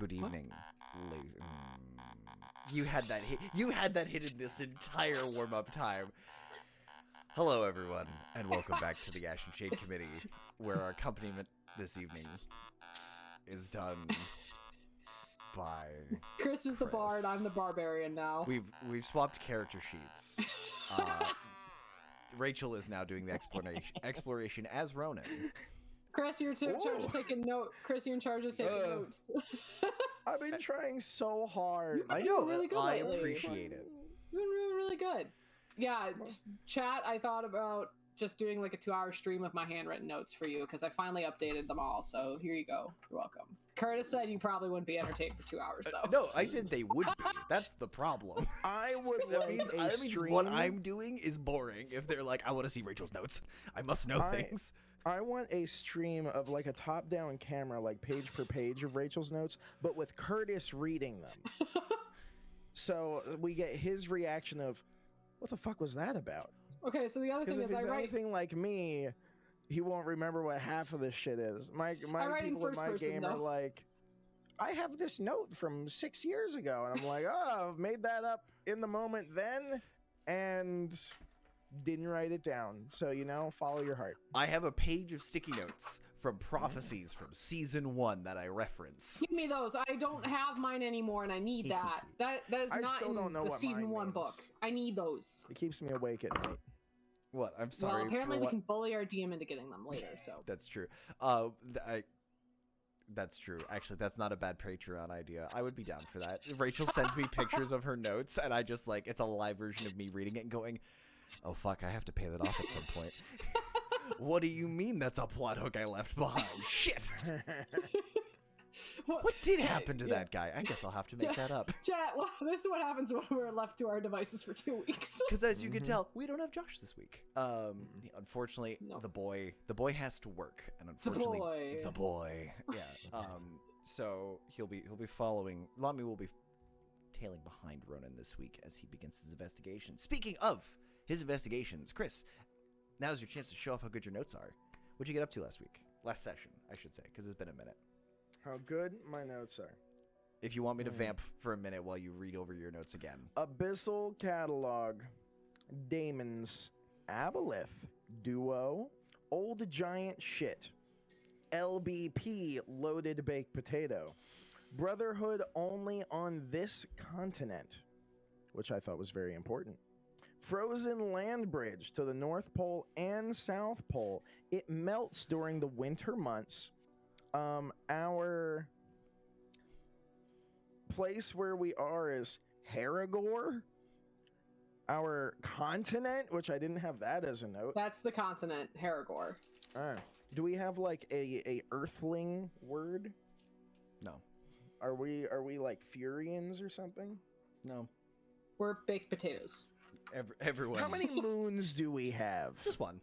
Good evening, ladies. You had that hidden this entire warm-up time. Hello, everyone, and welcome back to the Ashe and Shade Committee, where our accompaniment this evening is done by Chris is the bard. I'm the barbarian now. We've swapped character sheets. Rachel is now doing the exploration as Ronan. Chris, you're in charge of taking notes. Chris, you're in charge of taking notes. I've been trying so hard. I know. Really good I lately. appreciate it. You've been really, really good. Yeah, chat, I thought about just doing like a 2-hour stream of my handwritten notes for you because I finally updated them all. So here you go. You're welcome. Curtis said you probably wouldn't be entertained for 2 hours, though. No, I said they would be. That's the problem. I would That like means, a stream. what I'm doing is boring. If they're like, I want to see Rachel's notes. I must know things. I want a stream of like a top-down camera, like page per page of Rachel's notes, but with Curtis reading them. So we get his reaction of, what the fuck was that about? Okay, so the other thing Because if he's anything like me, he won't remember what half of this shit is. My people in my game are like, I have this note from 6 years ago, and I'm like, oh, I've made that up in the moment then, and didn't write it down. So, you know, follow your heart. I have a page of sticky notes from prophecies from season 1 that I reference. Give me those. I don't have mine anymore, and I need that. That is I not still in don't know the what season mine 1 means. book. I need those. It keeps me awake at night. What? I'm sorry. Well, apparently for we what? can bully our DM into getting them later, so. That's true. That's true. Actually, that's not a bad Patreon idea. I would be down for that. Rachel sends me pictures of her notes, and I just like, it's a live version of me reading it and going, oh fuck, I have to pay that off at some point. What do you mean that's a plot hook I left behind? Shit! What did happen to that guy? I guess I'll have to make that up. Chat, well, this is what happens when we're left to our devices for 2 weeks. Because as you can tell, we don't have Josh this week. Unfortunately, the boy has to work, and unfortunately, the boy, yeah. So he'll be following. Lami will be tailing behind Ronan this week as he begins his investigation. Speaking of his investigations, Chris, now's your chance to show off how good your notes are. What'd you get up to last session, I should say, because it's been a minute. How good my notes are. If you want me to vamp for a minute while you read over your notes again. Abyssal Catalog, Daemons, Aboleth, Duo, Old Giant Shit, LBP, Loaded Baked Potato, Brotherhood Only on This Continent, which I thought was very important. Frozen Land Bridge to the North Pole and South Pole. It melts during the winter months. Our place where we are is Harrogor. Our continent, which I didn't have that as a note. That's the continent, Harrogor. Do we have like a Earthling word? No. Are we like Furians or something? No. We're baked potatoes. Everyone. How many moons do we have? Just one.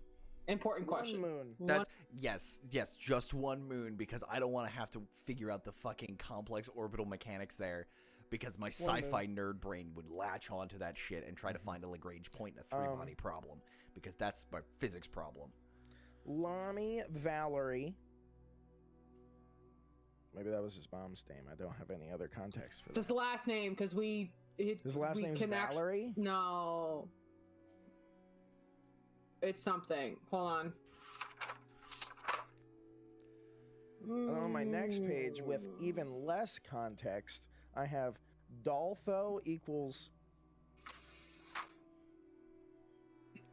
Important question. One moon. That's yes, just one moon, because I don't want to have to figure out the fucking complex orbital mechanics there, because my sci-fi nerd brain would latch onto that shit and try to find a Lagrange point in a 3-body problem, because that's my physics problem. Lami Valerie. Maybe that was his mom's name. I don't have any other context for that. Just the last name, because his last name's Valerie? No. It's something. Hold on. On my next page, with even less context, I have Doltho equals...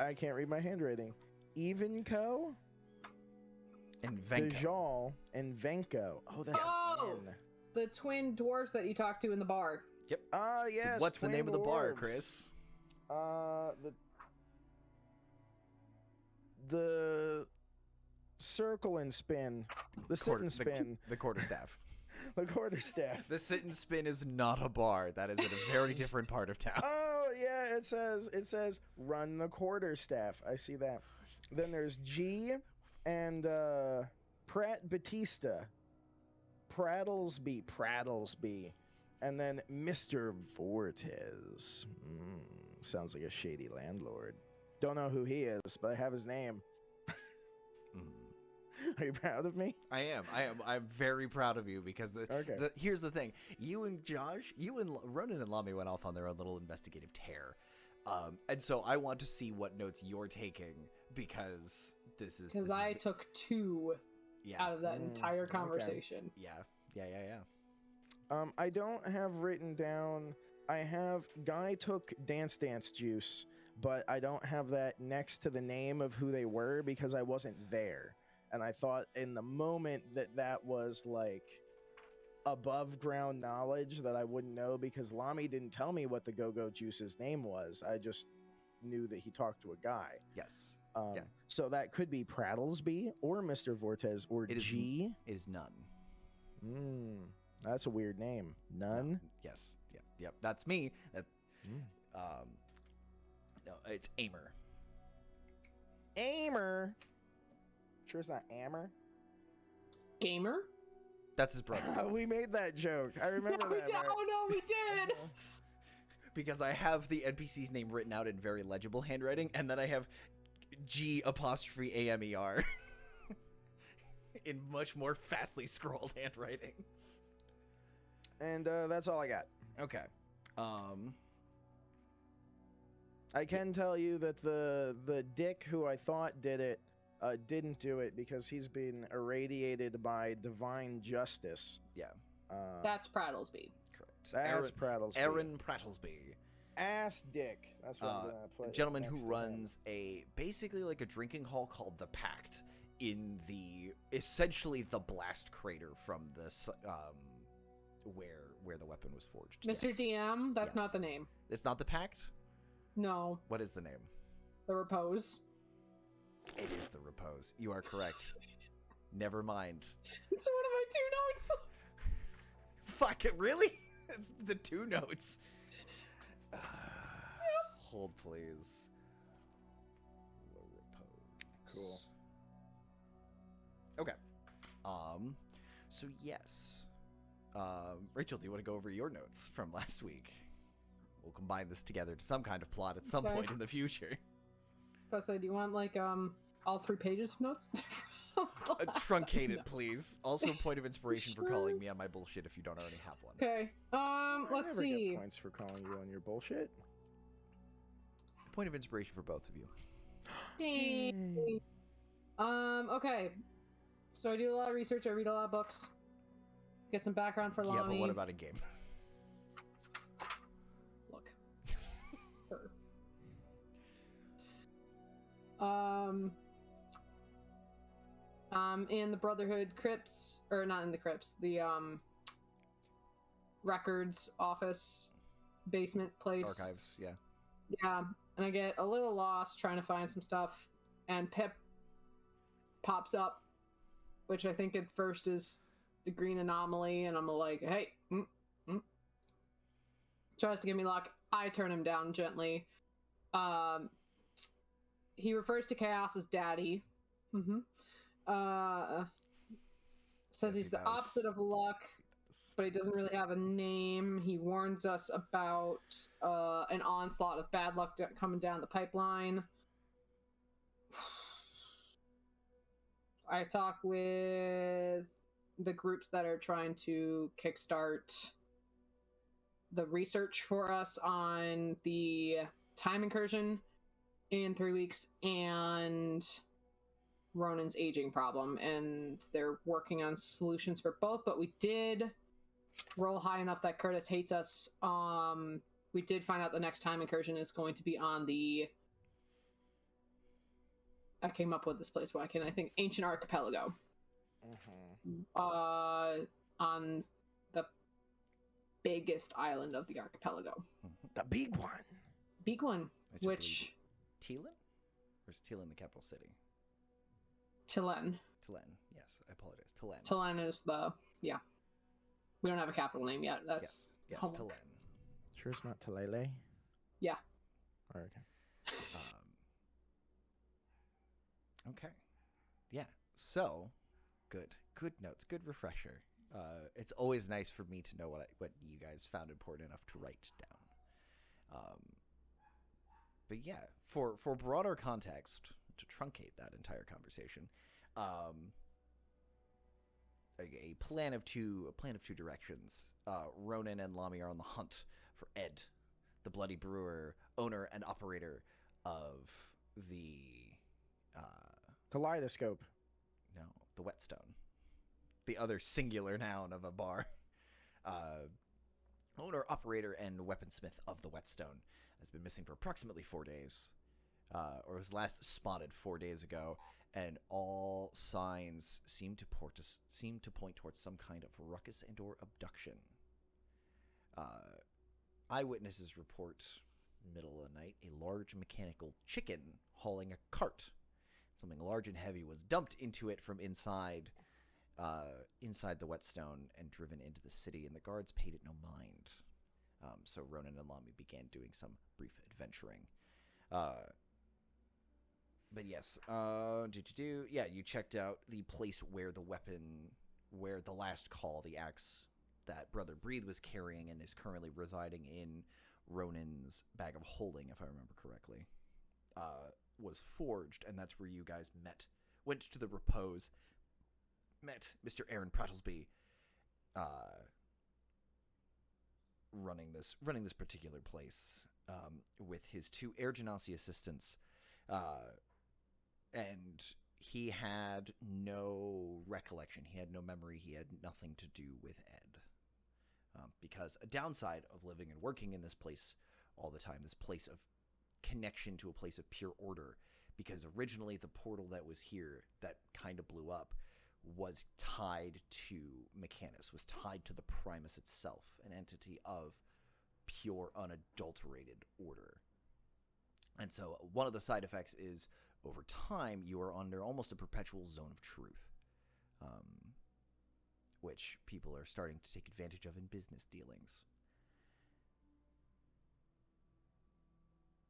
I can't read my handwriting. Evenco? And Venko. Dejal and Venko. Oh, that's in. The twin dwarves that you talked to in the bar. Yep. Yes. What's the name of the bar, dwarves. Chris? The circle and spin. The sit and spin. The quarterstaff. The quarterstaff. The sit and spin is not a bar. That is in a very different part of town. Oh yeah, it says run the quarterstaff. I see that. Then there's G and Pratt Batista. Prattlesby. And then Mr. Vortez. Sounds like a shady landlord. Don't know who he is, but I have his name. Are you proud of me? I am. I'm very proud of you because here's the thing. You and Ronan and Lami went off on their own little investigative tear. And so I want to see what notes you're taking because I took 2 out of that entire conversation. Okay. Yeah. I don't have written down. I have guy took dance juice, but I don't have that next to the name of who they were because I wasn't there. And I thought in the moment that was like above ground knowledge that I wouldn't know because Lami didn't tell me what the Go-Go Juice's name was. I just knew that he talked to a guy. Yes. So that could be Prattlesby or Mr. Vortez or G. It is none. That's a weird name. None? Yes. Yep. That's me. No, it's Aimer. Aimer? Sure it's not Ammer? Gamer? That's his brother. We made that joke. I remember that. Right? Oh, no, we did. Because I have the NPC's name written out in very legible handwriting, and then I have G''AMER in much more fastly scrolled handwriting. And that's all I got. Okay. I can tell you that the dick who I thought did it didn't do it because he's been irradiated by divine justice. Yeah. That's Prattlesby. Correct. That's Prattlesby. Aaron Prattlesby. Ass dick. That's what I'm gonna put. A gentleman who runs basically like a drinking hall called the Pact in essentially the blast crater from this where the weapon was forged. Mr. Yes. DM, that's not the name. It's not the Pact? No. What is the name? The Repose. It is the Repose. You are correct. Never mind. It's one of my 2 notes. Fuck it, really? It's the 2 notes. Hold, please. The Repose. Cool. Okay. So yes. Rachel, do you want to go over your notes from last week? We'll combine this together to some kind of plot at some point in the future. So do you want like all 3 pages of notes? Truncated, please. Also, a point of inspiration for calling me on my bullshit if you don't already have one. Okay. Let's see. Get points for calling you on your bullshit. Point of inspiration for both of you. Okay. So I do a lot of research. I read a lot of books. Get some background for Lami. Yeah, but what about in game? Look. Sir. In the Brotherhood crypts, or not in the crypts, the records office basement place. Archives, yeah. Yeah, and I get a little lost trying to find some stuff, and Pip pops up, which I think at first is the green anomaly, and I'm like, hey, tries to give me luck. I turn him down gently. He refers to Chaos as daddy. Says he's the opposite of luck, but he doesn't really have a name. He warns us about an onslaught of bad luck coming down the pipeline. I talk with the groups that are trying to kickstart the research for us on the time incursion in 3 weeks and Ronan's aging problem, and they're working on solutions for both, but we did roll high enough that Curtis hates us. We did find out the next time incursion is going to be on the I came up with this place where I think Ancient Archipelago. On the biggest island of the archipelago. The big one. Big one. Which Teelan? Or is Teelan the capital city? Tilen. Yes, I apologize. Tilen. Tilen is yeah. We don't have a capital name yet. That's yes, Tilen. Sure it's not Talele? Yeah. Oh, okay. Okay. Yeah. So, good notes, good refresher. It's always nice for me to know what you guys found important enough to write down. But yeah, for broader context, to truncate that entire conversation, a plan of two directions. Ronan and Lami are on the hunt for Ed, the bloody brewer, owner and operator of the Kaleidoscope. No, the Whetstone, the other singular noun of a bar. Owner, operator, and weaponsmith of the Whetstone has been missing for approximately 4 days, or was last spotted 4 days ago, and all signs seem to point towards some kind of ruckus and or abduction. Eyewitnesses report, middle of the night, a large mechanical chicken hauling a cart. Something large and heavy was dumped into it from inside the Whetstone and driven into the city, and the guards paid it no mind. So Ronan and Lami began doing some brief adventuring. But yes, you checked out the place where the last call, the axe that Brother Breathe was carrying and is currently residing in Ronan's bag of holding, if I remember correctly, was forged, and that's where you guys met. Went to the repose, met Mr. Aaron Prattlesby, running this particular place, with his 2 Air Genasi assistants, and he had no recollection. He had no memory. He had nothing to do with Ed. Because a downside of living and working in this place all the time, this place of connection to a place of pure order, because originally the portal that was here that kind of blew up was tied to Mechanus, was tied to the Primus itself, an entity of pure, unadulterated order. And so one of the side effects is, over time, you are under almost a perpetual zone of truth, which people are starting to take advantage of in business dealings.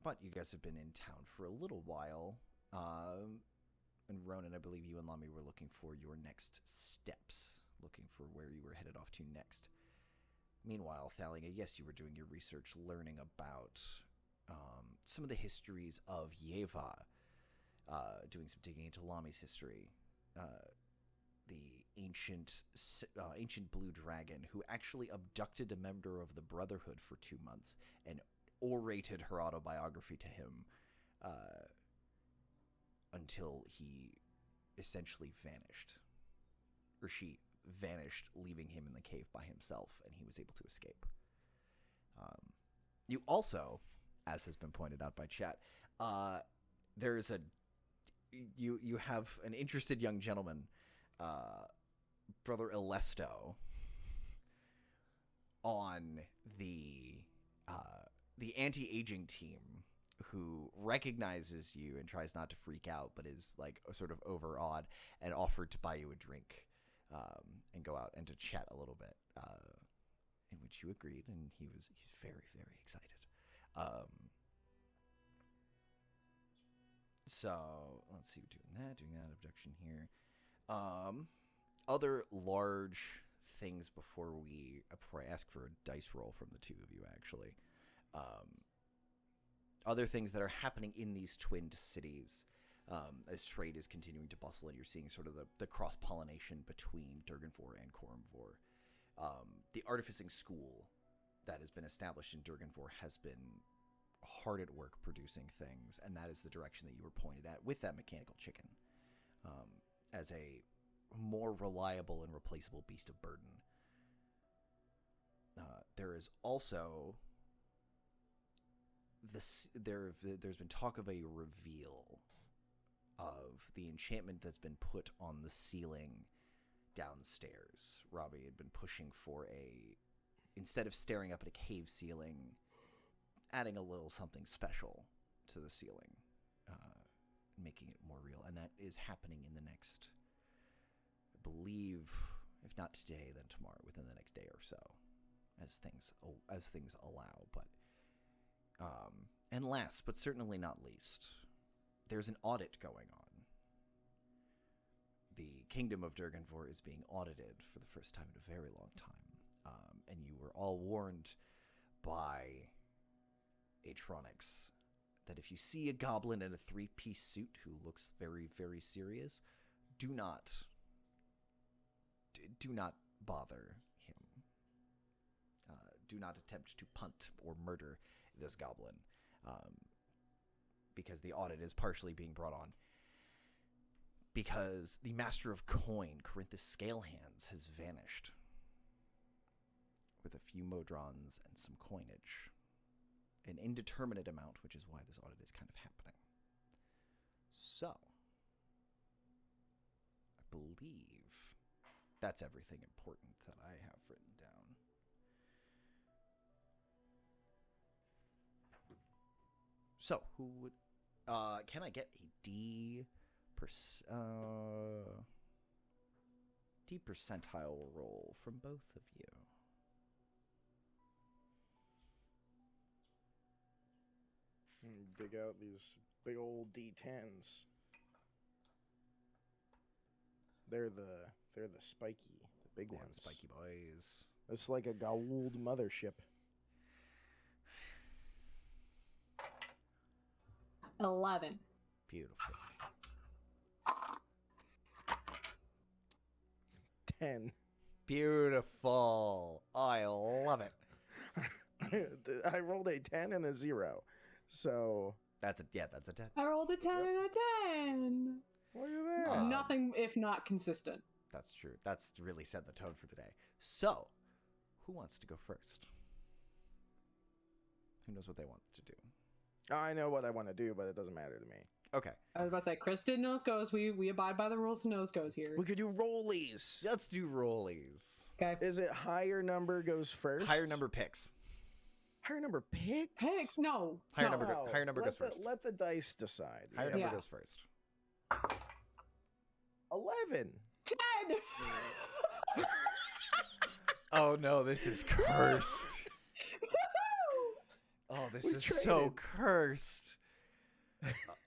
But you guys have been in town for a little while, and Ronan, I believe you and Lami were looking for your next steps, looking for where you were headed off to next. Meanwhile, Thalia, yes, you were doing your research, learning about some of the histories of Yeva, doing some digging into Lami's history, the ancient blue dragon who actually abducted a member of the Brotherhood for 2 months and orated her autobiography to him, until he essentially vanished. Or she vanished, leaving him in the cave by himself, and he was able to escape. You also, as has been pointed out by chat, there's you have an interested young gentleman, Brother Elesto, on the anti-aging team, who recognizes you and tries not to freak out, but is like sort of overawed, and offered to buy you a drink, and go out and to chat a little bit, in which you agreed, and he's very, very excited. So let's see, doing that abduction here. Other large things before I ask for a dice roll from the two of you, actually. Other things that are happening in these twinned cities, as trade is continuing to bustle, and you're seeing sort of the cross-pollination between Durganvor and Corumvor. The artificing school that has been established in Durganvor has been hard at work producing things, and that is the direction that you were pointed at with that mechanical chicken, as a more reliable and replaceable beast of burden. There is also there's been talk of a reveal of the enchantment that's been put on the ceiling downstairs. Robbie had been pushing for instead of staring up at a cave ceiling, adding a little something special to the ceiling, making it more real. And that is happening in the next, I believe, if not today, then tomorrow, within the next day or so, as things allow. But and last but certainly not least, there's an audit going on. The kingdom of Durganvor is being audited for the first time in a very long time, and you were all warned by Atronics that if you see a goblin in a 3-piece suit who looks very, very serious, do not do not bother him. Do not attempt to punt or murder this goblin, because the audit is partially being brought on. Because the Master of Coin, Corinthus Scalehands, has vanished with a few modrons and some coinage. An indeterminate amount, which is why this audit is kind of happening. So, I believe that's everything important that I have written down. So, who would... can I get a D percentile roll from both of you? Dig out these big old D10s. They're the spiky, the big ones. The spiky boys. It's like a Goa'uld mothership. 11. Beautiful. 10. Beautiful. I love it. I rolled a 10 and a 0. So That's a 10. I rolled a 10 and a 10. Look at that. Nothing if not consistent. That's true. That's really set the tone for today. So, who wants to go first? Who knows what they want to do? I know what I want to do, but it doesn't matter to me. Okay. I was about to say, Chris did nose goes. We abide by the rules of nose goes here. We could do rollies. Let's do rollies. Okay. Is it higher number goes first? Higher number picks. Higher number picks? Picks? No. Higher no. number, higher number goes first. Let the dice decide. Higher number goes first. 11. 10! Oh no, this is cursed. Oh, this is so cursed.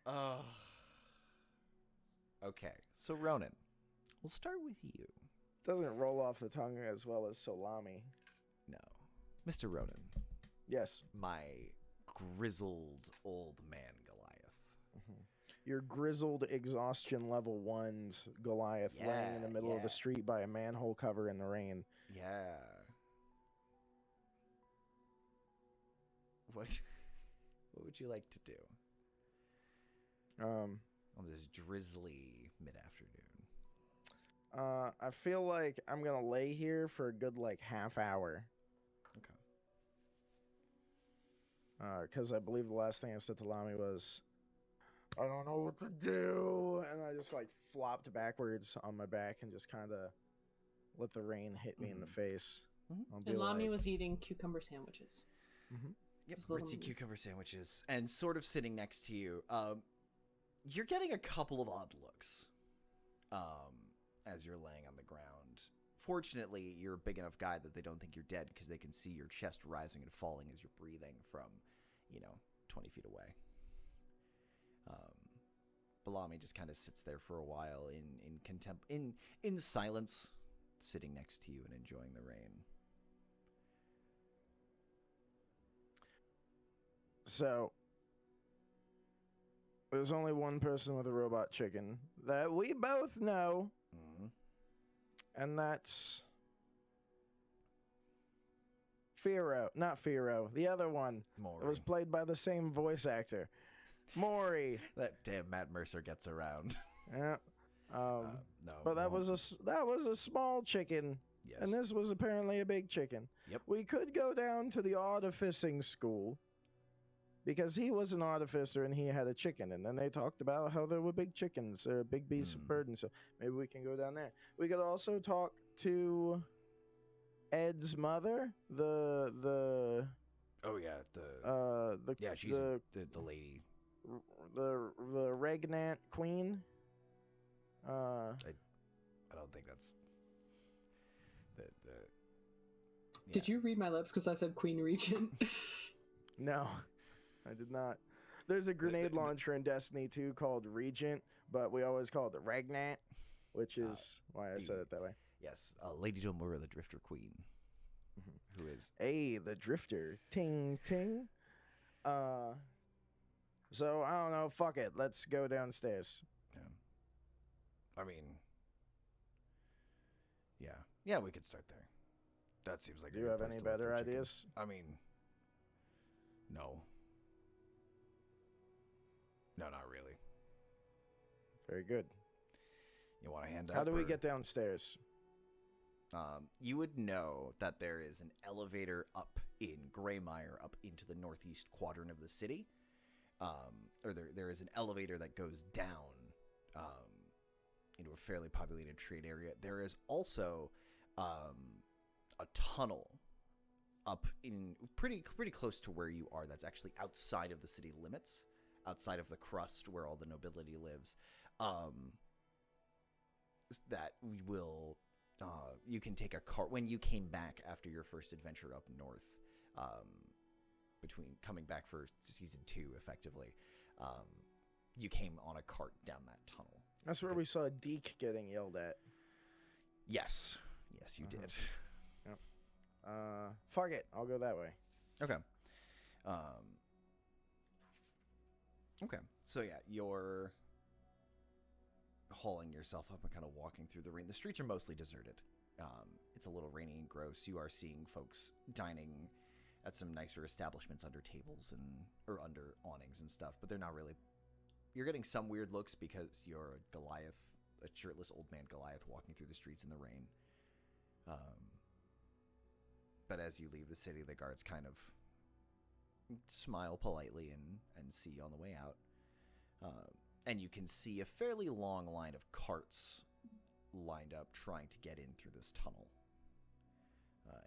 Oh. Okay, so Ronan, we'll start with you. Doesn't roll off the tongue as well as salami. No. Mr. Ronan. Yes. My grizzled old man Goliath. Mm-hmm. Your grizzled exhaustion level 1 Goliath laying in the middle of the street by a manhole cover in the rain. Yeah. What would you like to do? On this drizzly mid-afternoon. I feel like I'm gonna lay here for a good half hour. Okay. Because I believe the last thing I said to Lamy was, I don't know what to do, and I just flopped backwards on my back and just kind of let the rain hit me in the face. Mm-hmm. And Lamy was eating cucumber sandwiches. Mm-hmm. Yep, ritzy cucumber sandwiches, and sort of sitting next to you. You're getting a couple of odd looks as you're laying on the ground. Fortunately, you're a big enough guy that they don't think you're dead because they can see your chest rising and falling as you're breathing from, 20 feet away. Balami just kind of sits there for a while in silence, sitting next to you and enjoying the rain. So, there's only one person with a robot chicken that we both know, and that's Firo. Not Firo, the other one. Maury. It was played by the same voice actor. Maury. That damn Matt Mercer gets around. Yeah. No. But that was a small chicken. Yes. And this was apparently a big chicken. Yep. We could go down to the artificing school because he was an artificer and he had a chicken, and then they talked about how there were big chickens, big beasts of burden. So maybe we can go down there. We could also talk to Ed's mother, the she's the lady, the regnant queen. I don't think that's the. Yeah. Did you read my lips because I said Queen Regent? No, I did not. There's a grenade launcher in Destiny 2 called Regent, but we always call it the Regnant, which is why I said it that way. Yes, Lady Domura, the Drifter Queen, who is the Drifter. Ting ting. So I don't know. Fuck it. Let's go downstairs. Yeah. I mean, yeah. Yeah, we could start there. That seems like. Do you have any better ideas? I mean, no. No, not really. Very good. You want to hand up? How do we get downstairs? You would know that there is an elevator up in Greymire, up into the northeast quadrant of the city. Or there is an elevator that goes down into a fairly populated trade area. There is also a tunnel up in pretty close to where you are. That's actually outside of the city limits, outside of the crust where all the nobility lives. That we will. You can take a cart when you came back after your first adventure up north. Between coming back for season 2, effectively, you came on a cart down that tunnel. That's where we saw Deke getting yelled at. Yes, you did. Yep. Fuck it, I'll go that way. Okay. Okay. So yeah, you're hauling yourself up and kind of walking through the rain. The streets are mostly deserted. It's a little rainy and gross. You are seeing folks dining at some nicer establishments under tables or under awnings and stuff, but they're not really. You're getting some weird looks because you're a shirtless old man Goliath walking through the streets in the rain. But as you leave the city, the guards kind of smile politely and see you on the way out. And you can see a fairly long line of carts lined up trying to get in through this tunnel.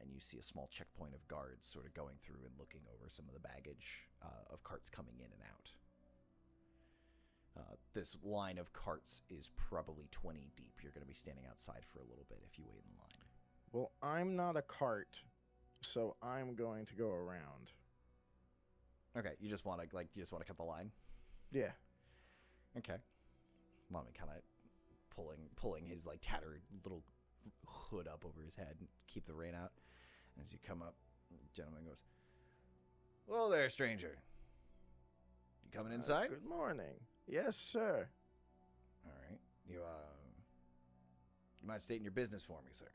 And you see a small checkpoint of guards sort of going through and looking over some of the baggage of carts coming in and out. This line of carts is probably 20 deep. You're going to be standing outside for a little bit if you wait in line. Well, I'm not a cart, so I'm going to go around. Okay, you just want to cut the line? Yeah. Okay. Lami kind of pulling his like tattered little hood up over his head and keep the rain out. As you come up, the gentleman goes, "Well there, stranger. You coming inside?" Good morning. Yes, sir. All right. You mind stating your business for me, sir?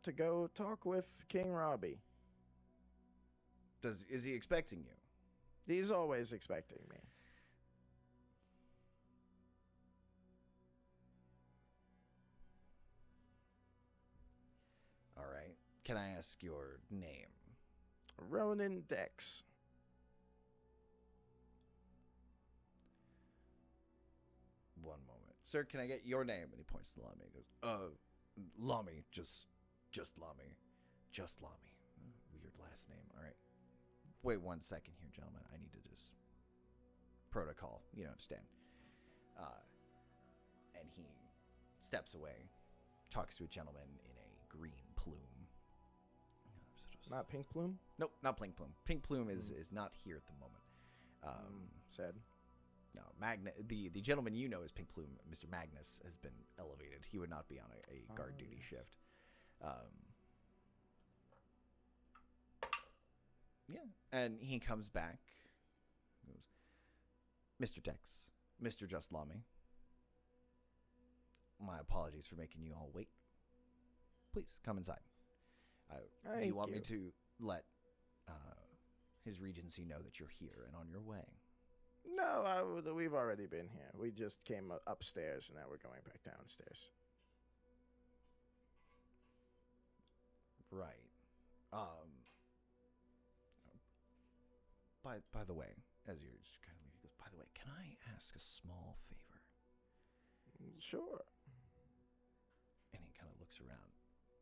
To go talk with King Robbie. Is he expecting you? He's always expecting me. All right. Can I ask your name? Ronan Dex. One moment. Sir, can I get your name? And he points to Lami. He goes, Lami, just Lami. Just Lami. Weird last name. All right. Wait 1 second here, gentlemen. I need to just... Protocol. You understand. And he steps away, talks to a gentleman in a green plume. Not Pink Plume? Nope, not Pink Plume. Pink Plume is not here at the moment. Sad. No, the gentleman you know is Pink Plume. Mr. Magnus has been elevated. He would not be on a guard duty shift. Yeah, and he comes back. He goes, "Mr. Dex, Mr. Just Lami, my apologies for making you all wait. Please come inside. Do you want me to let His Regency know that you're here and on your way?" No, we've already been here. We just came upstairs, and now we're going back downstairs. Right. By the way, as you're just kind of leaving, he goes, "By the way, can I ask a small favor?" Sure. And he kind of looks around,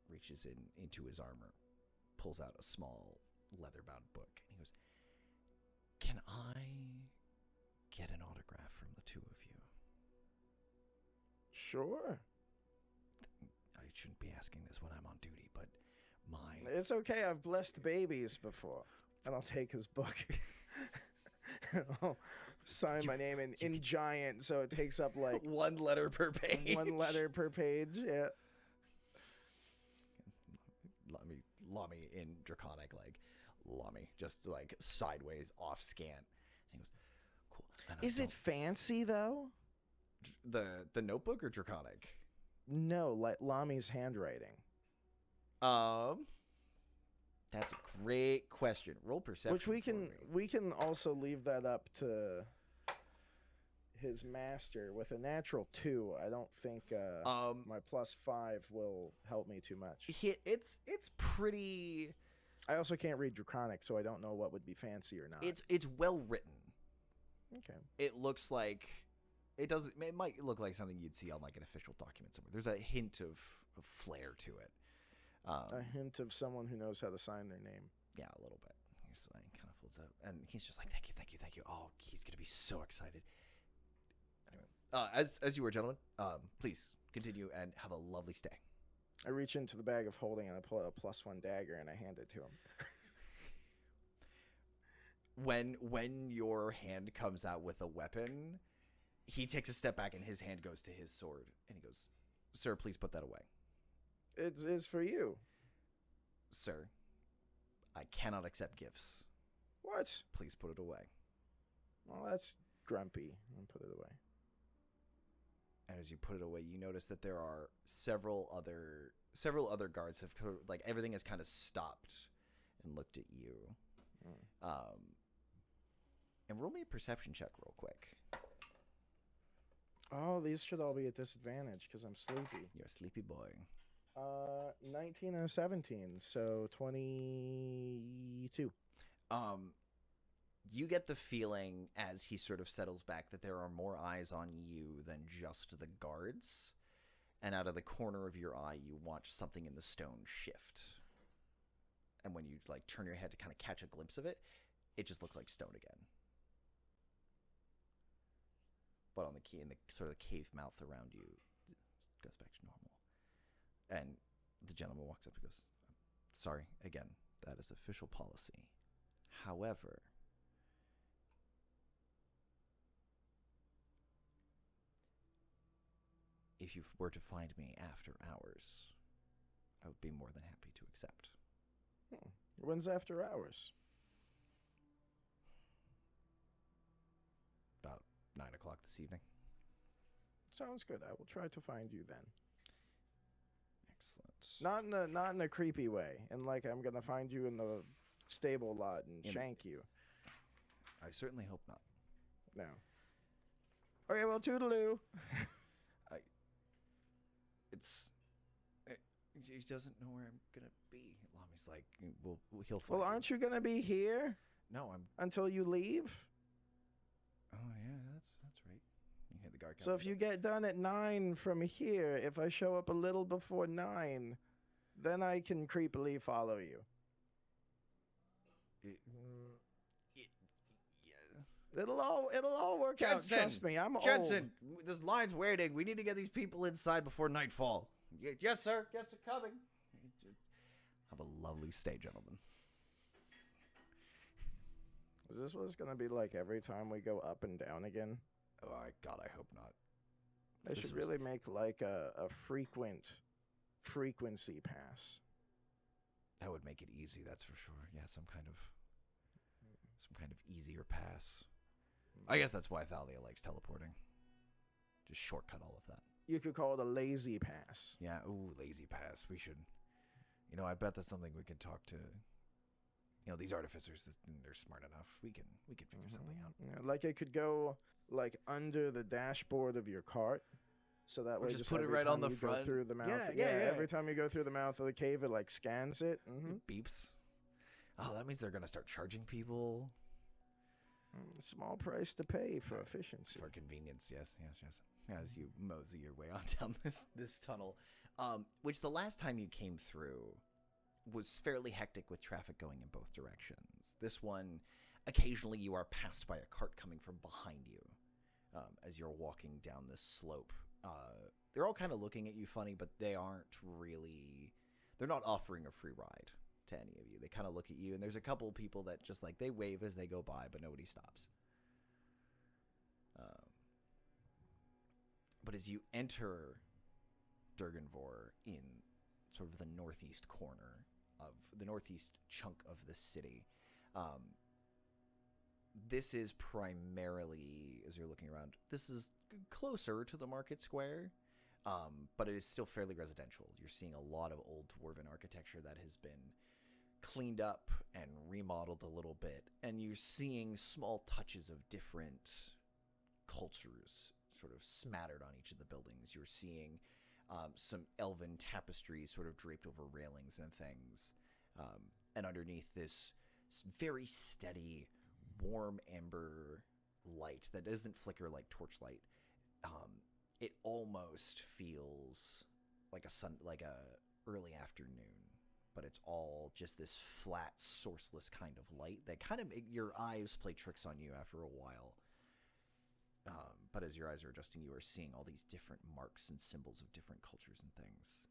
reaches into his armor, pulls out a small leather-bound book, and he goes, "Can I get an autograph from the two of you?" Sure. I shouldn't be asking this when I'm on duty, but It's okay, I've blessed babies before. And I'll take his book. I'll sign my name in giant, so it takes up like... one letter per page. One letter per page, yeah. Lami in Draconic, like, Lami, just like sideways off scan. And he goes, "Cool." Is it fancy, though? The notebook or Draconic? No, like Lami's handwriting. That's a great question. Roll perception. Which we can also leave that up to his master with a natural 2. I don't think my +5 will help me too much. It's pretty. I also can't read Draconic, so I don't know what would be fancy or not. It's well written. Okay. It looks like it might look like something you'd see on like an official document somewhere. There's a hint of flair to it. A hint of someone who knows how to sign their name. Yeah, a little bit. He's like, kind of folds up, and he's just like, "Thank you, thank you, thank you." Oh, he's gonna be so excited. Anyway, as you were, gentlemen, please continue and have a lovely stay. I reach into the bag of holding and I pull out a +1 dagger and I hand it to him. When your hand comes out with a weapon, he takes a step back and his hand goes to his sword and he goes, "Sir, please put that away." It's for you. Sir, I cannot accept gifts. What? Please put it away. Well, that's grumpy. I'll put it away. And as you put it away, you notice that there are several other guards have like everything has kind of stopped and looked at you. And roll me a perception check real quick. Oh, these should all be at disadvantage because I'm sleepy. You're a sleepy boy. 19 and a 17, so 22. You get the feeling as he sort of settles back that there are more eyes on you than just the guards. And out of the corner of your eye, you watch something in the stone shift. And when you like turn your head to kind of catch a glimpse of it, it just looks like stone again. But on the key in the sort of the cave mouth around you, it goes back to normal. And the gentleman walks up and goes, "Sorry, again, that is official policy. However, if you were to find me after hours, I would be more than happy to accept." When's after hours? About 9 o'clock this evening. Sounds good. I will try to find you then. Excellent. Not in a creepy way. And like I'm gonna find you in the stable lot and shank you. I certainly hope not. No. Okay, well, toodaloo. He doesn't know where I'm gonna be. Lami's like, he'll find. Well, aren't you gonna be here? No, I'm. Until you leave. Oh yeah, that's right. You hear the guard. So if you get done at 9 from here, if I show up a little before 9, then I can creepily follow you. It'll all work out. Trust me, I'm old. Jensen, this line's waiting. We need to get these people inside before nightfall. Yes, sir. Yes, sir. Coming. Have a lovely stay, gentlemen. Is this what it's gonna be like every time we go up and down again? Oh, God, I hope not. They should really make like a frequency pass. That would make it easy. That's for sure. Yeah, some kind of easier pass. I guess that's why Thalia likes teleporting. Just shortcut all of that. You could call it a lazy pass. Yeah, ooh, lazy pass. We should, I bet that's something we can talk to, these artificers, they're smart enough. We can figure something out. Yeah, like it could go like under the dashboard of your cart. So that way just put it right on the front. Go through the mouth. Yeah. Every time you go through the mouth of the cave, it like scans it. It beeps. Oh, that means they're going to start charging people. Small price to pay for efficiency. For convenience, yes. As you mosey your way on down this tunnel, which the last time you came through was fairly hectic with traffic going in both directions. This one, occasionally you are passed by a cart coming from behind you as you're walking down this slope. They're all kind of looking at you funny, but they're not offering a free ride to any of you. They kind of look at you, and there's a couple people that just like they wave as they go by, but nobody stops. But as you enter Durganvor in sort of the northeast corner of the northeast chunk of the city, this is primarily, as you're looking around, this is closer to the market square. but it is still fairly residential. You're seeing a lot of old dwarven architecture that has been cleaned up and remodeled a little bit, and you're seeing small touches of different cultures sort of smattered on each of the buildings. You're seeing some elven tapestries sort of draped over railings and things, and underneath this very steady, warm amber light that doesn't flicker like torchlight, it almost feels like a early afternoon, but it's all just this flat, sourceless kind of light that kind of your eyes play tricks on you after a while. But as your eyes are adjusting, you are seeing all these different marks and symbols of different cultures and things.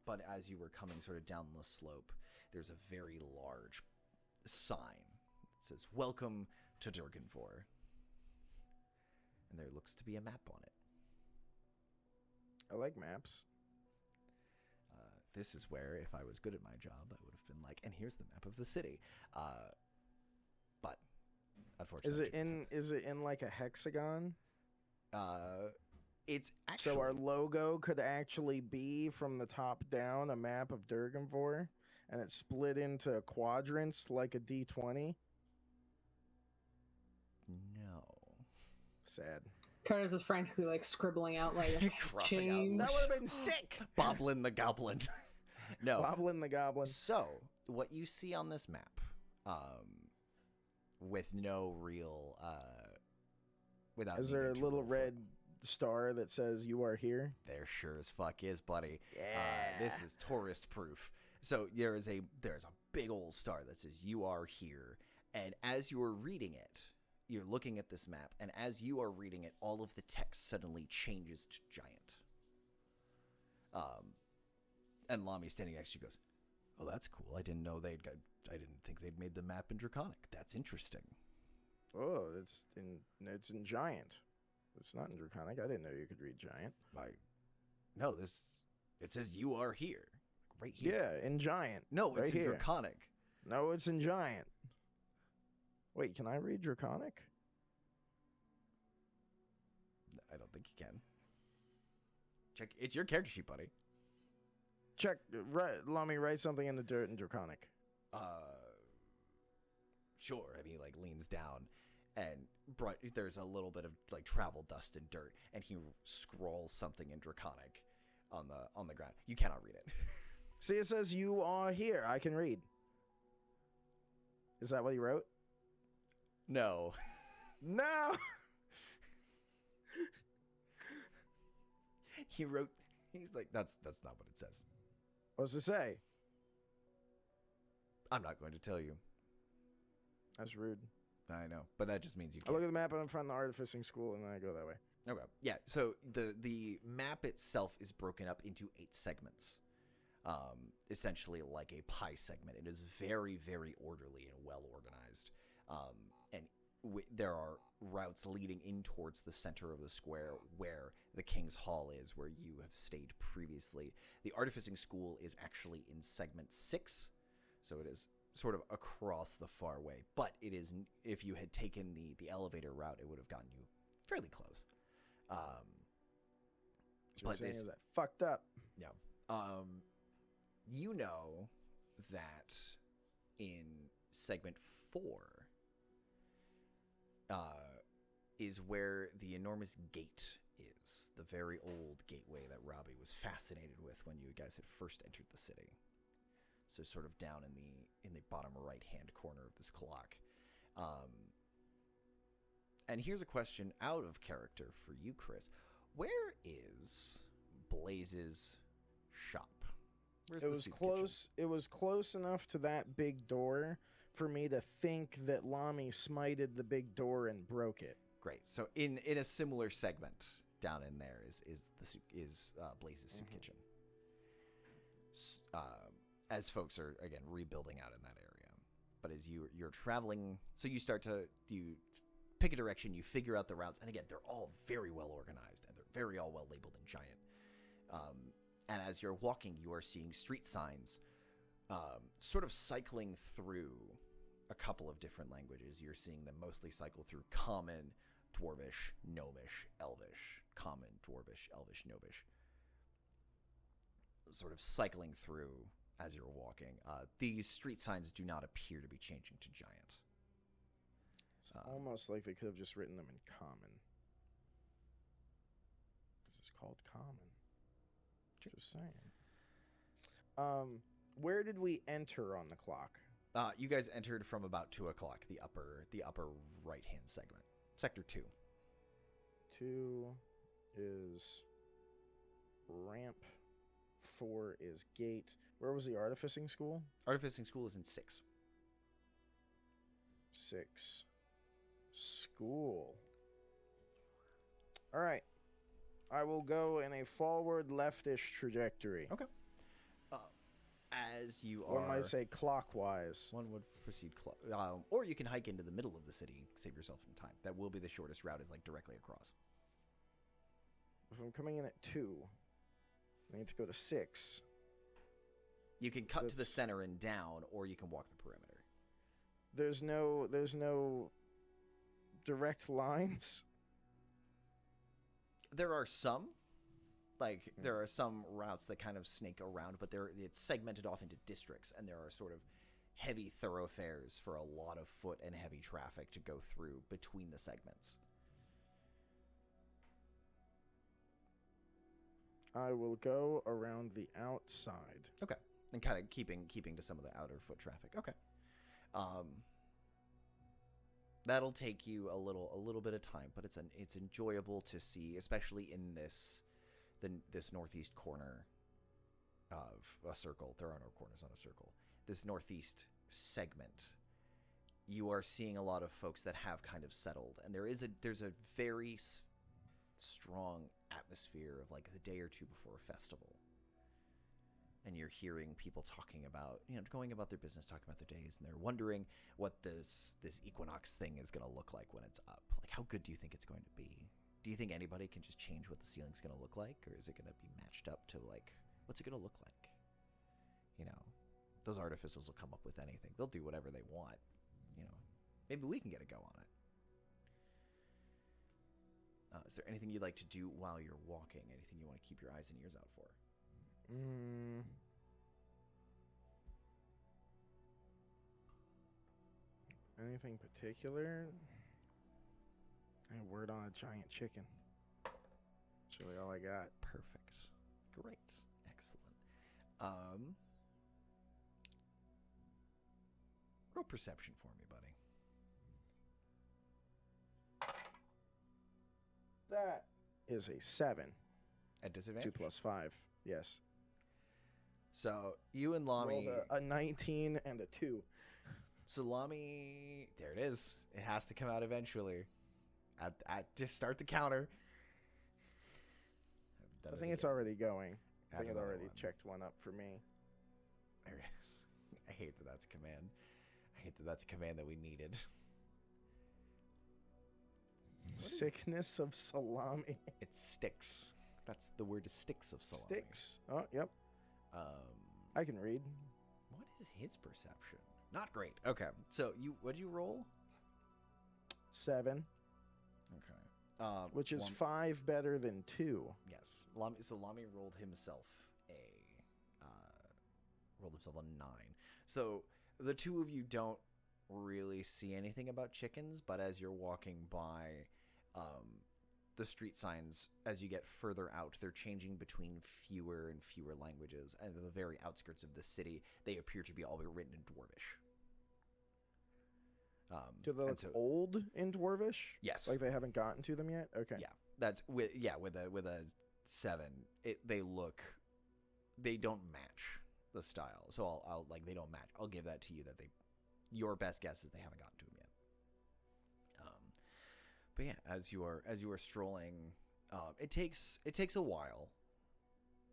But as you were coming sort of down the slope, there's a very large sign that says, "Welcome to Durganvor." And there looks to be a map on it. I like maps. This is where, if I was good at my job, I would have been like, and here's the map of the city. But unfortunately, is it in like a hexagon? It's actually, so our logo could actually be from the top down a map of Durganvor, and it's split into quadrants like a D20. No. Sad. Curtis is frantically like scribbling out like change. That would have been sick. Boblin the Goblin. No. Boblin the Goblin. So what you see on this map, with no real, without. Is there a little red star that says "You are here"? There sure as fuck is, buddy. Yeah. This is tourist proof. So there's a big old star that says "You are here," and as you are reading it, you're looking at this map, and as you are reading it, all of the text suddenly changes to giant. And Lami's standing next to you goes, "Oh, that's cool. I didn't think they'd made the map in Draconic. That's interesting." Oh, it's in Giant. It's not in Draconic. I didn't know you could read Giant. No, it says "You are here," right here. Yeah, in Giant. No, it's right in here. Draconic. No, it's in Giant. Wait, can I read Draconic? I don't think you can. Check. It's your character sheet, buddy. Check. Let me write something in the dirt in Draconic. Sure. And he like leans down, and there's a little bit of like travel dust and dirt, and he scrawls something in Draconic on the ground. You cannot read it. See, it says "You are here." I can read. Is that what he wrote? No. No. He's like, that's not what it says. What's it say? I'm not going to tell you. That's rude. I know, but that just means you I can't. look at the map and I'm from the artificing school, and then I go that way. Okay. Yeah, so the map itself is broken up into 8 segments. Essentially like a pie segment. It is very, very orderly and well organized. And there are routes leading in towards the center of the square where the King's Hall is, where you have stayed previously. The Artificing School is actually in segment 6, so it is sort of across the far way. But it is, if you had taken the elevator route, it would have gotten you fairly close. But this is that fucked up. Yeah. You know that in segment 4 is where the enormous gate is, the very old gateway that Robbie was fascinated with when you guys had first entered the city. So sort of down in the bottom right hand corner of this clock. And here's a question out of character for you, Chris. Where is Blaze's shop? Where's it was close. Kitchen? It was close enough to that big door for me to think that Lami smited the big door and broke it. Great. So in a similar segment down in there is Blaze's soup kitchen. As folks are again rebuilding out in that area, but as you're traveling, so you pick a direction, you figure out the routes, and again they're all very well organized and they're very all well labeled in giant. And as you're walking, you are seeing street signs, sort of cycling through a couple of different languages. You're seeing them mostly cycle through Common, dwarvish, gnomish, elvish, common, dwarvish, elvish, gnomish, sort of cycling through as you're walking. These street signs do not appear to be changing to giant. It's almost like they could have just written them in common. This is called common. Just saying. Where did we enter on the clock? You guys entered from about 2 o'clock, the upper right-hand segment. Sector 2. 2 is ramp. 4 is gate. Where was the artificing school? Artificing school is in 6. 6. School. All right. I will go in a forward leftish trajectory. Okay. As you are... One might say clockwise. One would proceed or you can hike into the middle of the city, save yourself some time. That will be the shortest route, is like directly across. If I'm coming in at 2, I need to go to 6. You can cut to the center and down, or you can walk the perimeter. There's no direct lines. There are some. Like, there are some routes that kind of snake around, but it's segmented off into districts, and there are sort of heavy thoroughfares for a lot of foot and heavy traffic to go through between the segments. I will go around the outside. Okay. And kind of keeping to some of the outer foot traffic. Okay. That'll take you a little bit of time, but it's enjoyable to see, especially in this northeast corner of a circle. There are no corners on a circle. This northeast segment, you are seeing a lot of folks that have kind of settled, and there's a very strong atmosphere of like the day or two before a festival. And you're hearing people talking about, going about their business, talking about their days, and they're wondering what this equinox thing is going to look like when it's up. Like, how good do you think it's going to be? Do you think anybody can just change what the ceiling's going to look like? Or is it going to be matched up to, like, what's it going to look like? Those artificers will come up with anything. They'll do whatever they want. Maybe we can get a go on it. Is there anything you'd like to do while you're walking? Anything you want to keep your eyes and ears out for? Anything particular? A word on a giant chicken. That's really all I got. Perfect. Great. Excellent. Roll perception for me, buddy. That is a 7. At disadvantage? 2 plus 5. Yes. So you and Lami... Rolled a 19 and a 2. So Lami... There it is. It has to come out eventually. Just start the counter. I think it's already going. I think it already one. checked one up for me. There it is. I hate that that's a command. I hate that that's a command that we needed. Sickness of salami. It sticks. That's the word, is sticks of salami. Sticks. Oh, yep. I can read. What is his perception? Not great. Okay. So what'd you roll? 7. Okay. Which is 5 better than 2. Yes. So Lami rolled himself a 9. So the two of you don't really see anything about chickens, but as you're walking by the street signs, as you get further out, they're changing between fewer and fewer languages, and at the very outskirts of the city, they appear to be all written in Dwarvish. Do they look old in Dwarvish? Yes. Like they haven't gotten to them yet? Okay. Yeah. That's with a 7. They don't match the style. So I'll like, they don't match. I'll give that to you, that your best guess is they haven't gotten to them yet. But yeah, as you are strolling, it takes a while,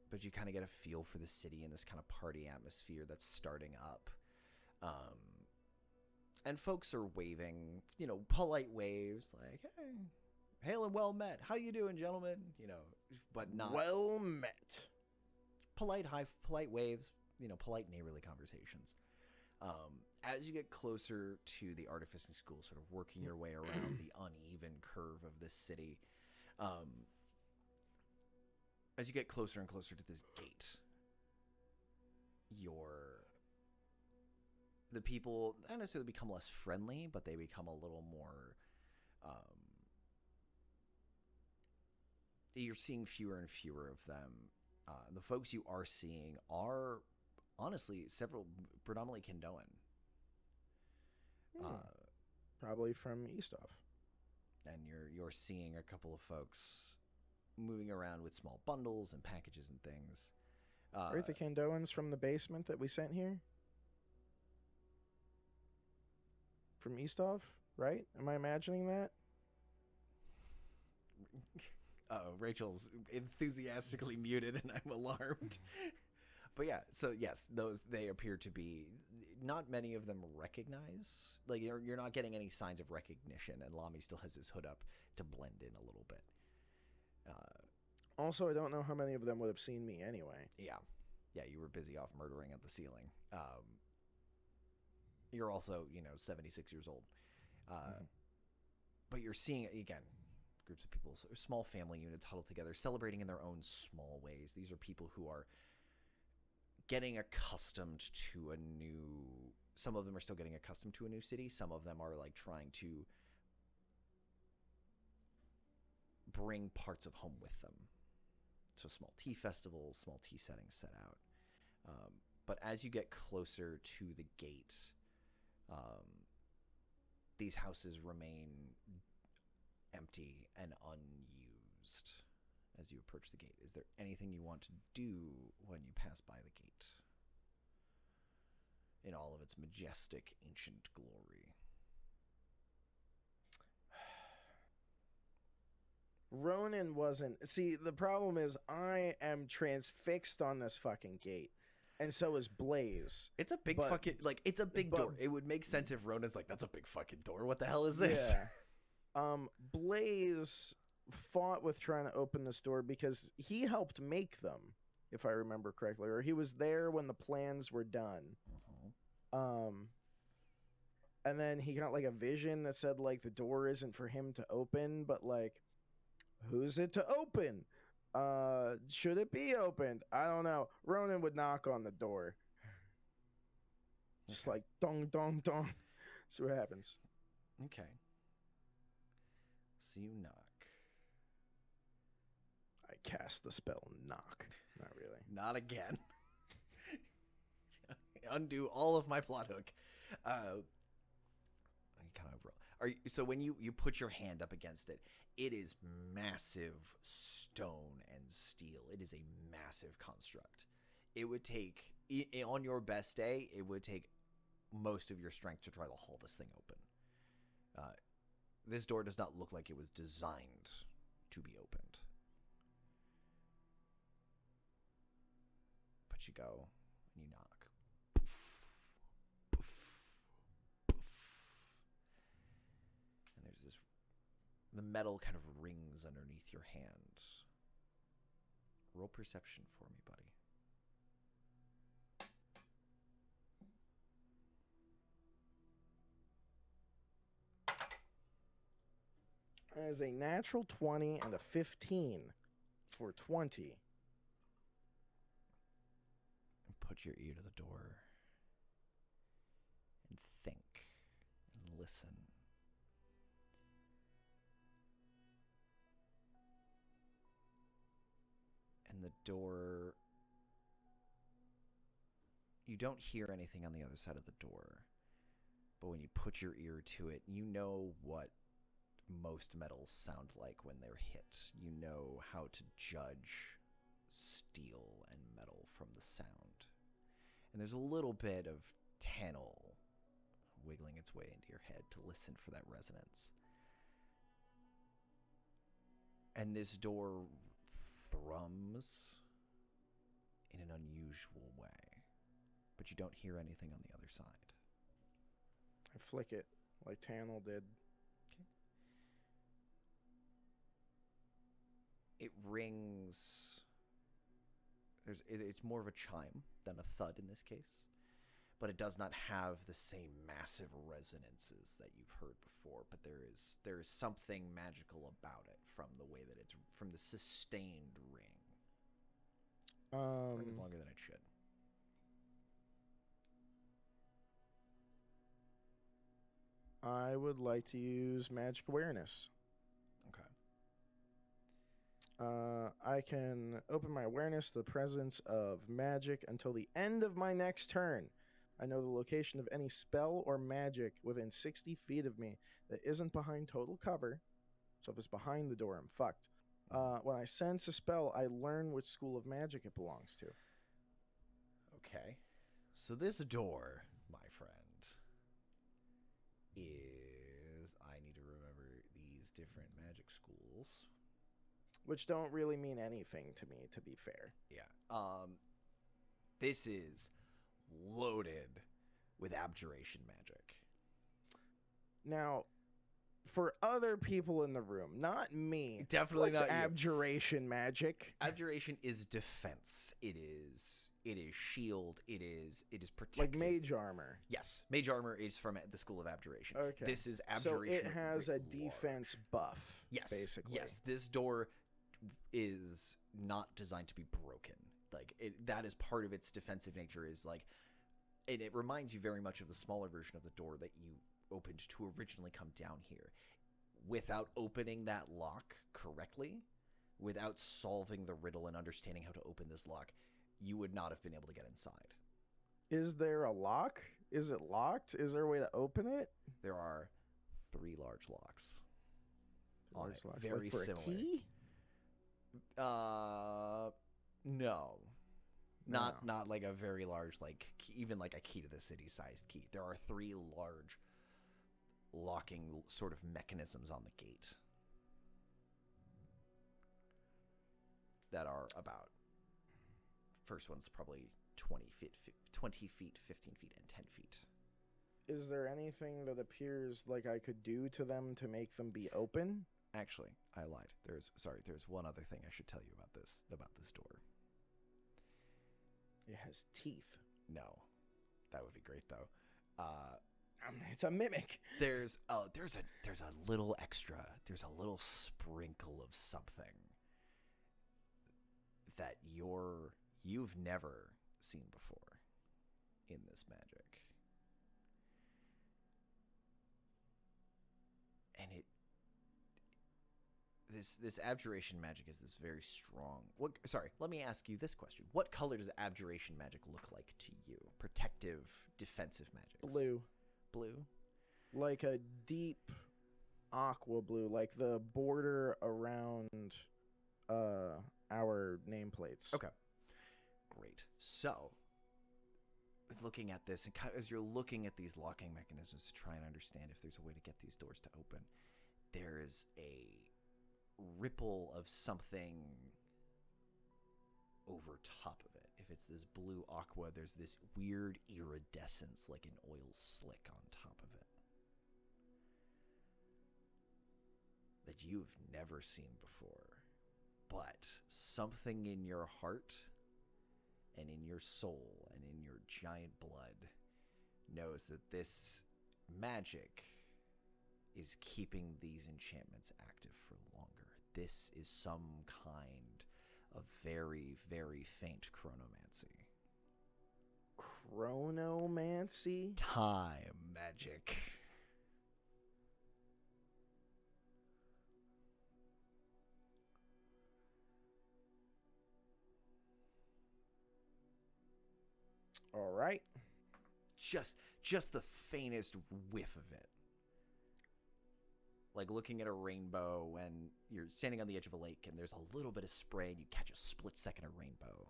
but you kind of get a feel for the city and this kind of party atmosphere that's starting up. And folks are waving, polite waves like, "Hey, hail and well met. How you doing, gentlemen?" But not well met. Polite waves, polite neighborly conversations. as you get closer to the artificing school, sort of working your way around the uneven curve of this city, as you get closer and closer to this gate, the people not necessarily become less friendly, but they become a little more. You're seeing fewer and fewer of them. The folks you are seeing are honestly several predominantly Kendoan. Probably from Eastoff. And you're seeing a couple of folks moving around with small bundles and packages and things. Aren't the Kendoans from the basement that we sent here? From Eastoff, right? Am I imagining that? Rachel's enthusiastically muted, and I'm alarmed. But yeah, so yes, they appear to be. Not many of them recognize. Like you're not getting any signs of recognition, and Lamy still has his hood up to blend in a little bit. Also, I don't know how many of them would have seen me anyway. Yeah, you were busy off murdering at the ceiling. You're also, 76 years old. But you're seeing, again, groups of people, small family units huddled together, celebrating in their own small ways. These are people who are getting accustomed to some of them are still getting accustomed to a new city. Some of them are like trying to bring parts of home with them. So small tea festivals, small tea settings set out. But as you get closer to the gate, these houses remain empty and unused as you approach the gate. Is there anything you want to do when you pass by the gate? In all of its majestic, ancient glory. Ronan wasn't... See, the problem is I am transfixed on this fucking gate. And so is Blaze. It's a big it's a big door. It would make sense if Ronan's like, that's a big fucking door. What the hell is this? Yeah. Blaze fought with trying to open this door because he helped make them, if I remember correctly. Or he was there when the plans were done. And then he got like a vision that said like the door isn't for him to open, but like, who's it to open? Should it be opened? I don't know. Ronan would knock on the door. Just like dong, dong, dong. See what happens. Okay. So you knock. I cast the spell knock. Not really. Not again. Undo all of my plot hook. So when you put your hand up against it, it is massive stone and steel. It is a massive construct. It would take, on your best day, it would take most of your strength to try to haul this thing open. This door does not look like it was designed to be opened. But you go and you knock. The metal kind of rings underneath your hand. Roll perception for me, buddy. That is a natural 20 and a 15 for 20. And put your ear to the door and think and listen. And the door, you don't hear anything on the other side of the door, but when you put your ear to it, you know what most metals sound like when they're hit. You know how to judge steel and metal from the sound. And there's a little bit of tannel wiggling its way into your head to listen for that resonance. And this door thrums in an unusual way, but you don't hear anything on the other side. I flick it like Tannel did. Okay. It rings. It's more of a chime than a thud in this case, but it does not have the same massive resonances that you've heard before. But there is something magical about it from the way that it's from the sustained ring. It's longer than it should. I would like to use magic awareness. Okay. I can open my awareness to the presence of magic until the end of my next turn. I know the location of any spell or magic within 60 feet of me that isn't behind total cover. So if it's behind the door, I'm fucked. When I sense a spell, I learn which school of magic it belongs to. Okay. So this door, my friend, is... I need to remember these different magic schools. Which don't really mean anything to me, to be fair. Yeah. This is loaded with abjuration magic. Now, for other people in the room, not me. Definitely not you. Abjuration magic? Abjuration is defense. It is shield. It is protective. Like mage armor. Yes, mage armor is from the school of abjuration. Okay. This is abjuration. So it has a defense buff. Yes, basically. Yes, this door is not designed to be broken. Like that is part of its defensive nature. Is like, and it reminds you very much of the smaller version of the door that you opened to originally come down here. Without opening that lock correctly, without solving the riddle and understanding how to open this lock, you would not have been able to get inside. Is there a lock? Is it locked? Is there a way to open it? There are 3 large locks. Large locks. Very like for similar. A key? No. Not like a very large, like even like a key to the city sized key. There are 3 large locking sort of mechanisms on the gate that are about, first one's probably 20 feet, 15 feet, and 10 feet. Is there anything that appears like I could do to them to make them be open? Actually, I lied. There's one other thing I should tell you about this door. It has teeth. No. That would be great though. It's a mimic. There's a little extra. There's a little sprinkle of something that you've never seen before in this magic. And this abjuration magic is this very strong. Let me ask you this question. What color does abjuration magic look like to you? Protective, defensive magic. Blue. Blue? Like a deep aqua blue, like the border around our nameplates. Okay. Great. So, looking at this, and as you're looking at these locking mechanisms to try and understand if there's a way to get these doors to open, there is a ripple of something over top of it. If it's this blue aqua, there's this weird iridescence like an oil slick on top of it that you've never seen before. But something in your heart and in your soul and in your giant blood knows that this magic is keeping these enchantments active for longer. This is some kind of very, very faint chronomancy. Chronomancy? Time magic. All right. Just the faintest whiff of it. Like looking at a rainbow when you're standing on the edge of a lake and there's a little bit of spray and you catch a split second of rainbow.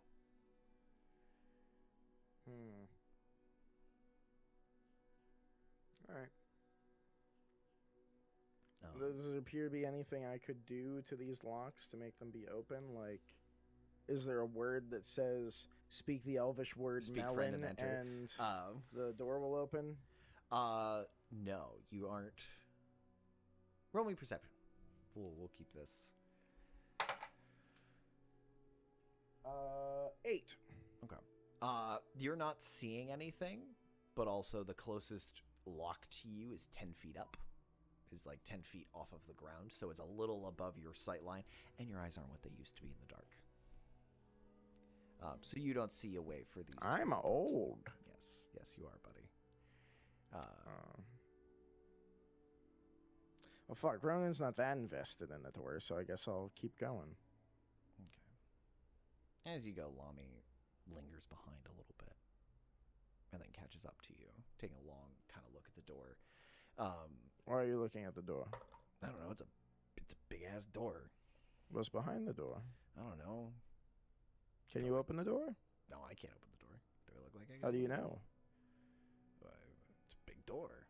All right. Does there appear to be anything I could do to these locks to make them be open? Like, is there a word that says, speak the elvish word melon and the door will open? No, you aren't. Roll me perception. We'll keep this. 8. Okay. You're not seeing anything, but also the closest lock to you is 10 feet up. Is like 10 feet off of the ground, so it's a little above your sight line, and your eyes aren't what they used to be in the dark. So you don't see a way for these. I'm old. Yes, you are, buddy. Well, fuck, Ronan's not that invested in the door, so I guess I'll keep going. Okay. As you go, Lami lingers behind a little bit, and then catches up to you, taking a long kind of look at the door. Why are you looking at the door? I don't know. It's a big ass door. What's behind the door? I don't know. Can you open the door? No, I can't open the door. Do I look like I can? How do you know? It's a big door.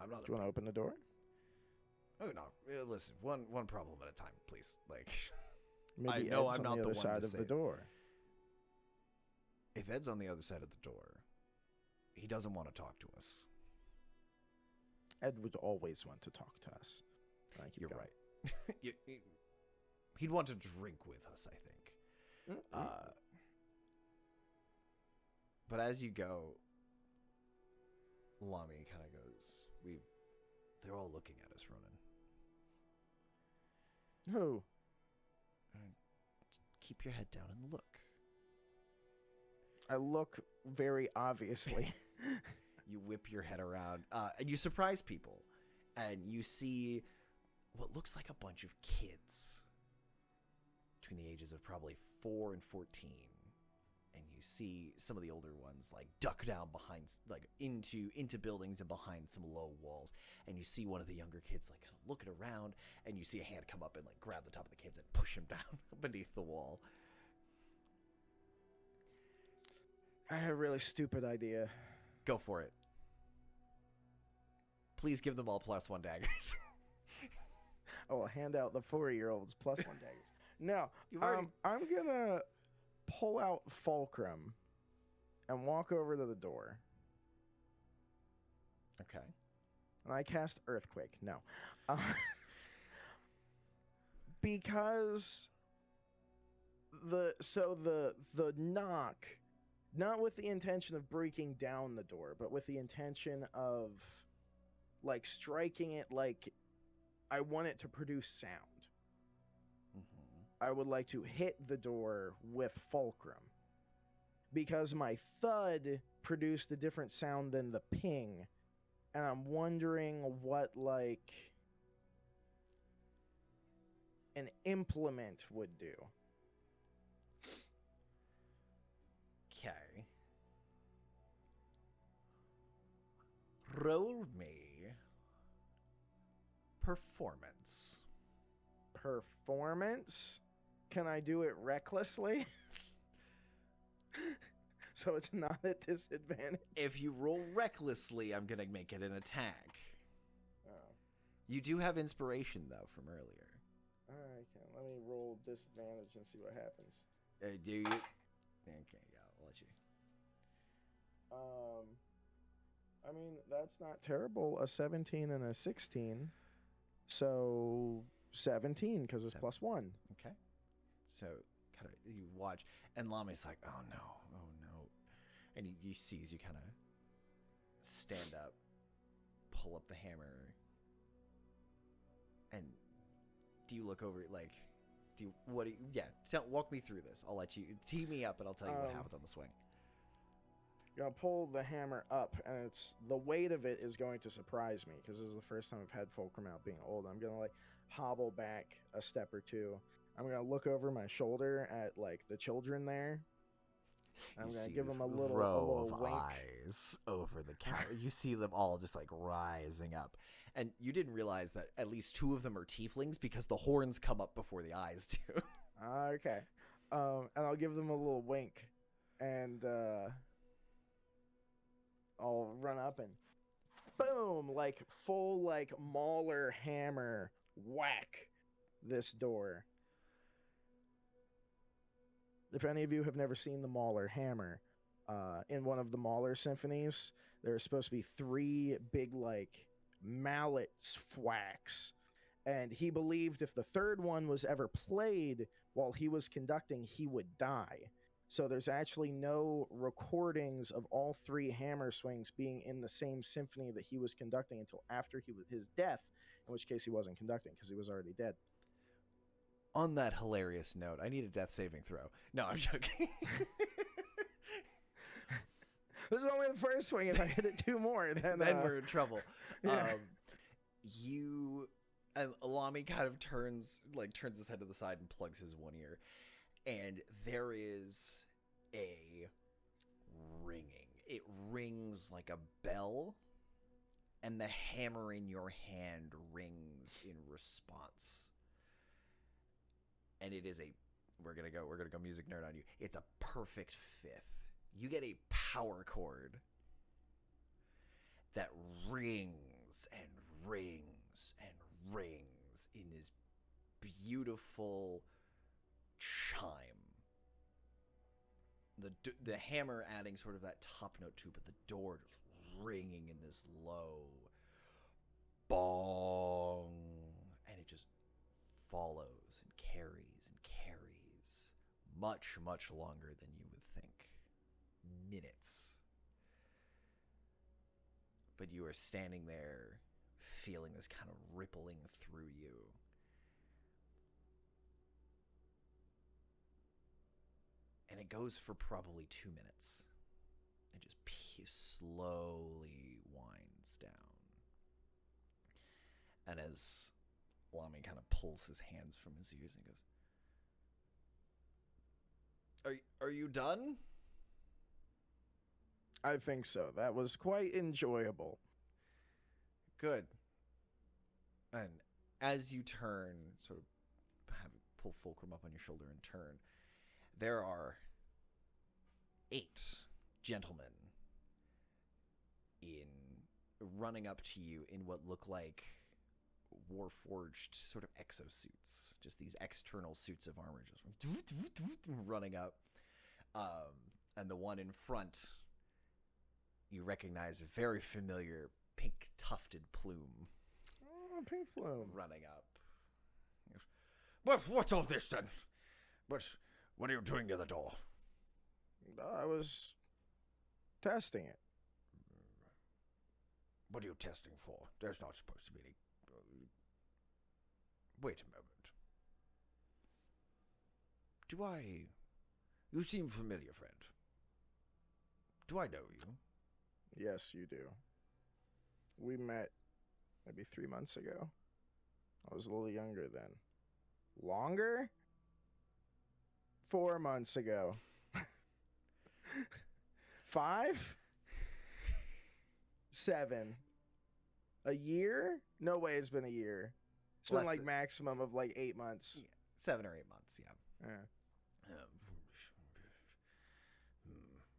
I'm not. Do you want to open the door? Oh no! Listen, one problem at a time, please. Like, Maybe I know Ed's I'm on not the the other one side to of say the it. door. If Ed's on the other side of the door, he doesn't want to talk to us. Ed would always want to talk to us. You're right. He'd want to drink with us, I think. But as you go, Lami kind of goes, they're all looking at us, Ronan. Who? Keep your head down and look. I look very obviously. You whip your head around, and you surprise people, and you see what looks like a bunch of kids between the ages of probably 4 and 14. And you see some of the older ones like duck down behind, like into buildings and behind some low walls. And you see one of the younger kids like kind of looking around, and you see a hand come up and like grab the top of the kids and push him down beneath the wall. I have a really stupid idea. Go for it. Please give them all +1 daggers. I will hand out the 4-year-olds +1 daggers. No, already... I'm gonna pull out Fulcrum and walk over to the door. Okay. And I cast Earthquake. No. Because the knock, not with the intention of breaking down the door, but with the intention of like striking it, like I want it to produce sound. I would like to hit the door with Fulcrum, because my thud produced a different sound than the ping, and I'm wondering what like an implement would do. Okay. Roll me performance. Performance? Can I do it recklessly? So it's not a disadvantage? If you roll recklessly, I'm going to make it an attack. Oh. You do have inspiration, though, from earlier. Okay, let me roll disadvantage and see what happens. Do you? Okay, yeah, I'll let you. I mean, that's not terrible. A 17 and a 16. So 17, because it's +1. Okay. So kind of you watch, and Lami's like, oh no. And he sees you kind of stand up, pull up the hammer, and do you look over, like, walk me through this. I'll let you, tee me up, and I'll tell you what happens on the swing. You're going to pull the hammer up, and the weight of it is going to surprise me, because this is the first time I've had Fulcrum out being old. I'm going to, like, hobble back a step or two. I'm going to look over my shoulder at, like, the children there. I'm going to give them a little wink. Eyes over the counter. You see them all just, like, rising up. And you didn't realize that at least 2 of them are tieflings, because the horns come up before the eyes do. Okay. And I'll give them a little wink. And, I'll run up and boom, like full like mauler hammer whack this door. If any of you have never seen the mauler hammer, in one of the Mahler symphonies, there are supposed to be 3 big like mallets whacks, and he believed if the third one was ever played while he was conducting, he would die. So there's actually no recordings of all 3 hammer swings being in the same symphony that he was conducting until after his death, in which case he wasn't conducting because he was already dead. On that hilarious note, I need a death saving throw. No, I'm joking. This is only the first swing. If I hit it 2 more, then we're in trouble. Yeah. Alami kind of turns his head to the side and plugs his one ear, and there is a ringing. It rings like a bell, and the hammer in your hand rings in response. And it is we're gonna go music nerd on you. It's a perfect 5th. You get a power chord that rings and rings and rings in this beautiful chime. The hammer adding sort of that top note too, but the door just ringing in this low bong, and it just follows and carries much, much longer than you would think. Minutes. But you are standing there feeling this kind of rippling through you. And it goes for probably 2 minutes. It just slowly winds down. And as Lami kind of pulls his hands from his ears and goes, Are you done? I think so. That was quite enjoyable. Good. And as you turn, sort of pull Fulcrum up on your shoulder and turn, there are 8 gentlemen running up to you in what look like Warforged sort of exosuits, just these external suits of armor, just running up. And the one in front, you recognize a very familiar pink tufted plume. Oh, pink plume. Running up. Well, what's all this then? What are you doing near the door? I was testing it. What are you testing for? There's not supposed to be any... Wait a moment. You seem familiar, friend. Do I know you? Yes, you do. We met maybe 3 months ago. I was a little younger then. Longer? 4 months ago. 5? 7. A year? No way it's been a year. It's been like maximum of like 8 months. Yeah, 7 or 8 months, yeah.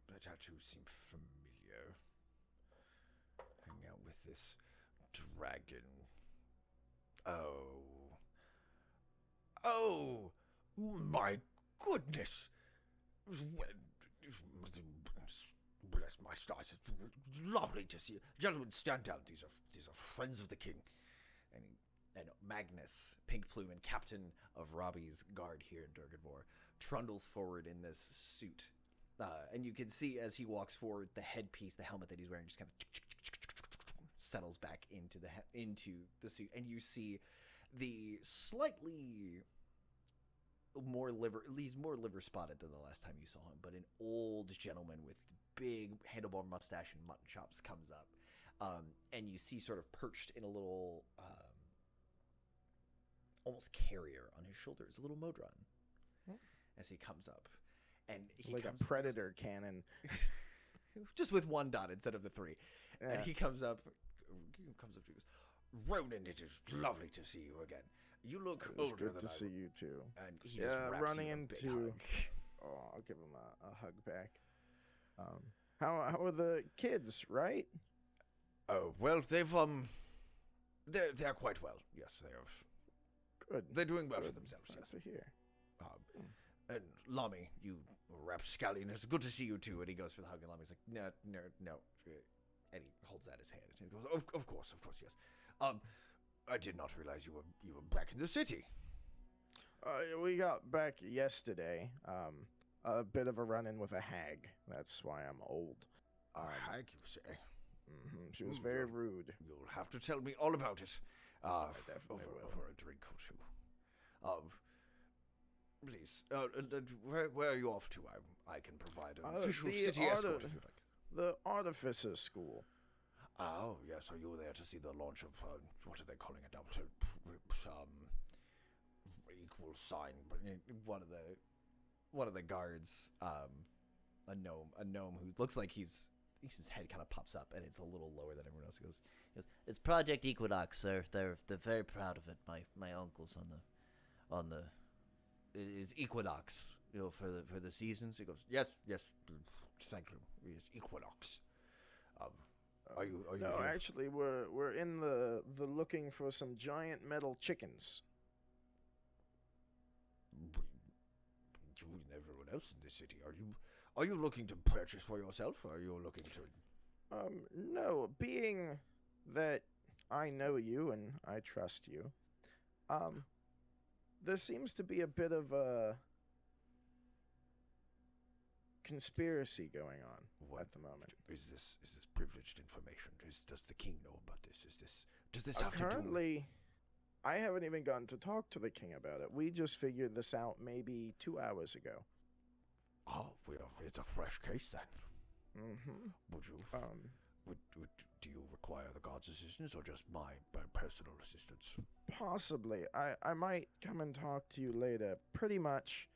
The tattoos seem familiar. Hanging out with this dragon. Oh, my goodness. Bless my stars. It's lovely to see you. Gentlemen, stand down. These are friends of the king. And Magnus, Pink Plume, and captain of Robbie's guard here in Durgadvor, trundles forward in this suit. And you can see as he walks forward, the headpiece, the helmet that he's wearing, just kind of settles back into the suit. And you see the slightly he's more liver spotted than the last time you saw him, but an old gentleman with big handlebar mustache and mutton chops comes up. And you see sort of perched in a little... almost carrier on his shoulders, a little Modron, as he comes up, and he like comes a predator cannon, just with 1 dot instead of the 3. Yeah. And he comes up to you, goes, Ronan, it is lovely to see you again. You look older good than to I see you too. And he just wraps running you in a big into. hug. Oh, I'll give him a hug back. How are the kids? Right? Oh well, they've they're quite well. Yes, they are. Good. They're doing well Good. for themselves. Nice Yes. to hear. And Lami, you rapscallion, it's good to see you too. and he goes for the hug, and Lami's like, no. And he holds out his hand. And he goes, of course, yes. I did not realize you were back in the city. We got back yesterday. a bit of a run-in with a hag. That's why I'm old. A hag, you say? She was very rude. You'll have to tell me all about it. I definitely will. Over a drink or two. Please, where are you off to? I can provide an official city escort if you like. The Artificer School. Oh, yes. Are you there to see the launch of, what are they calling it now? Equal sign. One of the guards, a gnome who looks like his head kind of pops up and it's a little lower than everyone else. He goes, it's Project Equinox, sir. They're very proud of it. My uncle's on the it's Equinox, for the seasons. He goes, yes, thank you. Yes, Equinox. Are you No, here? actually, we're in the looking for some giant metal chickens. You and everyone else in this city, are you looking to purchase for yourself, or are you looking to? No, being that I know you and I trust you, there seems to be a bit of a conspiracy going on at the moment. Is this privileged information? Does the king know about this? Does this have to do? Currently, I haven't even gotten to talk to the king about it. We just figured this out maybe 2 hours ago. Oh, well, it's a fresh case then. Mm-hmm. Would you? Do you require the guard's assistance or just my personal assistance? Possibly. I might come and talk to you later. Pretty much,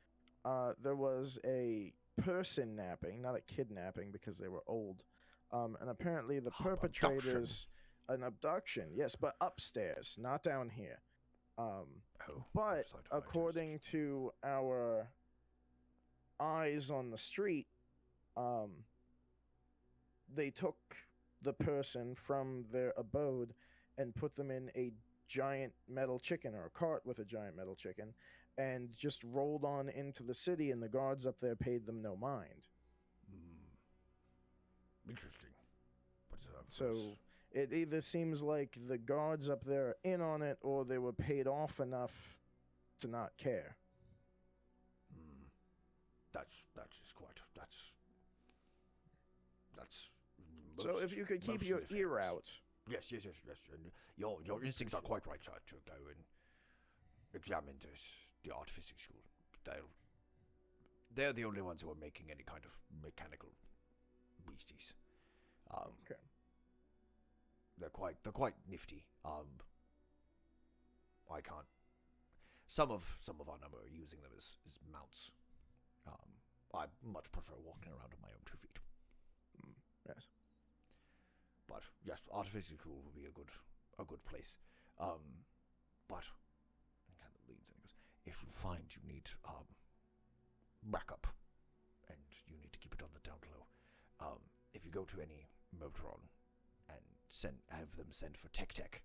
there was a person napping, not a kidnapping because they were old. And apparently the perpetrators, an abduction, yes, but upstairs, not down here. But according to our eyes on the street, they took the person from their abode and put them in a giant metal chicken, or a cart with a giant metal chicken, and just rolled on into the city, and the guards up there paid them no mind. Interesting. But, so it either seems like the guards up there are in on it, or they were paid off enough to not care. That's so if you could keep your ear out. Yes. And your instincts are quite right, sir, to go and examine the artificing school. They're the only ones who are making any kind of mechanical beasties. Okay. They're quite nifty. I can't. Some of our number are using them as mounts. I much prefer walking around on my own 2 feet. Yes. But yes, artificing school will be a good place. But it kind of leans and goes, if you find you need backup and you need to keep it on the down low, if you go to any Motron and have them send for Tech,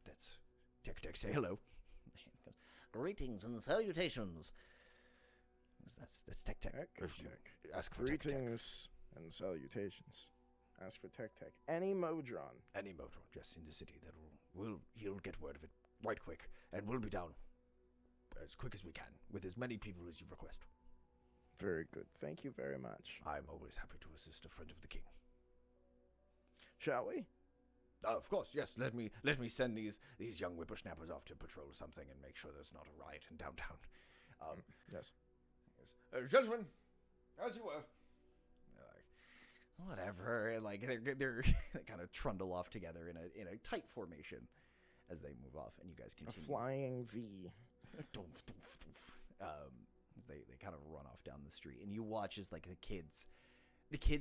that's Tech say hello. Greetings and salutations. That's Tech. Ask for Greetings and salutations. Ask for Tech. Any Modron. Yes, in the city. He'll get word of it right quick, and we'll be down as quick as we can with as many people as you request. Very good. Thank you very much. I'm always happy to assist a friend of the king. Shall we? Of course, yes. Let me send these young whippersnappers off to patrol something and make sure there's not a riot in downtown. Yes. Gentlemen, as you were. Whatever. And like they're they kind of trundle off together in a tight formation as they move off, and you guys continue. A flying V. As they kind of run off down the street, and you watch as like the kids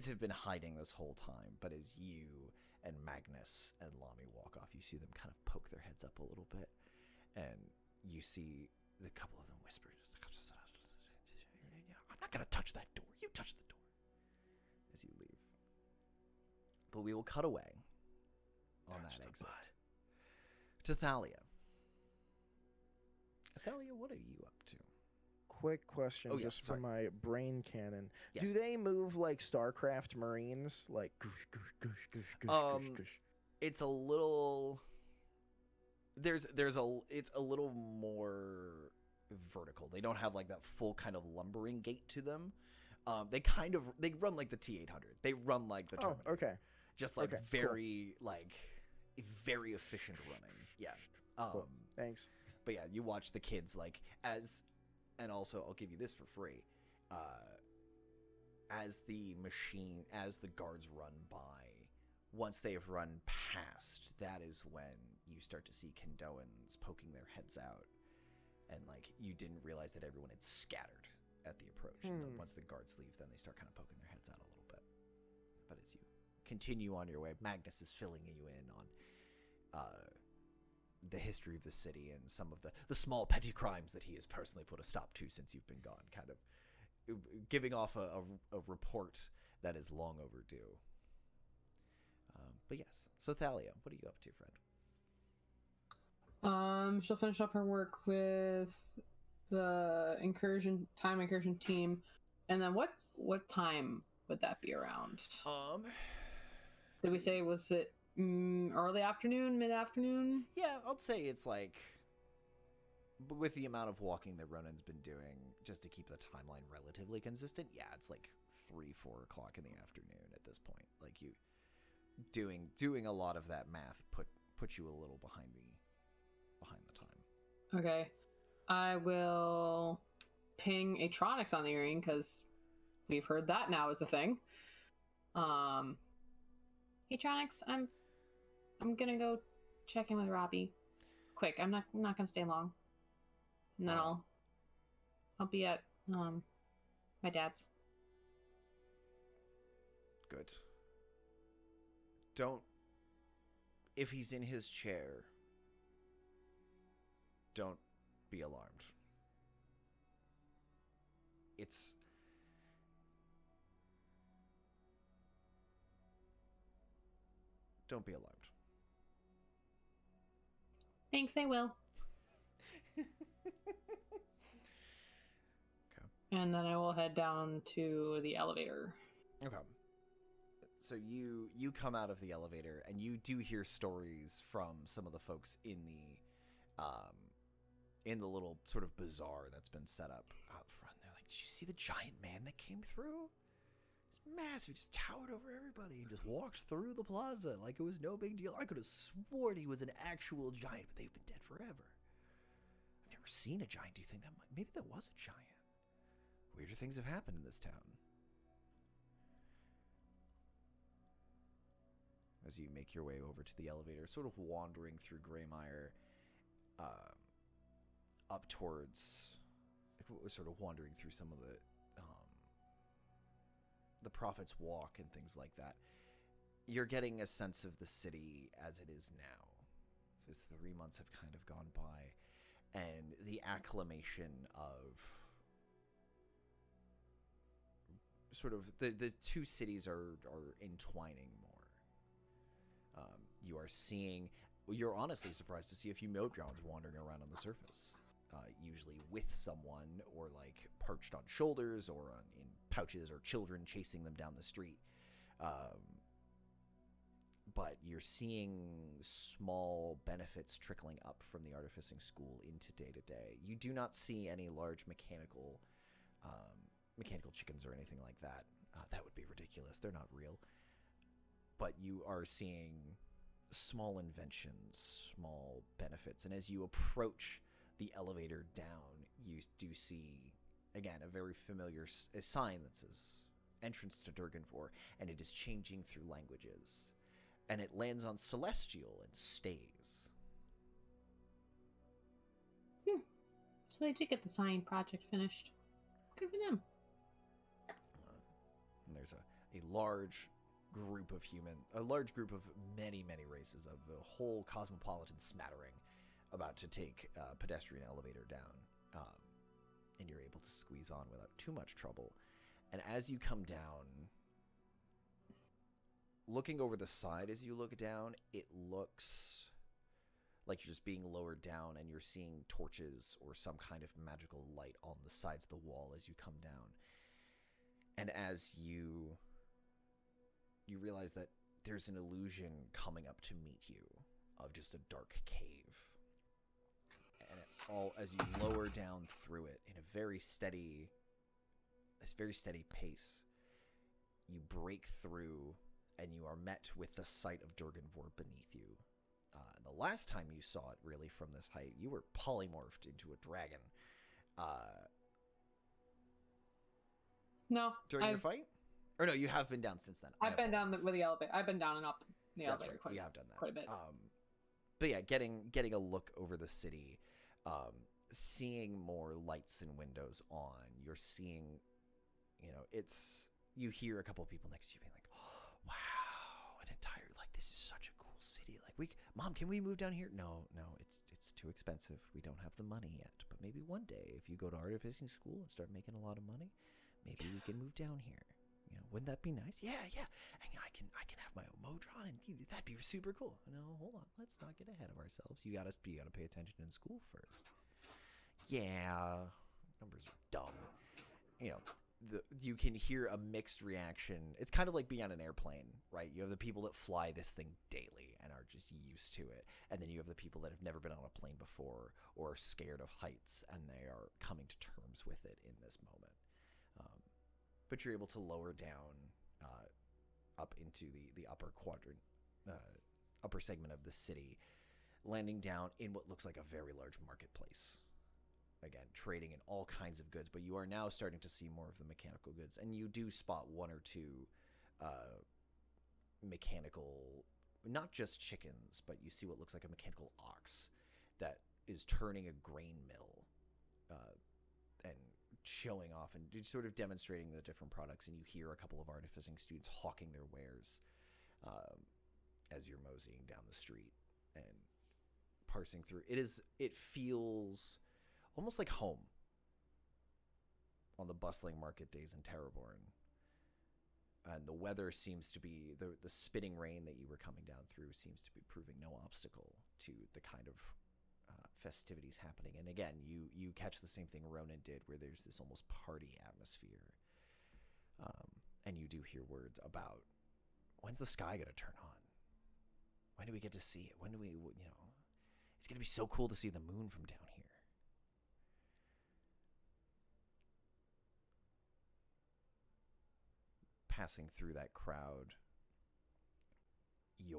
have been hiding this whole time, but as you and Magnus and Lami walk off, you see them kind of poke their heads up a little bit, and you see the couple of them whisper, "I'm not gonna touch that door. You touch the door." As you leave. But we will cut away on that exit to Thalia. Thalia, what are you up to? Quick question, for my brain cannon. Yes. Do they move like StarCraft Marines? Like goosh, goosh, goosh, goosh, goosh, goosh, goosh? It's a little... It's a little more vertical. They don't have like that full kind of lumbering gait to them. They run like the T800. They run like the Terminator. Oh, okay. Just like okay, very very efficient running. Yeah. Cool. Thanks. But yeah, you watch the kids and also I'll give you this for free. As the guards run by, once they've run past, that is when you start to see Kendoans poking their heads out. And like you didn't realize that everyone had scattered at the approach. And then once the guards leave, then they start kind of poking their heads out a little bit. But as you continue on your way, Magnus is filling you in on the history of the city and some of the small petty crimes that he has personally put a stop to since you've been gone, kind of giving off a report that is long overdue. But yes, so Thalia, what are you up to, friend? She'll finish up her work with the incursion team, and then what time would that be around? Did we say, was it early afternoon, mid-afternoon? Yeah, I'll say it's like, with the amount of walking that Ronan's been doing, just to keep the timeline relatively consistent, yeah, it's like 3-4 o'clock in the afternoon at this point. Like you doing a lot of that math put you a little behind the time. Okay, I will ping Atronics on the earring because we've heard that now is a thing. Atronics, I'm gonna go check in with Robbie. Quick, I'm not gonna stay long. And then I'll be at my dad's. Good. If he's in his chair, don't be alarmed. Don't be alarmed. Thanks, I will. Okay. And then I will head down to the elevator. Okay. So you come out of the elevator and you do hear stories from some of the folks in the little sort of bazaar that's been set up out front. They're like, "Did you see the giant man that came through? He's massive. He just towered over everybody and just walked through the plaza like it was no big deal. I could have sworn he was an actual giant, but they've been dead forever. I've never seen a giant. Do you think maybe there was a giant? Weirder things have happened in this town." As you make your way over to the elevator, sort of wandering through Greymire, up towards, sort of wandering through some of the Prophet's Walk and things like that, you're getting a sense of the city as it is now. As 3 months have kind of gone by, and the acclamation of sort of the two cities are entwining more. You are seeing, you're honestly surprised to see a few Modrons wandering around on the surface, usually with someone or like perched on shoulders or in pouches or children chasing them down the street. But you're seeing small benefits trickling up from the artificing school into day-to-day. You do not see any large mechanical chickens or anything like that. That would be ridiculous. They're not real. But you are seeing small inventions, small benefits. And as you approach the elevator down, you do see, again, a very familiar sign that says entrance to Durganvor, and it is changing through languages. And it lands on Celestial and stays. So they did get the sign project finished. Good for them. And there's a large group of many races, of a whole cosmopolitan smattering about to take a pedestrian elevator down, and you're able to squeeze on without too much trouble. And as you come down, looking over the side as you look down, it looks like you're just being lowered down and you're seeing torches or some kind of magical light on the sides of the wall as you come down. And as you realize that there's an illusion coming up to meet you of just a dark cave. And as you lower down through it in a very steady pace, you break through and you are met with the sight of Durganvor beneath you. The last time you saw it, really, from this height, you were polymorphed into a dragon. No. During your fight? Or no, you have been down since then. I've been down with the elevator. I've been down and up the elevator right. You have done that. Quite a bit. But yeah, getting a look over the city, seeing more lights and windows on. You're seeing, you hear a couple of people next to you being like, oh, wow, an entire, like, this is such a cool city. Like, Mom, can we move down here? No, it's too expensive. We don't have the money yet. But maybe one day, if you go to artificing school and start making a lot of money, maybe we can move down here. Wouldn't that be nice? Yeah. And I can have my own Modron, and that'd be super cool. No, hold on. Let's not get ahead of ourselves. You gotta pay attention in school first. Yeah, numbers are dumb. You can hear a mixed reaction. It's kind of like being on an airplane, right? You have the people that fly this thing daily and are just used to it. And then you have the people that have never been on a plane before or are scared of heights, and they are coming to terms with it in this moment. But you're able to lower down up into the upper quadrant, upper segment of the city, landing down in what looks like a very large marketplace. Again, trading in all kinds of goods, but you are now starting to see more of the mechanical goods, and you do spot one or two mechanical, not just chickens, but you see what looks like a mechanical ox that is turning a grain mill and showing off and sort of demonstrating the different products. And you hear a couple of artificing students hawking their wares as you're moseying down the street and parsing through. It feels almost like home on the bustling market days in Terraborn. And the weather seems to be, the spitting rain that you were coming down through seems to be proving no obstacle to the kind of festivities happening. And again, you catch the same thing Ronan did, where there's this almost party atmosphere. And you do hear words about, when's the sky going to turn on? When do we get to see it? When do we, it's going to be so cool to see the moon from down here. Passing through that crowd, you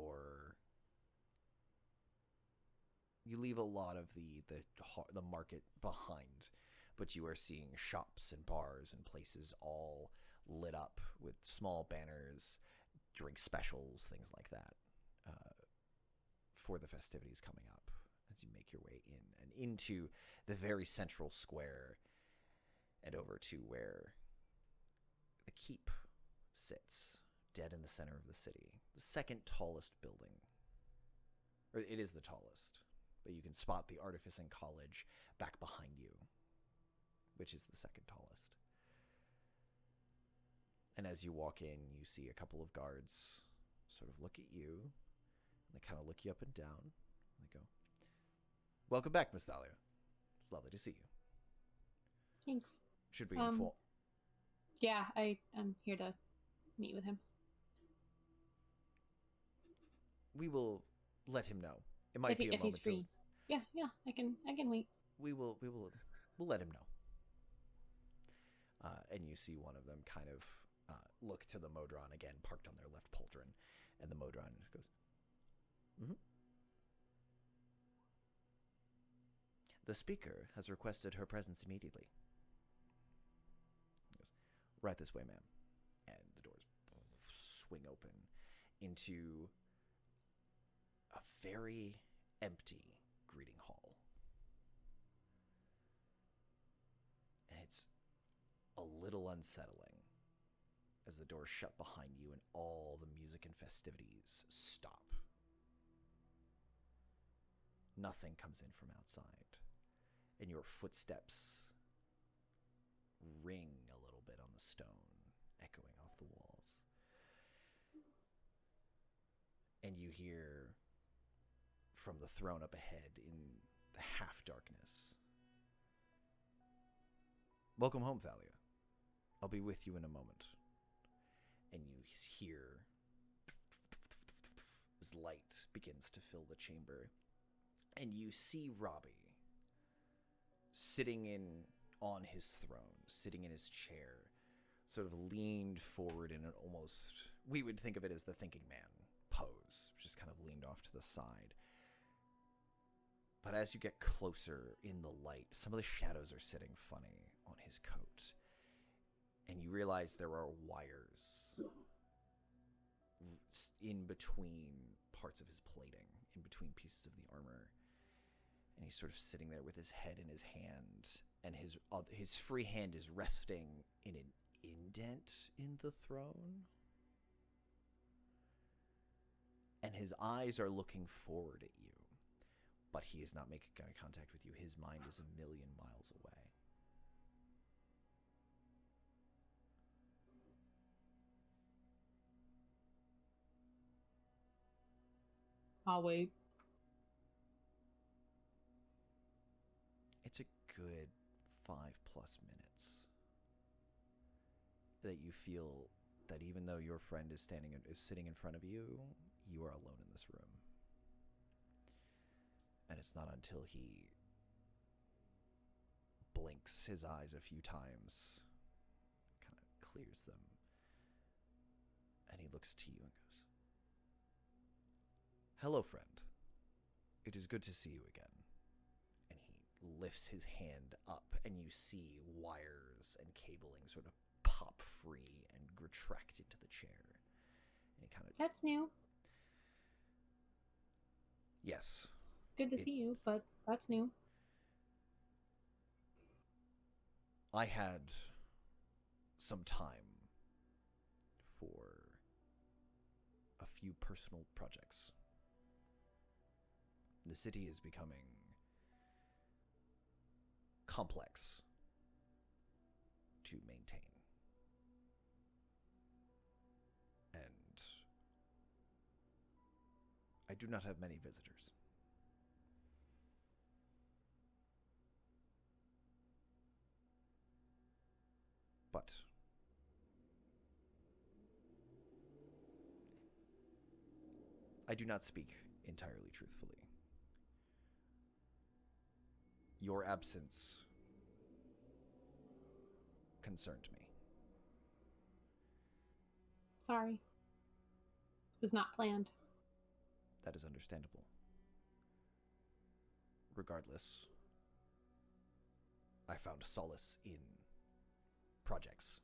leave a lot of the market behind, but you are seeing shops and bars and places all lit up with small banners, drink specials, things like that, for the festivities coming up as you make your way in and into the very central square and over to where the keep sits, dead in the center of the city. The second tallest building. Or it is the tallest, but you can spot the Artificing College back behind you, which is the second tallest. And as you walk in, you see a couple of guards sort of look at you, and they kind of look you up and down, and they go, "Welcome back, Miss Thalia. It's lovely to see you." Thanks. Should we inform? Yeah, I'm here to meet with him. We will let him know. It might be a moment. If he's free. Yeah, I can wait. We'll let him know. And you see one of them kind of look to the Modron again, parked on their left pauldron, and the Modron just goes, "Mm-hmm. The speaker has requested her presence immediately." He goes, "Right this way, ma'am." And the doors swing open into a very empty greeting hall. And it's a little unsettling as the doors shut behind you and all the music and festivities stop. Nothing comes in from outside, and your footsteps ring a little bit on the stone, echoing off the walls. And you hear from the throne up ahead in the half darkness, "Welcome home, Thalia. I'll be with you in a moment." And you hear as light begins to fill the chamber, and you see Robbie sitting on his throne, sitting in his chair, sort of leaned forward in an almost, we would think of it as the thinking man pose, just kind of leaned off to the side. But as you get closer in the light, some of the shadows are sitting funny on his coat. And you realize there are wires in between parts of his plating, in between pieces of the armor. And he's sort of sitting there with his head in his hand, and his free hand is resting in an indent in the throne. And his eyes are looking forward at you, but he is not making eye contact with you. His mind is 1,000,000 miles away. I'll wait. It's a good 5+ minutes that you feel that even though your friend is sitting in front of you, you are alone in this room. And it's not until he blinks his eyes a few times, kind of clears them, and he looks to you and goes, "Hello, friend. It is good to see you again." And he lifts his hand up, and you see wires and cabling sort of pop free and retract into the chair. And he kind of... That's new. Yes. It's good to see you, but that's new. I had some time for a few personal projects. The city is becoming complex to maintain. And I do not have many visitors. But I do not speak entirely truthfully. Your absence concerned me. Sorry. It was not planned. That is understandable. Regardless, I found solace in projects.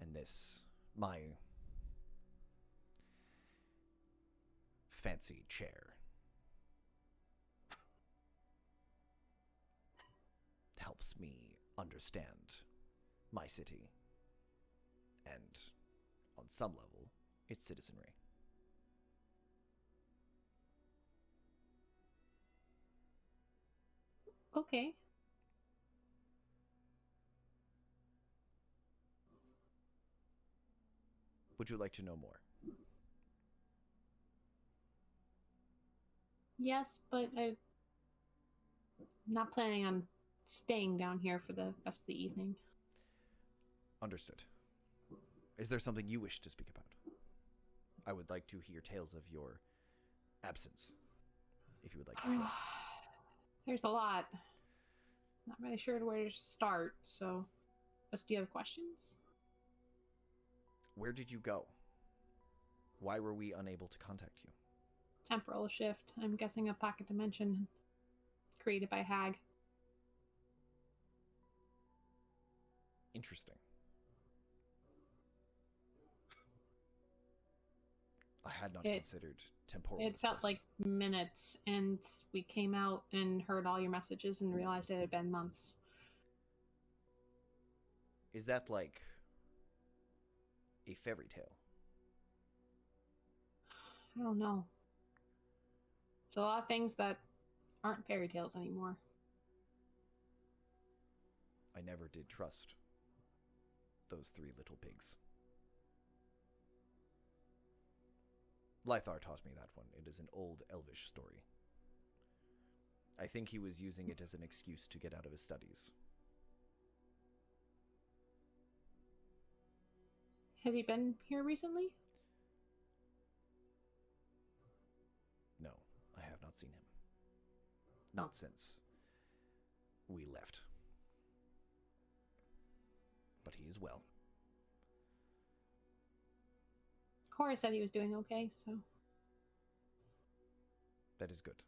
And this, my fancy chair, helps me understand my city and, on some level, its citizenry. Okay. Would you like to know more? Yes, but I'm not planning on staying down here for the rest of the evening. Understood. Is there something you wish to speak about? I would like to hear tales of your absence, if you would like to share. There's a lot. Not really sure where to start, so do you have questions? Where did you go? Why were we unable to contact you? Temporal shift. I'm guessing a pocket dimension created by Hag. Interesting. I had not considered temporal. It felt like minutes, and we came out and heard all your messages and realized it had been months. Is that like a fairy tale? I don't know. It's a lot of things that aren't fairy tales anymore. I never did trust those 3 little pigs. Lythar taught me that one. It is an old elvish story. I think he was using it as an excuse to get out of his studies. Has he been here recently? No, I have not seen him. Not since we left. But he is well. Cora said he was doing okay, so... That is good.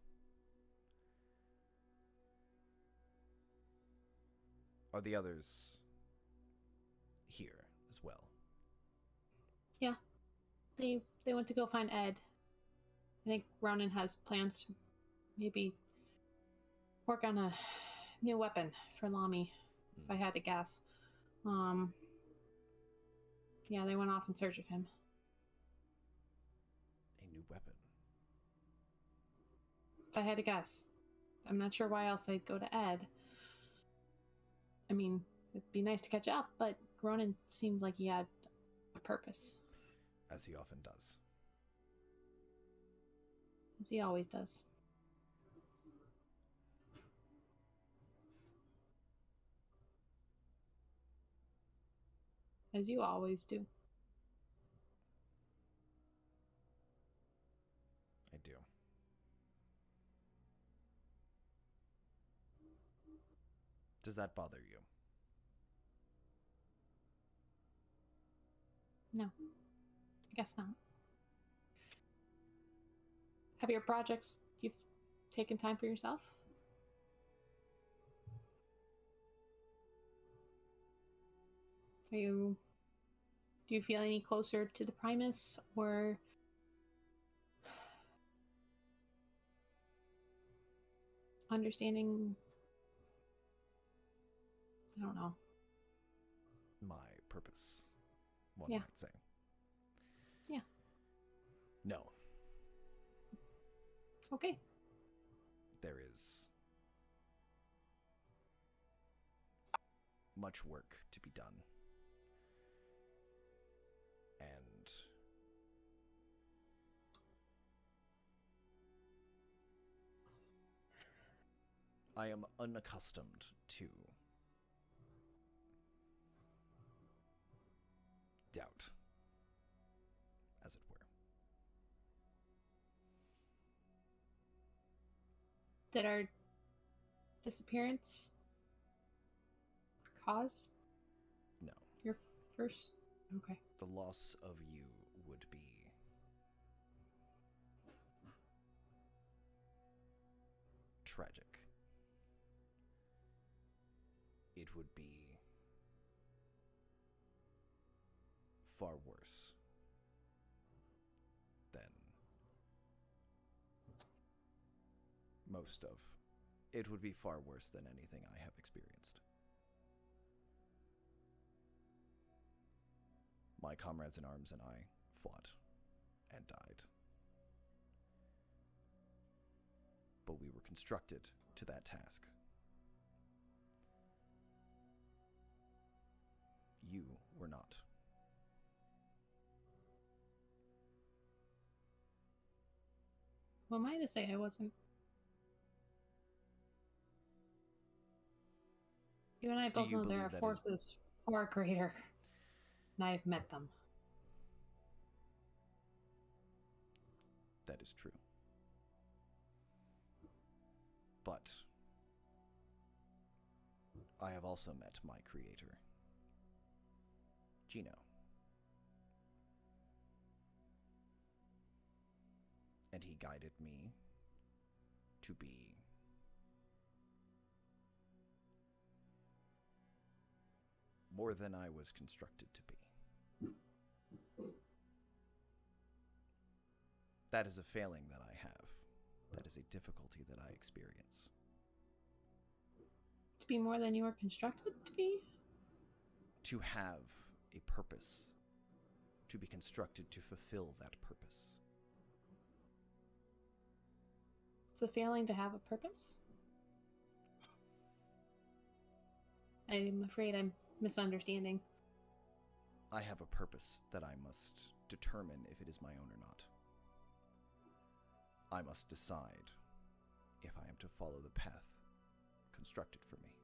Are the others here as well? Yeah. They went to go find Ed. I think Ronan has plans to maybe work on a new weapon for Lamy, if I had to guess. Yeah, they went off in search of him. A new weapon? If I had to guess. I'm not sure why else they'd go to Ed. I mean, it'd be nice to catch up, but Ronan seemed like he had a purpose. As he often does. As he always does. As you always do. I do. Does that bother you? No. I guess not. Have your projects you've taken time for yourself? Do you feel any closer to the Primus, or understanding? I don't know. My purpose, one Yeah. might say. Yeah. No. Okay. There is much work to be done. And I am unaccustomed to doubt, as it were. Did our disappearance cause No. your first? Okay. The loss of you would be tragic. It would be far worse than most of. It would be far worse than anything I have experienced. My comrades in arms and I fought and died. But we were constructed to that task. You were not. Who am I to say I wasn't? You and I both know there are forces far greater, and I have met them. That is true. But I have also met my creator, Gino. And he guided me to be more than I was constructed to be. That is a failing that I have. That is a difficulty that I experience. To be more than you were constructed to be? To have a purpose. To be constructed to fulfill that purpose. It's a failing to have a purpose? I'm afraid I'm misunderstanding. I have a purpose that I must determine if it is my own or not. I must decide if I am to follow the path constructed for me.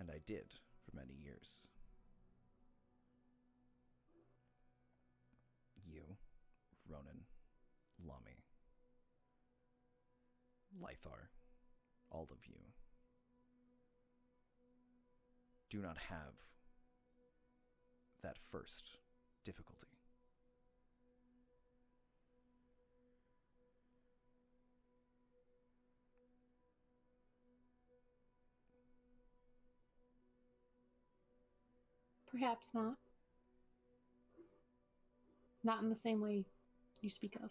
And I did for many years. You, Ronan, Lamy, Lythar, all of you, do not have that first difficulty. Perhaps not. Not in the same way you speak of.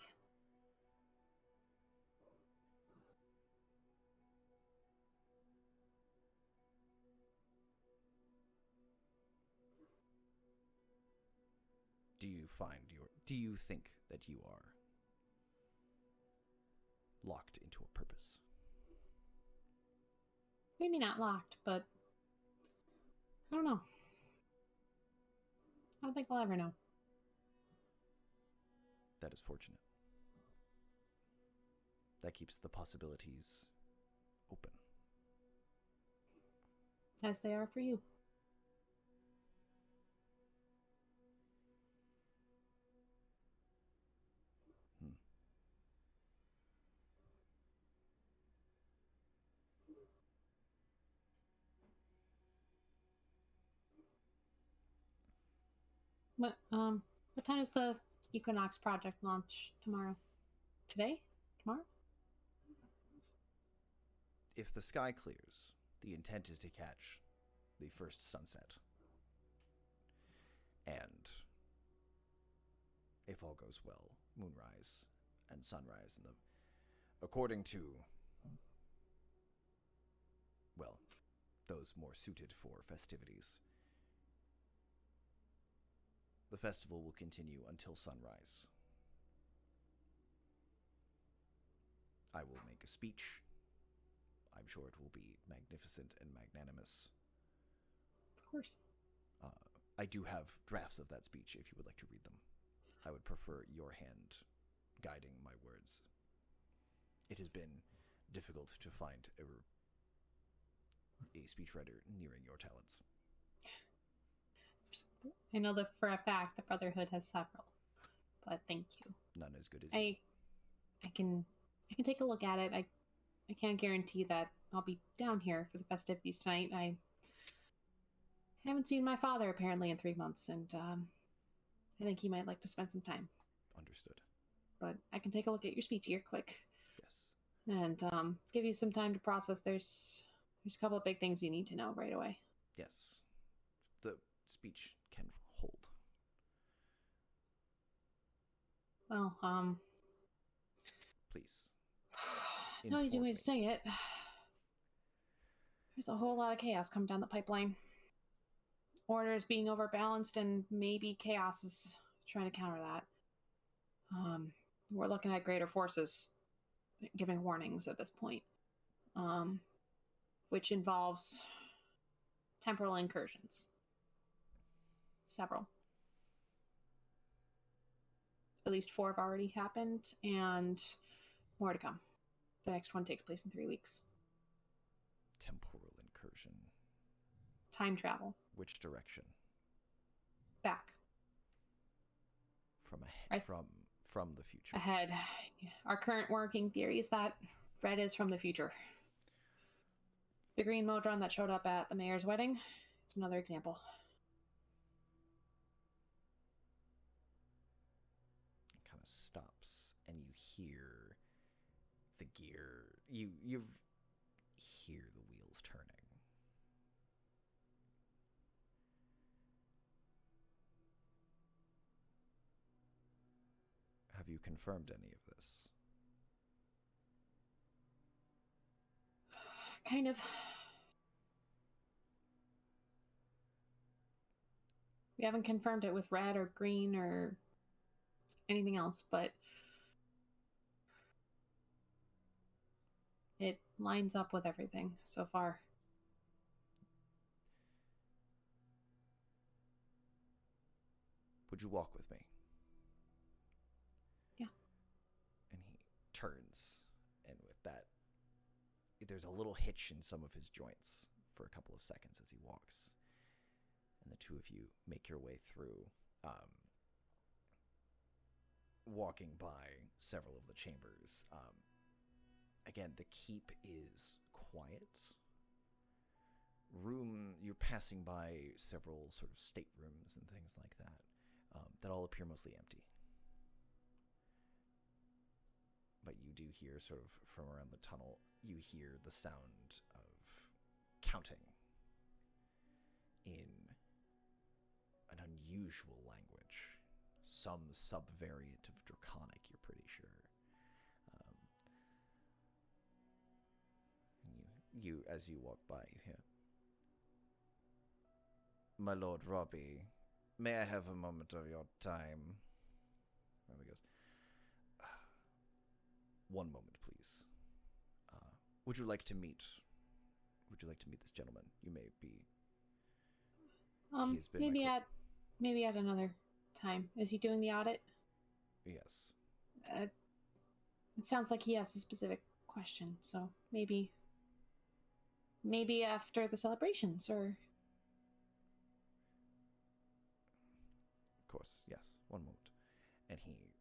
Do you think that you are locked into a purpose? Maybe not locked, but I don't know. I don't think I'll ever know. That is fortunate. That keeps the possibilities open. As they are for you. What time does the Equinox project launch tomorrow? Today? Tomorrow? If the sky clears, the intent is to catch the first sunset. And if all goes well, moonrise and sunrise, and according to, well, those more suited for festivities, the festival will continue until sunrise. I will make a speech. I'm sure it will be magnificent and magnanimous. Of course. I do have drafts of that speech if you would like to read them. I would prefer your hand guiding my words. It has been difficult to find a speechwriter nearing your talents. I know that for a fact the Brotherhood has several, but thank you. None as good as you. I can take a look at it. I can't guarantee that I'll be down here for the festivities tonight. I haven't seen my father apparently in 3 months, and I think he might like to spend some time. Understood. But I can take a look at your speech here quick. Yes. And give you some time to process. There's a couple of big things you need to know right away. Yes. The speech can hold. Well, Please. no easy way inform to say it. There's a whole lot of chaos coming down the pipeline. Order is being overbalanced, and maybe chaos is trying to counter that. We're looking at greater forces giving warnings at this point, which involves temporal incursions. Several. At least 4 have already happened, and more to come. The next one takes place in 3 weeks. Temporal incursion. Time travel. Which direction? Back. From ahead. From the future. Ahead. Our current working theory is that red is from the future. The green Modron that showed up at the mayor's wedding is another example. It kind of stops, and you hear the gear. You hear the wheels turning. Have you confirmed any of this? Kind of. We haven't confirmed it with red or green or anything else, but it lines up with everything so far. Would you walk with me? Yeah. And he turns, and with that, there's a little hitch in some of his joints for a couple of seconds as he walks. And the two of you make your way through, walking by several of the chambers, again, the keep is quiet. You're passing by several sort of staterooms and things like that, that all appear mostly empty. But you do hear, sort of from around the tunnel, you hear the sound of counting in an unusual language, some subvariant of Draconic, you're pretty sure. You, as you walk by, you hear, "My Lord Robbie, may I have a moment of your time?" Robbie goes, "One moment, please. Would you like to meet this gentleman? You may be..." Maybe at another time. Is he doing the audit? Yes. It sounds like he has a specific question, so maybe after the celebrations, or... Of course, yes. One moment. And he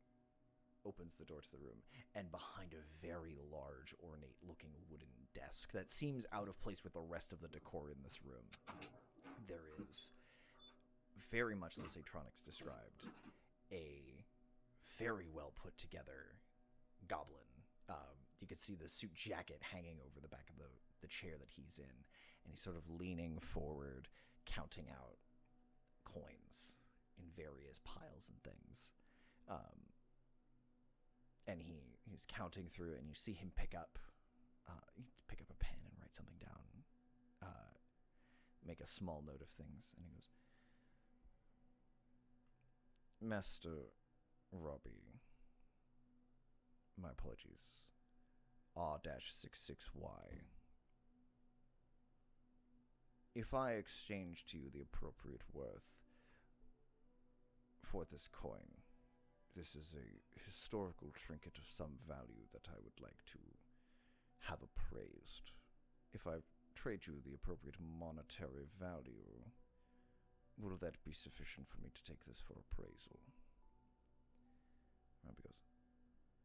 opens the door to the room, and behind a very large, ornate-looking wooden desk that seems out of place with the rest of the decor in this room, there is, very much as Atronics described, a very well put together goblin. You can see the suit jacket hanging over the back of the chair that he's in, and he's sort of leaning forward, counting out coins in various piles and things. And he's counting through it, and you see him pick up a pen and write something down, make a small note of things, and he goes, "Master Robbie, my apologies, R-66Y. If I exchange to you the appropriate worth for this coin, this is a historical trinket of some value that I would like to have appraised. If I trade you the appropriate monetary value, will that be sufficient for me to take this for appraisal?" Robbie goes,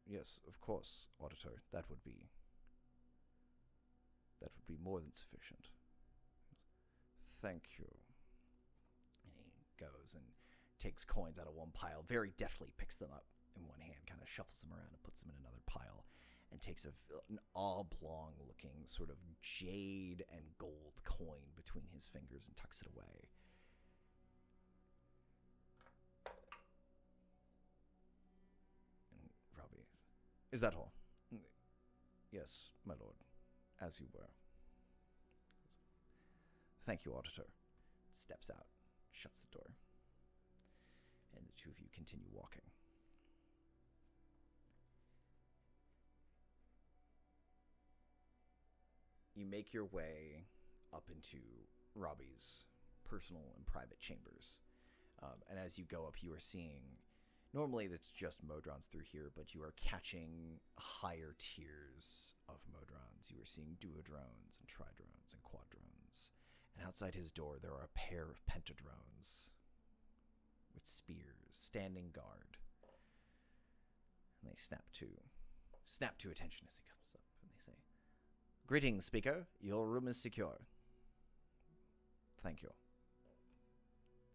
"Yes, of course, auditor. That would be more than sufficient." "Thank you." And he goes and takes coins out of one pile, very deftly picks them up in one hand, kind of shuffles them around and puts them in another pile, and takes an oblong-looking sort of jade and gold coin between his fingers and tucks it away. And Robbie, "Is that all?" "Yes, my lord, as you were." "Thank you, auditor." Steps out, shuts the door, and the two of you continue walking. You make your way up into Robbie's personal and private chambers. And as you go up, you are seeing... Normally, it's just Modrons through here, but you are catching higher tiers of Modrons. You are seeing duodrones and tridrones and quadrones. And outside his door, there are a pair of pentadrones with spears, standing guard. And they snap to attention as he comes up, and they say, "Greetings, speaker. Your room is secure." "Thank you."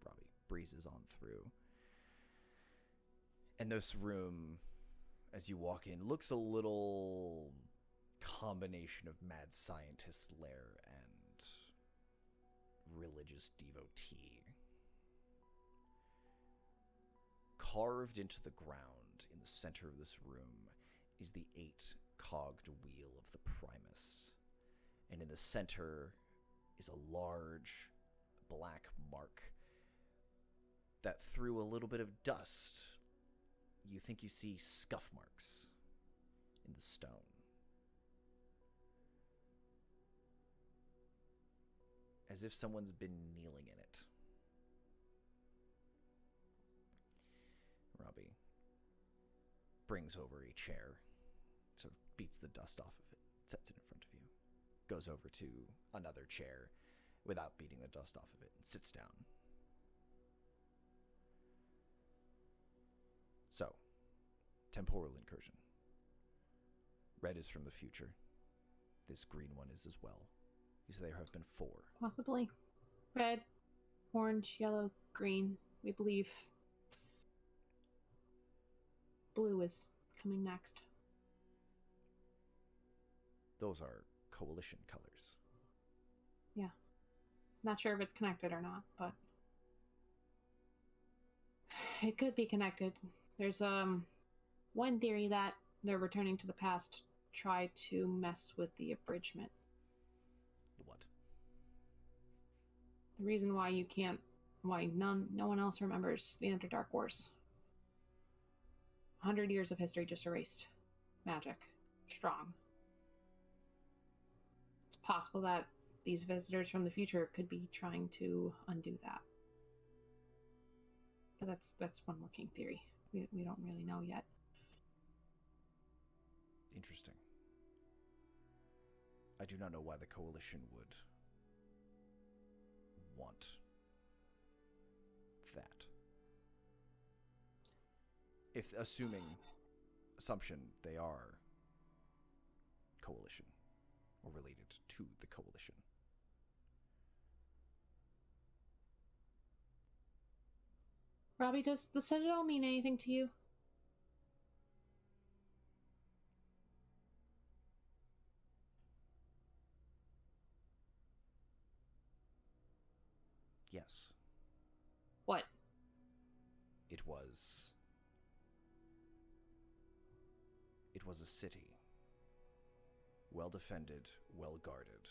Robbie breezes on through. And this room, as you walk in, looks a little combination of mad scientist lair and religious devotee. Carved into the ground in the center of this room is the 8-cogged wheel of the Primus. And in the center is a large black mark that, through a little bit of dust, you think you see scuff marks in the stone. As if someone's been kneeling in it. Robbie brings over a chair, sort of beats the dust off of it, sets it in front of you, goes over to another chair without beating the dust off of it, and sits down. So, temporal incursion. red is from the future. This green one is as well. You say there have been 4. Possibly. Red, orange, yellow, green. We believe blue is coming next. Those are coalition colors. Yeah. Not sure if it's connected or not, but it could be connected. There's one theory that they're returning to the past, try to mess with the abridgment. The what? The reason why no one else remembers the Underdark Wars. 100 years of history just erased. Magic. Strong. It's possible that these visitors from the future could be trying to undo that. But that's one working theory. We don't really know yet. Interesting. I do not know why the coalition would want that. If assumption they are coalition or related to the coalition. Robbie, does the Citadel mean anything to you? Yes. What? It was a city. Well defended, well guarded.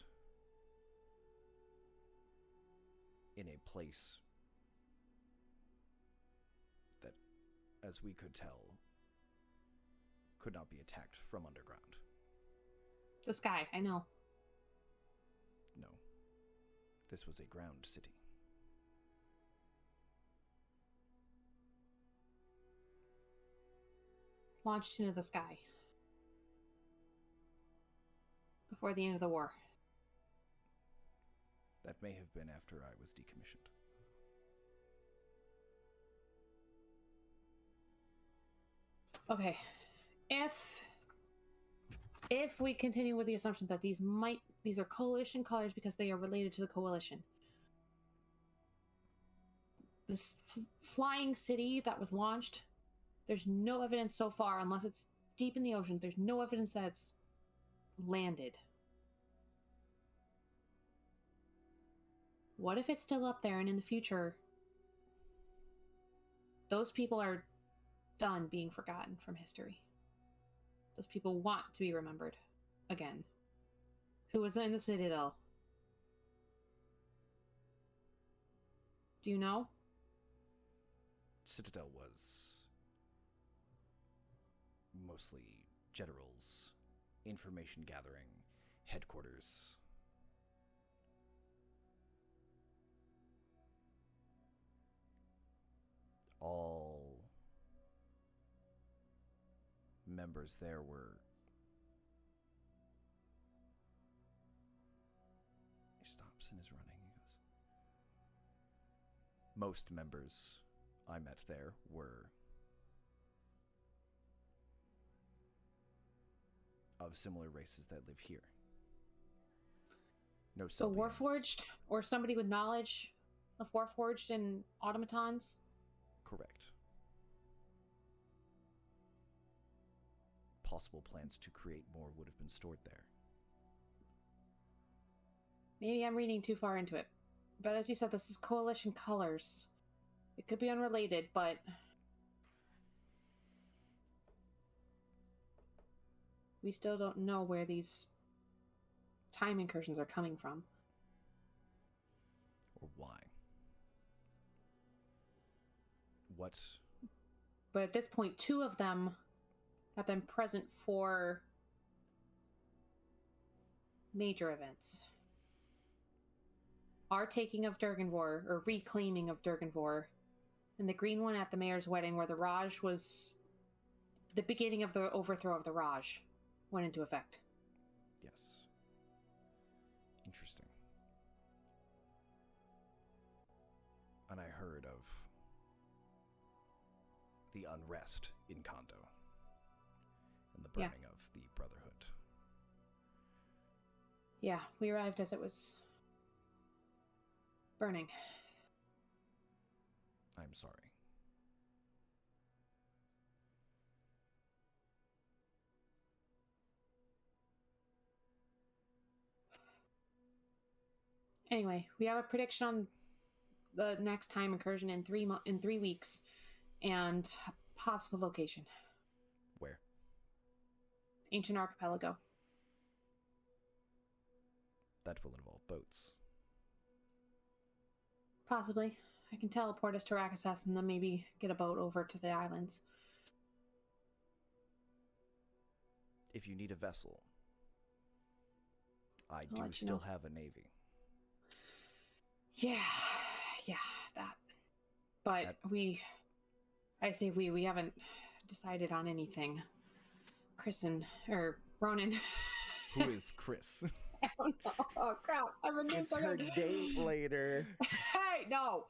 In a place that, as we could tell, could not be attacked from underground. The sky, I know. No. This was a ground city. Launched into the sky. Before the end of the war. That may have been after I was decommissioned. Okay. If we continue with the assumption that these are coalition colors because they are related to the coalition. This flying city that was launched, there's no evidence so far, unless it's deep in the ocean, there's no evidence that it's landed. What if it's still up there and in the future, those people are done being forgotten from history? Those people want to be remembered again. Who was in the Citadel? Do you know? Citadel was mostly generals, information gathering, headquarters. All members there were... He stops and is running. He goes, most members I met there were of similar races that live here. No So Selpians. Warforged? Or somebody with knowledge of Warforged and automatons? Correct. Possible plans to create more would have been stored there. Maybe I'm reading too far into it. But as you said, this is coalition colors. It could be unrelated, but... we still don't know where these time incursions are coming from. Or why. What? But at this point, 2 of them have been present for major events. Our taking of Durganvor, or reclaiming of Durganvor, and the green one at the mayor's wedding where the Raj was... the beginning of the overthrow of the Raj went into effect. Yes. Interesting. And I heard of the unrest in Kondo and the burning of the Brotherhood. Yeah, we arrived as it was burning. I'm sorry. Anyway, we have a prediction on the next time incursion in 3 weeks, and a possible location. Where? Ancient Archipelago. That will involve boats. Possibly. I can teleport us to Rakaseth and then maybe get a boat over to the islands. If you need a vessel, I I'll do let you still know. have a navy. Yeah, that. But we haven't decided on anything. Ronan. Who is Chris? I don't know. Oh crap! I'm a It's her date later. Hey, no.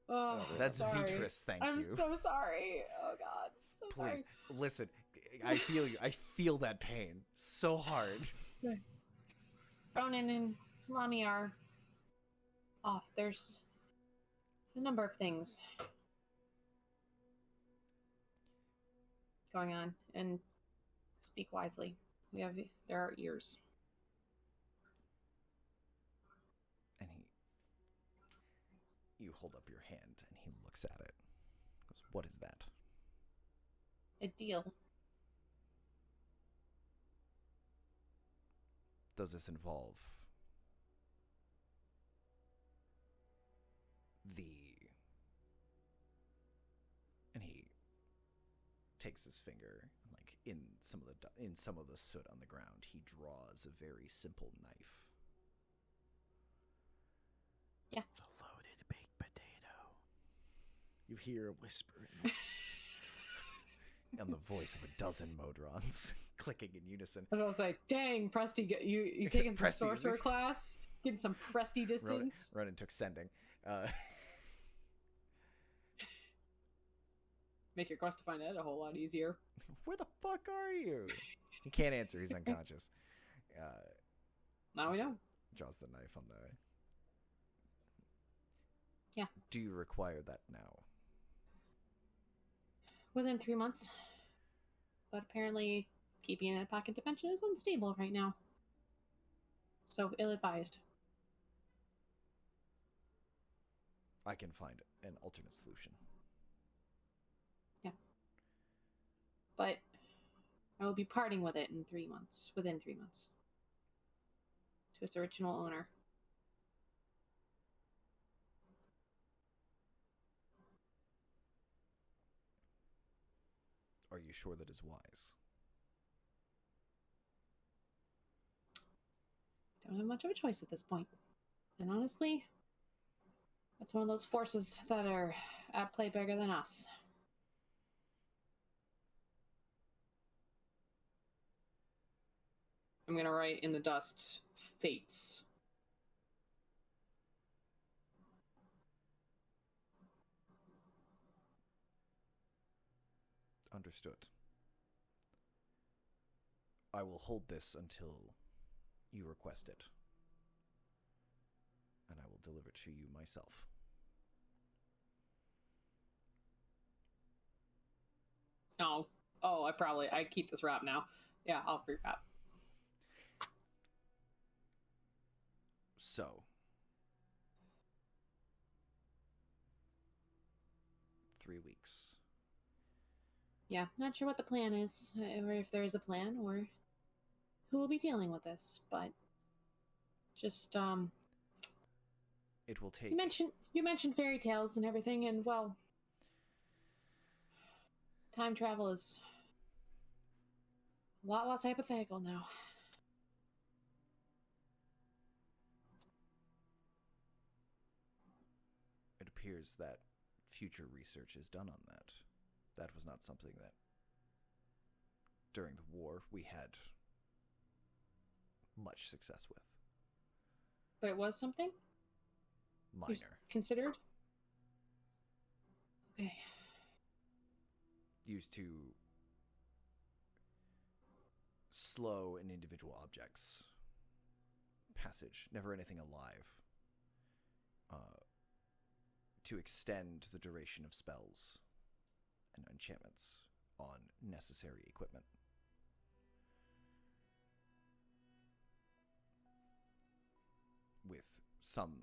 Oh, That's sorry. Vitris, thank I'm you. so sorry. Oh God, so Please, sorry. listen. I feel you. I feel that pain so hard. Ronan and Lami are off. There's a number of things going on, and speak wisely. There are ears. And you hold up your hand, and he looks at it. Goes, "What is that?" A deal. Does this involve the... And he takes his finger, and like in some of the soot on the ground, he draws a very simple knife. Yeah. The loaded baked potato. You hear a whisper. And the voice of a dozen Modrons clicking in unison. I was gonna say, dang, Presty, you taking some Presty. sorcerer class? Getting some Presty distance? Ronan took sending. Make your quest to find Ed a whole lot easier. Where the fuck are you? He can't answer. He's unconscious. Now we know. Draws the knife on the... Yeah. Do you require that now? Within 3 months. But apparently keeping it in a pocket dimension is unstable right now. So ill-advised. I can find an alternate solution. Yeah. But I will be parting with it in 3 months. Within 3 months. To its original owner. Are you sure that is wise? Don't have much of a choice at this point. And honestly, that's one of those forces that are at play bigger than us. I'm gonna write in the dust, fates. Understood. I will hold this until you request it. And I will deliver it to you myself. Oh, I keep this wrap now. Yeah, I'll rewrap. So, 3 weeks. Yeah, not sure what the plan is, or if there is a plan, or who will be dealing with this, but just, It will take... You mentioned fairy tales and everything, and, well, time travel is a lot less hypothetical now. It appears that future research is done on that. That was not something that, during the war, we had much success with. But it was something? Minor. Considered? Okay. Used to slow an individual object's passage, never anything alive, to extend the duration of spells and enchantments on necessary equipment. With some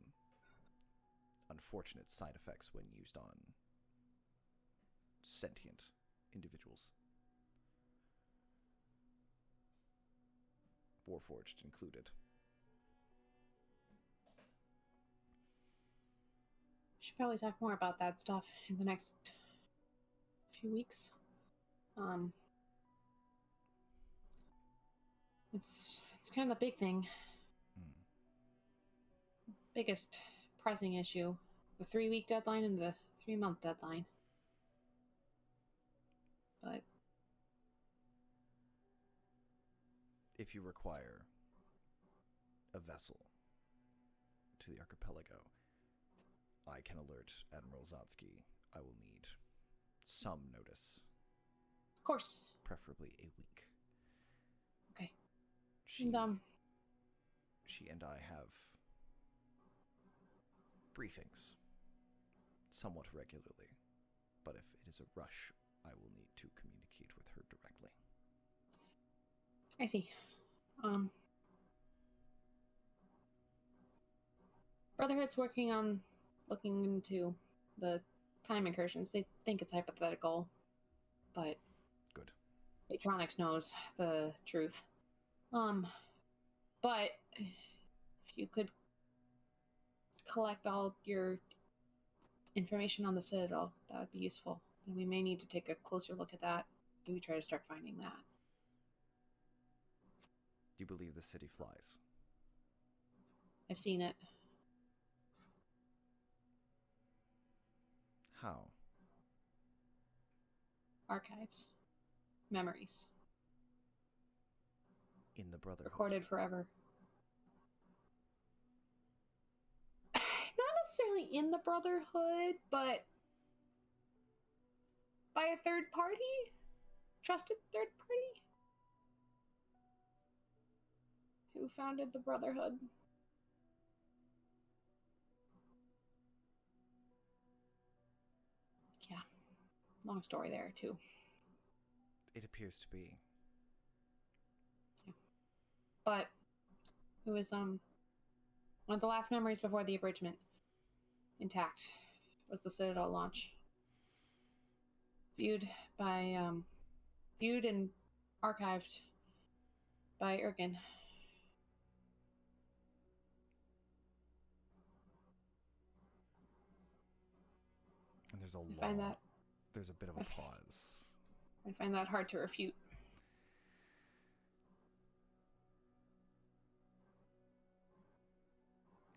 unfortunate side effects when used on sentient individuals. Warforged included. Should probably talk more about that stuff in the next few weeks. It's kind of the big thing. Biggest pressing issue. The 3-week deadline and the 3-month deadline. But if you require a vessel to the archipelago, I can alert Admiral Zotsky. I will need some notice. Of course. Preferably a week. Okay. She and I have briefings somewhat regularly, but if it is a rush, I will need to communicate with her directly. I see. Brotherhood's working on looking into the time incursions. They think it's hypothetical, but good. Atronics knows the truth. But if you could collect all your information on the Citadel, that would be useful. And we may need to take a closer look at that. Do we try to start finding that? Do you believe the city flies? I've seen it. How? Archives. Memories. In the Brotherhood? Recorded forever. Not necessarily in the Brotherhood, but by a third party? Trusted third party? Who founded the Brotherhood? Yeah. Long story there, too. It appears to be. Yeah. But it was, one of the last memories before the abridgment intact was the Citadel launch. Viewed and archived by Earthen. And there's a there's a bit of a pause. I find that hard to refute.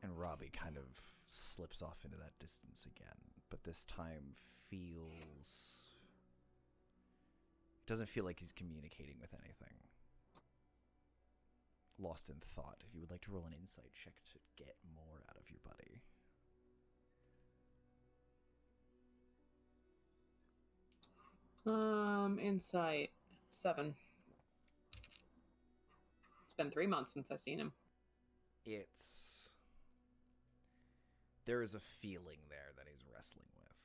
And Robbie kind of slips off into that distance again, but this time doesn't feel like he's communicating with anything. Lost in thought. If you would like to roll an insight check to get more out of your buddy. Insight 7. It's been 3 months since I've seen him. There is a feeling there that he's wrestling with.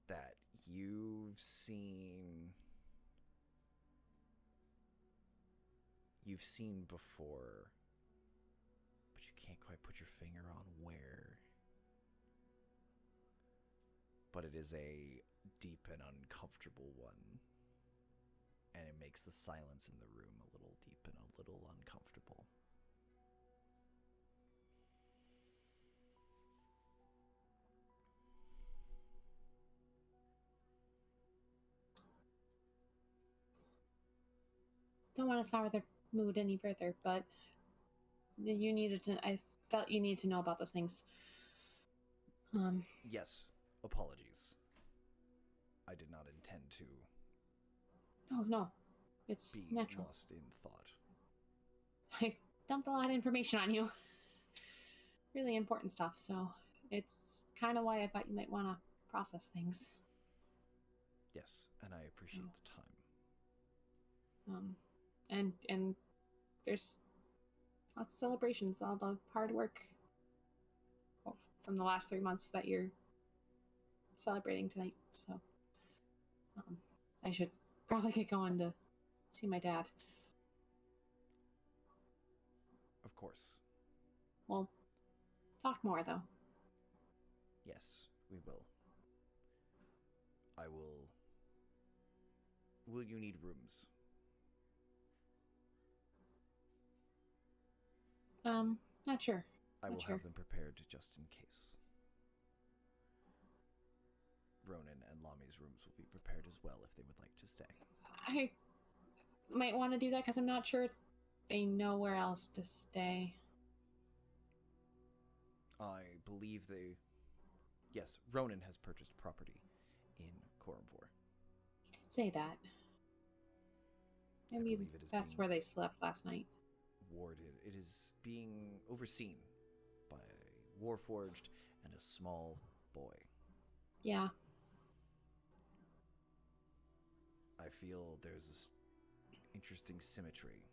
That you've seen before, but you can't quite put your finger on where. But it is a deep and uncomfortable one. And it makes the silence in the room a little deep and a little uncomfortable. Don't want to sour the mood any further, but I felt you needed to know about those things. Yes, apologies. I did not intend to Oh, no. It's be natural. lost in thought. I dumped a lot of information on you. Really important stuff, so it's kind of why I thought you might want to process things. Yes, and I appreciate the time. And there's lots of celebrations, all the hard work from the last 3 months that you're celebrating tonight. So I should probably get going to see my dad. Of course. We'll talk more, though. Yes, we will. I will... Will you need rooms? Not sure. I will Not sure. have them prepared just in case. Ronan and Lami's rooms will be prepared as well if they would like to stay. I might want to do that because I'm not sure they know where else to stay. I believe they... Yes, Ronan has purchased property in Corumvor. He did say that. Maybe that's where they slept last night. Warded. It is being overseen by a Warforged and a small boy. Yeah. I feel there's this interesting symmetry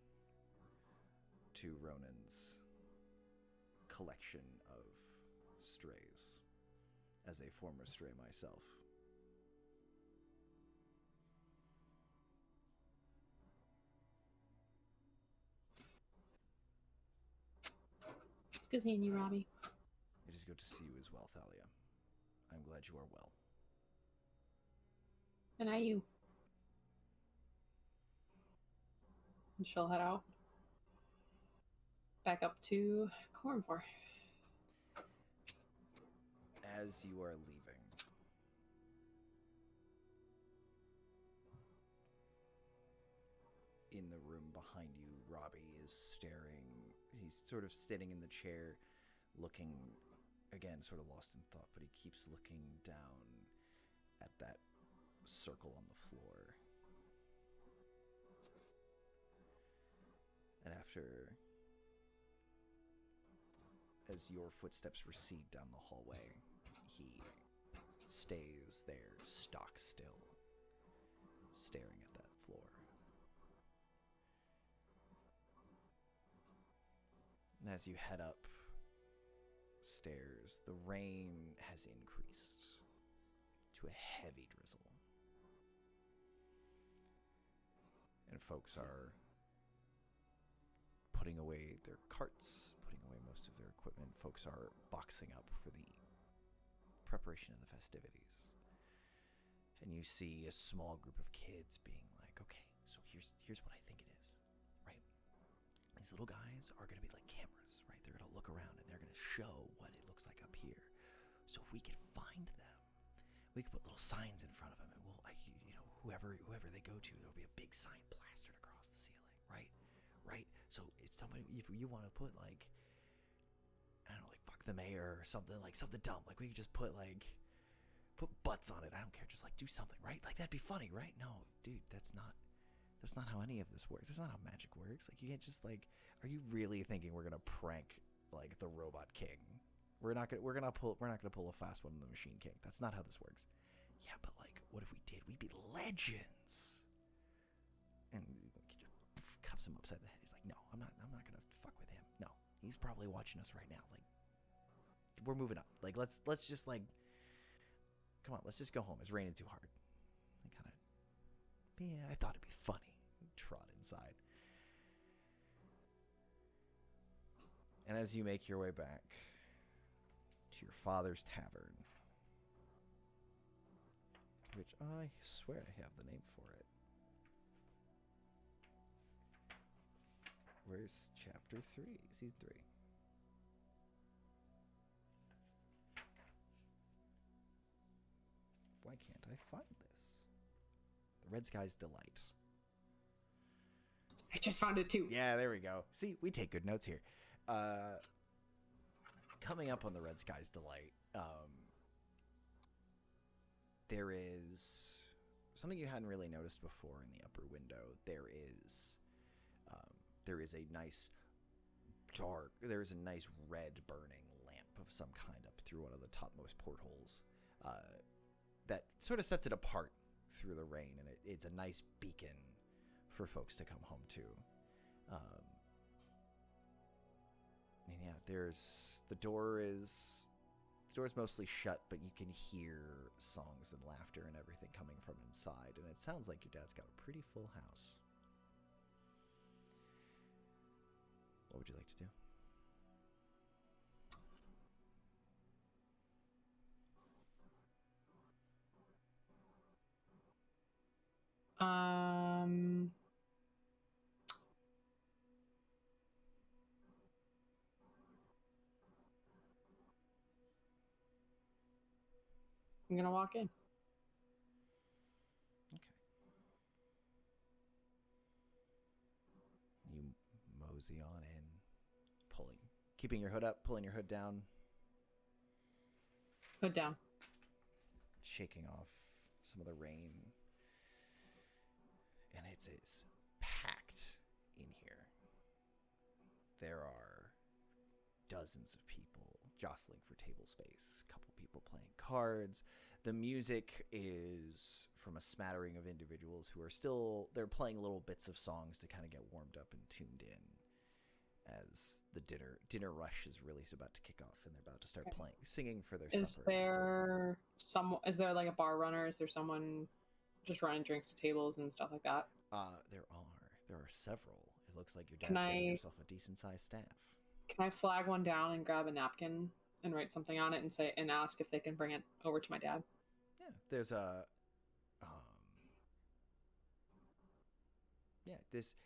to Ronan's collection of strays, as a former stray myself. It's good seeing you, Robbie. It is good to see you as well, Thalia. I'm glad you are well. And I you. And she'll head out. Back up to Corumvor. As you are leaving, in the room behind you, Robbie is staring. He's sort of sitting in the chair, looking, again, sort of lost in thought, but he keeps looking down at that circle on the floor. And after, as your footsteps recede down the hallway, he stays there, stock still, staring at that floor. And as you head up stairs, the rain has increased to a heavy drizzle. And folks are putting away their carts, putting away most of their equipment. Folks are boxing up for the preparation of the festivities. And you see a small group of kids being like, okay, so here's what I think it is, right? These little guys are going to be like cameras, right? They're going to look around and they're going to show what it looks like up here. So if we could find them, we could put little signs in front of them, and we'll, whoever they go to, there'll be a big sign plastered across the ceiling, right? Right? So if you want to put like, I don't know, like fuck the mayor or something, like something dumb, like we could just put butts on it. I don't care, just like do something, right? Like that'd be funny, right? No, dude, that's not how any of this works. That's not how magic works. Like you can't just like, are you really thinking we're gonna prank like the Robot King? We're not gonna pull a fast one on the Machine King. That's not how this works. Yeah, but like, what if we did? We'd be legends. And cuffs him upside the head. He's like, no, I'm not gonna fuck with him. No, he's probably watching us right now. Like, we're moving up. Like, let's just like, come on, let's just go home. It's raining too hard. And kind of, yeah, I thought it'd be funny. Trot inside. And as you make your way back to your father's tavern, which I swear I have the name for it. Where's chapter 3? Season 3. Why can't I find this? The Red Sky's Delight. I just found it too. Yeah, there we go. See, we take good notes here. Coming up on the Red Sky's Delight, there is something you hadn't really noticed before in the upper window. There is a nice red burning lamp of some kind up through one of the topmost portholes that sort of sets it apart through the rain, and it's a nice beacon for folks to come home to. And yeah, the door's mostly shut, but you can hear songs and laughter and everything coming from inside, and it sounds like your dad's got a pretty full house. What would you like to do? I'm gonna walk in. Okay. You mosey on in, keeping your hood up, pulling your hood down. Hood down. Shaking off some of the rain. And it is packed in here. There are dozens of people jostling for table space, a couple people playing cards. The music is from a smattering of individuals who are they're playing little bits of songs to kind of get warmed up and tuned in as the dinner rush is really about to kick off, and they're about to start singing for their suppers. Is there like a bar runner? Is there someone just running drinks to tables and stuff like that? There are several. It looks like your dad's getting yourself a decent sized staff. Can I flag one down and grab a napkin and write something on it and ask if they can bring it over to my dad? Yeah, there's this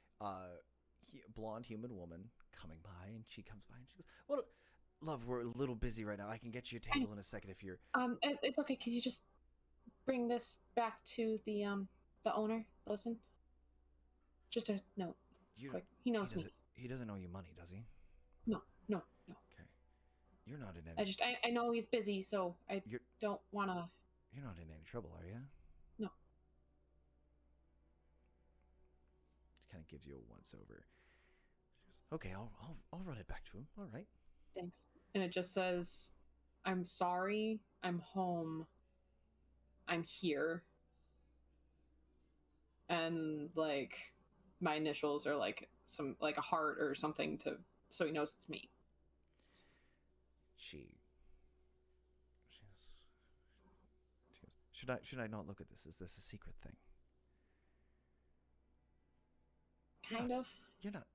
blonde human woman coming by, and she comes by and she goes, "Well, love, we're a little busy right now. I can get you a table in a second if you're." It's okay. Could you just bring this back to the owner, Lawson? Just a note. Quick. He knows me. He doesn't owe you money, does he? No. Okay. You're not in any... I know he's busy, so I don't want to... You're not in any trouble, are you? No. Just kind of gives you a once-over. She goes, okay, I'll run it back to him. All right. Thanks. And it just says, I'm sorry, I'm home, I'm here. And, like, my initials are, like, a heart or something so he knows it's me. She goes, should I not look at this? Is this a secret thing? Kind of. You're not...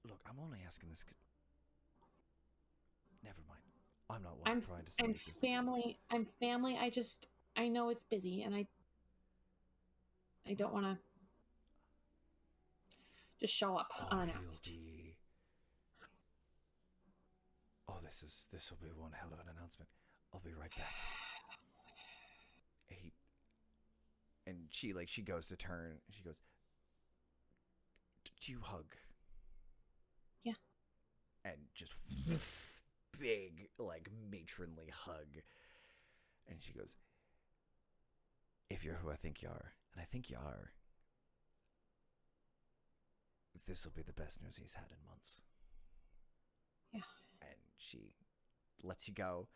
Look, I'm only asking this 'cause... Never mind. I'm not one trying to say I'm family. I'm family. I know it's busy, and I don't want to just show up unannounced. This will be one hell of an announcement. I'll be right back. And she goes to turn, and she goes, do you hug? Yeah. And just big, like, matronly hug. And she goes, if you're who I think you are, and I think you are, this will be the best news he's had in months. Yeah. And she lets you go,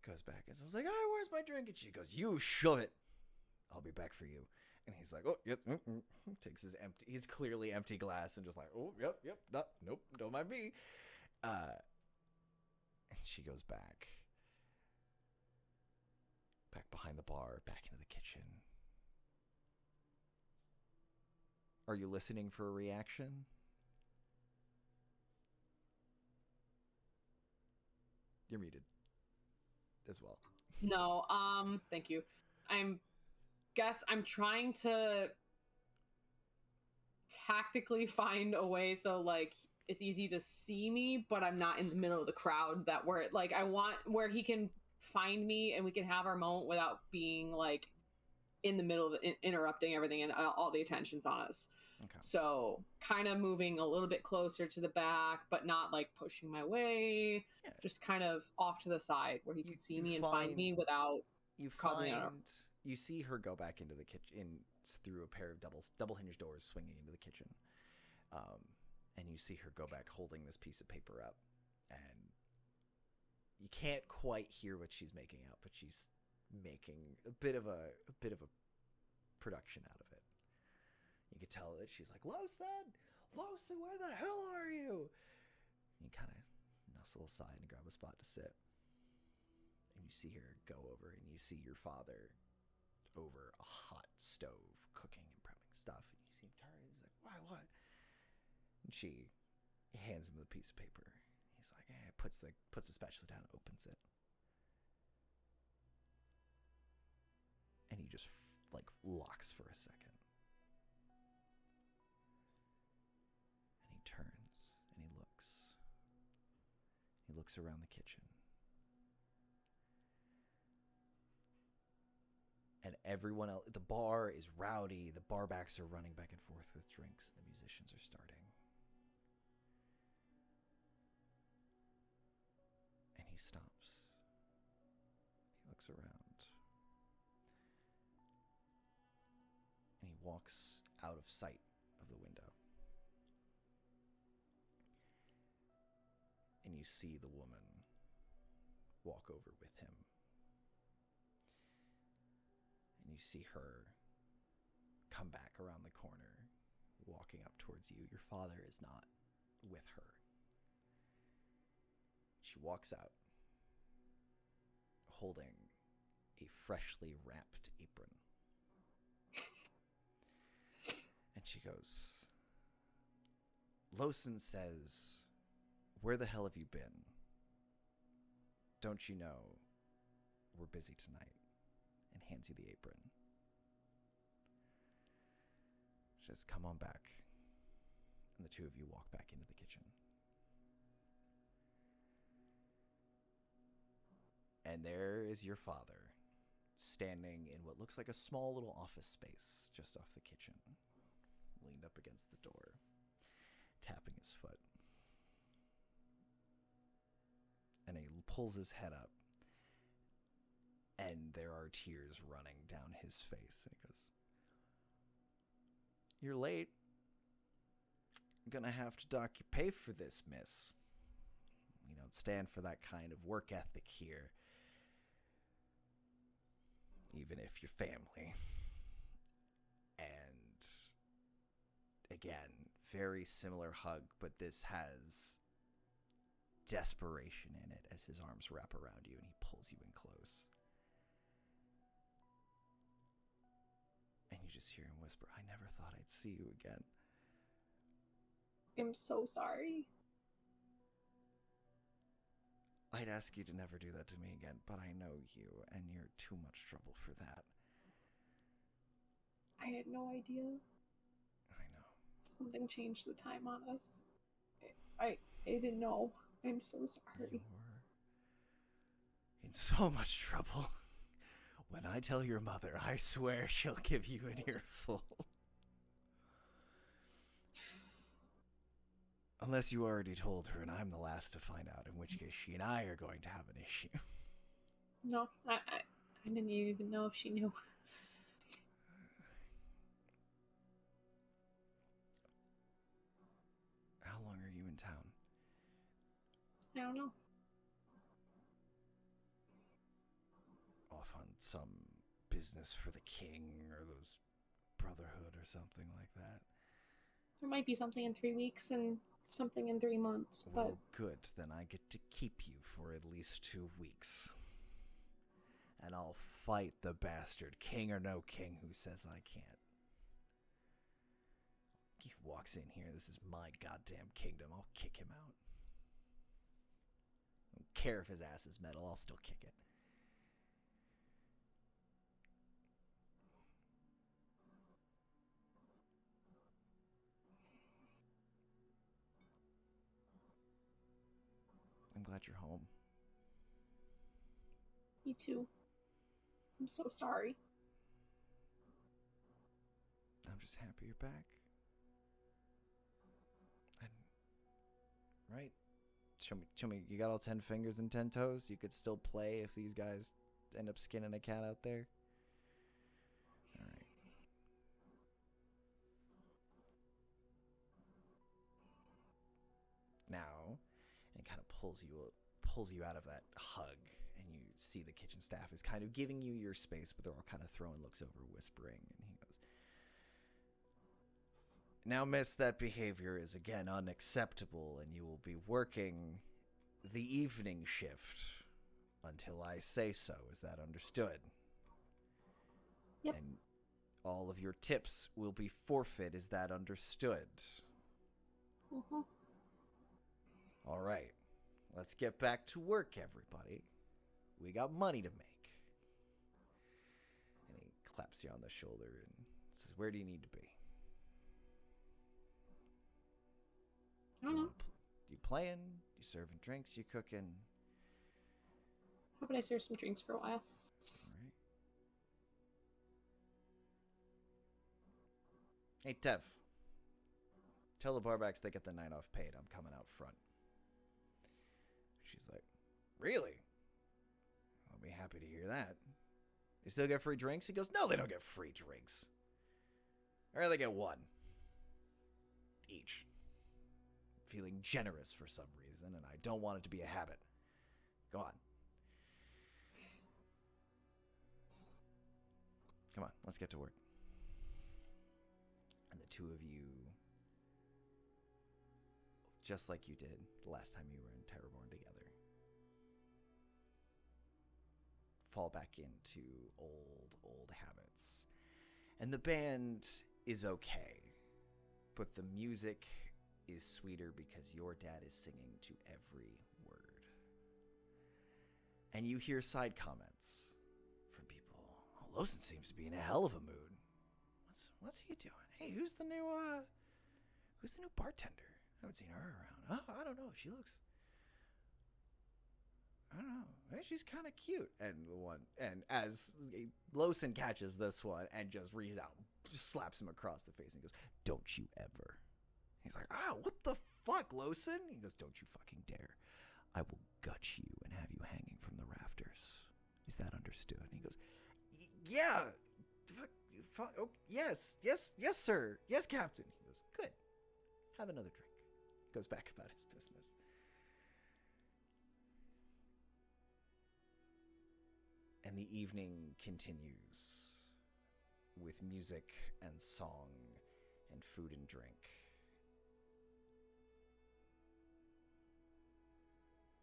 goes back, and so I was like, where's my drink? And she goes, you shove it. I'll be back for you. And he's like, oh, yep. Takes his clearly empty glass and just like, oh, yep, nope, don't mind me. And she goes back behind the bar, back into the kitchen. Are you listening for a reaction? You're muted as well. No, thank you. I'm trying to tactically find a way so, like, it's easy to see me, but I'm not in the middle of the crowd I want where he can find me and we can have our moment without being, like, in the middle of interrupting everything and all the attention's on us. Okay. So kind of moving a little bit closer to the back, but not, like, pushing my way. Yeah. Just kind of off to the side where he can see me and find me without causing an... You see her go back into the kitchen through a pair of double hinged doors swinging into the kitchen. And you see her go back holding this piece of paper up. And you can't quite hear what she's making out, but she's making a bit of a production out of it. You could tell that she's like, Lawson, where the hell are you? And you kind of nestle aside and grab a spot to sit. And you see her go over, and you see your father over a hot stove cooking and prepping stuff. And you see him turn, and he's like, why, what? And she hands him the piece of paper. He's like, puts the spatula down, opens it. And he just locks for a second. And he turns and he looks. He looks around the kitchen. And everyone else, the bar is rowdy. The barbacks are running back and forth with drinks. The musicians are starting. And he stops. He looks around. And he walks out of sight of the window. And you see the woman walk over with him. And you see her come back around the corner, walking up towards you. Your father is not with her. She walks out, holding a freshly wrapped apron. And she goes, Lawson says, where the hell have you been? Don't you know we're busy tonight? And hands you the apron. She says, come on back. And the two of you walk back into the kitchen. And there is your father, standing in what looks like a small little office space just off the kitchen, leaned up against the door, tapping his foot. And he pulls his head up, and there are tears running down his face. And he goes, you're late. Gonna have to dock your pay for this, miss. We don't stand for that kind of work ethic here. Even if you're family. And again, very similar hug, but this has desperation in it as his arms wrap around you and he pulls you in close. And you just hear him whisper, I never thought I'd see you again. I'm so sorry. I'd ask you to never do that to me again, but I know you, and you're too much trouble for that. I had no idea. I know. Something changed the time on us. I didn't know. I'm so sorry. You were in so much trouble. When I tell your mother, I swear she'll give you an earful. Unless you already told her and I'm the last to find out, in which case she and I are going to have an issue. No, I didn't even know if she knew. How long are you in town? I don't know. Off on some business for the king or those brotherhood or something like that? There might be something in 3 weeks and something in 3 months, but... Well, good. Then I get to keep you for at least 2 weeks. And I'll fight the bastard, king or no king, who says I can't. He walks in here. This is my goddamn kingdom. I'll kick him out. I don't care if his ass is metal. I'll still kick it. I'm glad you're home. Me too. I'm so sorry. I'm just happy you're back. And, right? Show me. You got all 10 fingers and 10 toes? You could still play if these guys end up skinning a cat out there? All right. Now, and it kind of pulls you out of that hug, and you see the kitchen staff is kind of giving you your space, but they're all kind of throwing looks over, whispering, and he goes, "Now, miss, that behavior is again unacceptable, and you will be working the evening shift until I say so. Is that understood?" Yep. And all of your tips will be forfeit. Is that understood? Mm-hmm. All right. Let's get back to work, everybody. We got money to make. And he claps you on the shoulder and says, "Where do you need to be?" I don't know. You playing? You serving drinks? You cooking? How about I serve some drinks for a while? All right. Hey, Tev. Tell the barbacks they get the night off paid. I'm coming out front. She's like, "Really? I'll be happy to hear that. They still get free drinks?" He goes, "No, they don't get free drinks. Or they get one. Each. Feeling generous for some reason, and I don't want it to be a habit. Go on. Come on, let's get to work." And the two of you, just like you did the last time you were in Terraborn together, fall back into old habits. And the band is okay, but the music is sweeter because your dad is singing to every word. And you hear side comments from people. "Oh, Lawson seems to be in a hell of a mood. What's he doing? Hey, who's the new bartender? I haven't seen her around. Oh, I don't know. She looks, I don't know. Hey, she's kind of cute." And as Lawson catches this one and just reaches out, just slaps him across the face and goes, "Don't you ever." He's like, "What the fuck, Lawson?" He goes, "Don't you fucking dare. I will gut you and have you hanging from the rafters. Is that understood?" And he goes, "Yeah. Oh, yes, sir. Yes, Captain." He goes, "Good. Have another drink." Goes back about his business. And the evening continues with music and song and food and drink.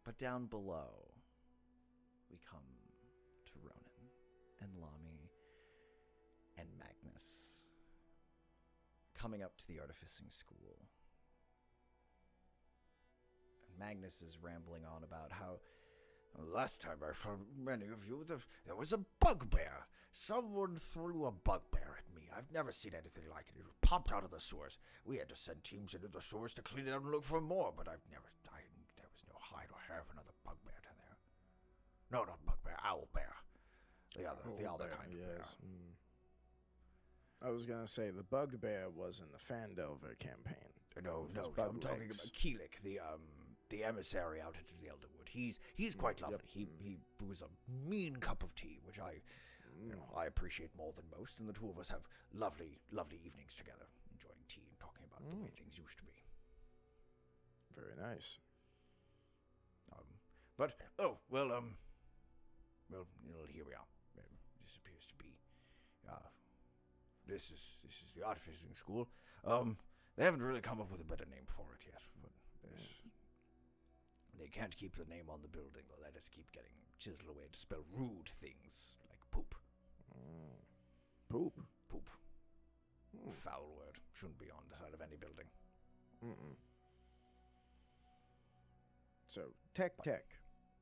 But down below, we come to Ronan and Lami and Magnus coming up to the artificing school. And Magnus is rambling on about how last time I saw many of you, there was a bugbear. Someone threw a bugbear at me. I've never seen anything like it. It popped out of the sewers. We had to send teams into the sewers to clean it up and look for more, but there was no hide or hair of another bugbear down there. No, not bugbear, owlbear. The other kind of bear. I was gonna say the bugbear was in the Fandover campaign. No, I'm talking about Keelik, the emissary out into the Elderwood. He's quite lovely. He brews a mean cup of tea, which I appreciate more than most, and the two of us have lovely evenings together, enjoying tea and talking about the way things used to be. Very nice. Here we are. This appears to be, this is the artificing school. They haven't really come up with a better name for it yet, but they can't keep the name on the building. They'll let us keep getting chiseled away to spell rude things like poop. Poop? Poop. Foul word. Shouldn't be on the side of any building. So, tech.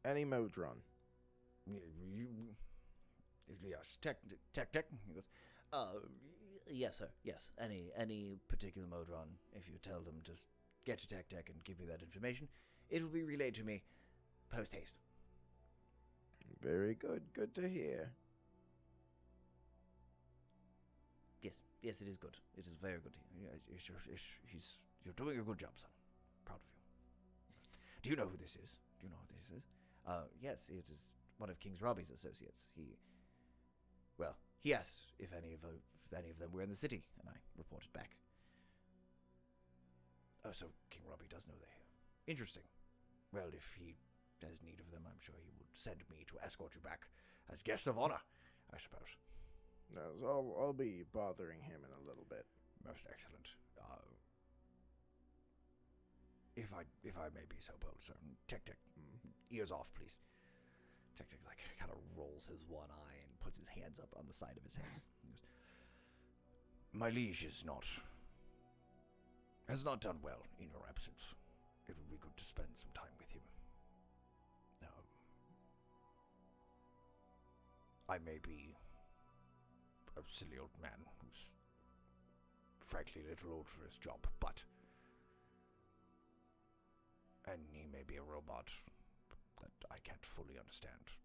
Any Modron? Yes, tech. He goes, yes, sir. Yes, any particular Modron. If you tell them to get to tech and give me that information, it will be relayed to me post haste. Very good. Good to hear. Yes, it is good. It is very good. You're doing a good job, son. Proud of you. Do you know who this is? Yes, it is one of King Robbie's associates. He asked if any of them were in the city, and I reported back. Oh, so King Robbie does know they're here. Interesting. Well, if he has need of them, I'm sure he would send me to escort you back as guest of honor, I suppose. No, so I'll be bothering him in a little bit. Most excellent. If I may be so bold, sir. Tek, ears off, please. Tek like kind of rolls his one eye and puts his hands up on the side of his head. He goes, my liege has not done well in your absence. It would be good to spend some time with him. I may be a silly old man who's frankly a little old for his job, and he may be a robot that I can't fully understand.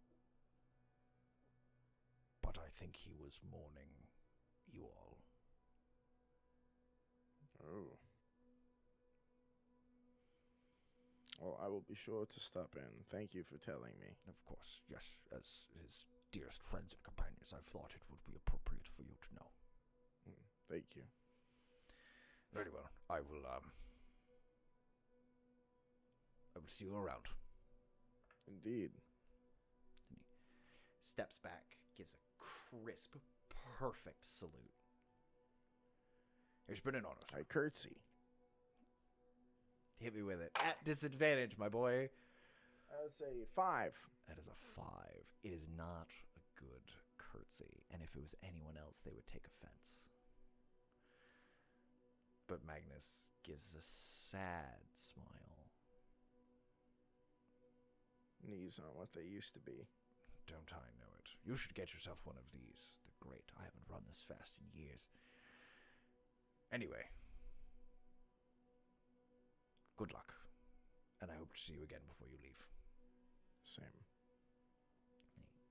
But I think he was mourning you all. Oh. Well, I will be sure to stop in. Thank you for telling me. Of course, yes. As his dearest friends and companions, I thought it would be appropriate for you to know. Thank you. Very well. I will see you around. Indeed. And he steps back, gives a crisp, perfect salute. It's been an honor, sir. I curtsy. Hit me with it. At disadvantage, my boy. I would say 5. That is a 5. It is not a good curtsy. And if it was anyone else, they would take offense. But Magnus gives a sad smile. Knees aren't what they used to be. Don't I know it? You should get yourself one of these. They're great. I haven't run this fast in years. Anyway. Good luck. And I hope to see you again before you leave. Same. And he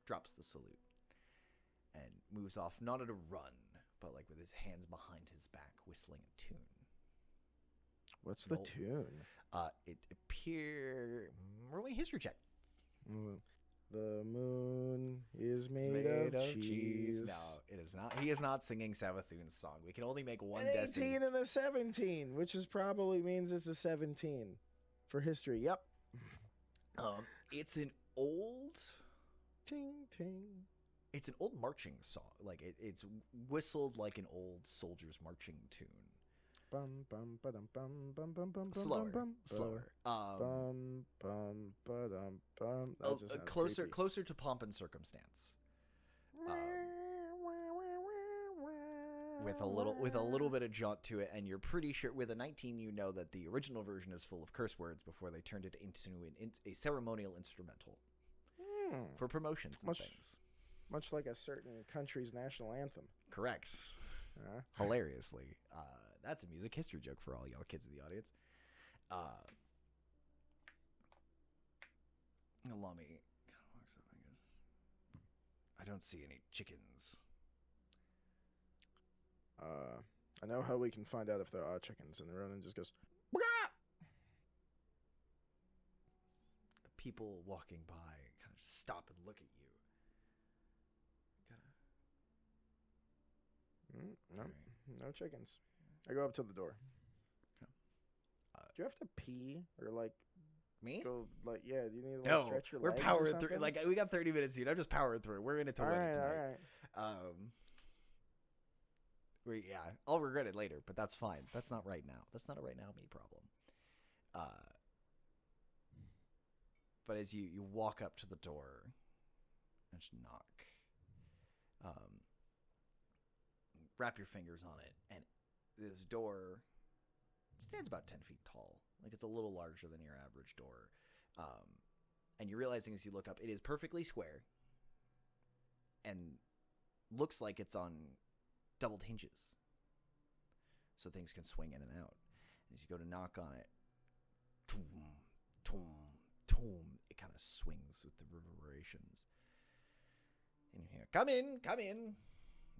drops the salute and moves off, not at a run, but like with his hands behind his back, whistling a tune. What's the tune? It appear. Rolling history check. The moon is made of cheese. No, it is not. He is not singing Savathun's song. We can only make one An destiny. 18 and a 17, which is probably means it's a 17 for history. Yep. It's an old. Ting ting. It's an old marching song. Like it's whistled like an old soldier's marching tune. Bum bum ba dum bum bum bum bum Slower, bum slower. Bum bum ba dum bum. That just sounds creepy. Closer to pomp and circumstance. With a little bit of jaunt to it, and you're pretty sure with a 19 you know that the original version is full of curse words before they turned it into a ceremonial instrumental for promotions and things. Much like a certain country's national anthem. Correct. Hilariously. That's a music history joke for all y'all kids in the audience. Allow me. I don't see any chickens. I know how we can find out if there are chickens, and Ronan just goes, "Brah!" People walking by kind of stop and look at you. No, no chickens. I go up to the door. Do you have to pee or like me? Go like do you need to no, stretch your we're legs powering or through. something? Like we got 30 minutes, dude. I'm just powering through. We're in it to win it tonight. All right. I'll regret it later, but that's fine. That's not right now. That's not a right now me problem. But as you walk up to the door and just knock, wrap your fingers on it, and this door stands about 10 feet tall. Like it's a little larger than your average door. And you're realizing as you look up, it is perfectly square and looks like it's on doubled hinges. So things can swing in and out. And as you go to knock on it, toom, toom, toom, it kind of swings with the reverberations. And you hear, come in.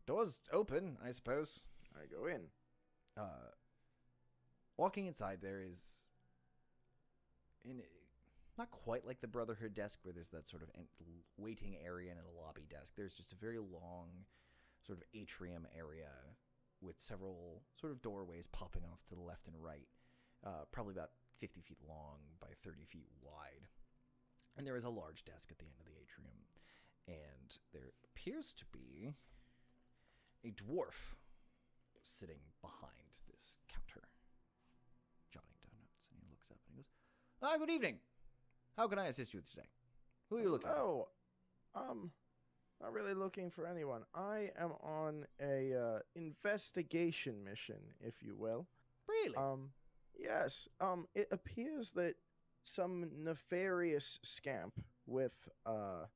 Door's open, I suppose. I go in. Walking inside, there is, not quite like the Brotherhood desk where there's that sort of waiting area and a lobby desk. There's just a very long sort of atrium area with several sort of doorways popping off to the left and right, probably about 50 feet long by 30 feet wide. And there is a large desk at the end of the atrium. And there appears to be a dwarf sitting behind this counter, jotting down notes. And he looks up and he goes, good evening. How can I assist you today? Who are you looking for? Not really looking for anyone. I am on a investigation mission, if you will. Really? Yes. It appears that some nefarious scamp with the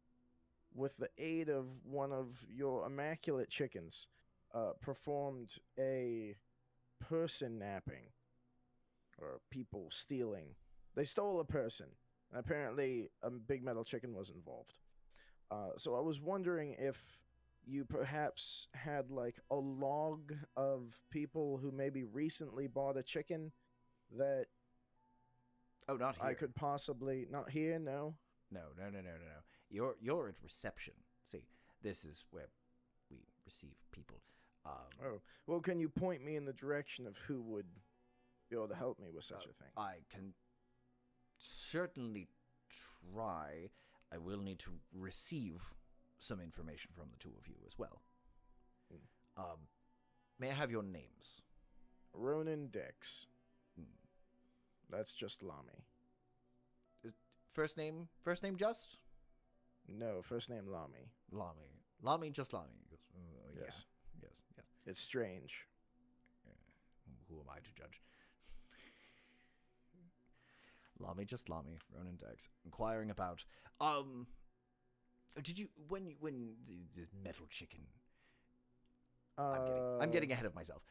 aid of one of your immaculate chickens, performed a person napping, or people stealing. They stole a person. Apparently, a big metal chicken was involved. So I was wondering if you perhaps had like a log of people who maybe recently bought a chicken that... Oh, not here. I could possibly... Not here, no? No. You're at reception. See, this is where we receive people. Well, can you point me in the direction of who would be able to help me with such a thing? I can certainly try. I will need to receive some information from the two of you as well. May I have your names? Ronan Dix. That's just Lami. First name just? No, first name Lami. Lami, just Lami. He goes, Yes. Yes. It's strange. Who am I to judge? Lami, just Lami, Ronan Dex, inquiring about, did you, when the metal chicken, I'm getting ahead of myself.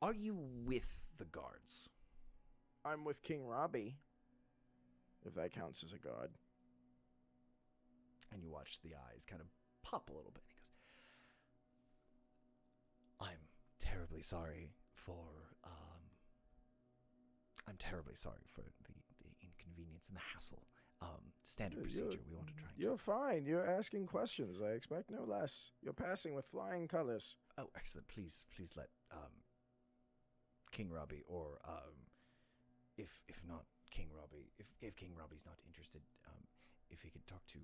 Are you with the guards? I'm with King Robbie, if that counts as a god. And you watch the eyes kind of pop a little bit. He goes, I'm terribly sorry for the inconvenience and the hassle. Standard procedure. We want to try. You're fine. You're asking questions. I expect no less. You're passing with flying colors. Oh, excellent. Please let King Robbie, or if not King Robbie, if King Robbie's not interested, if he can talk to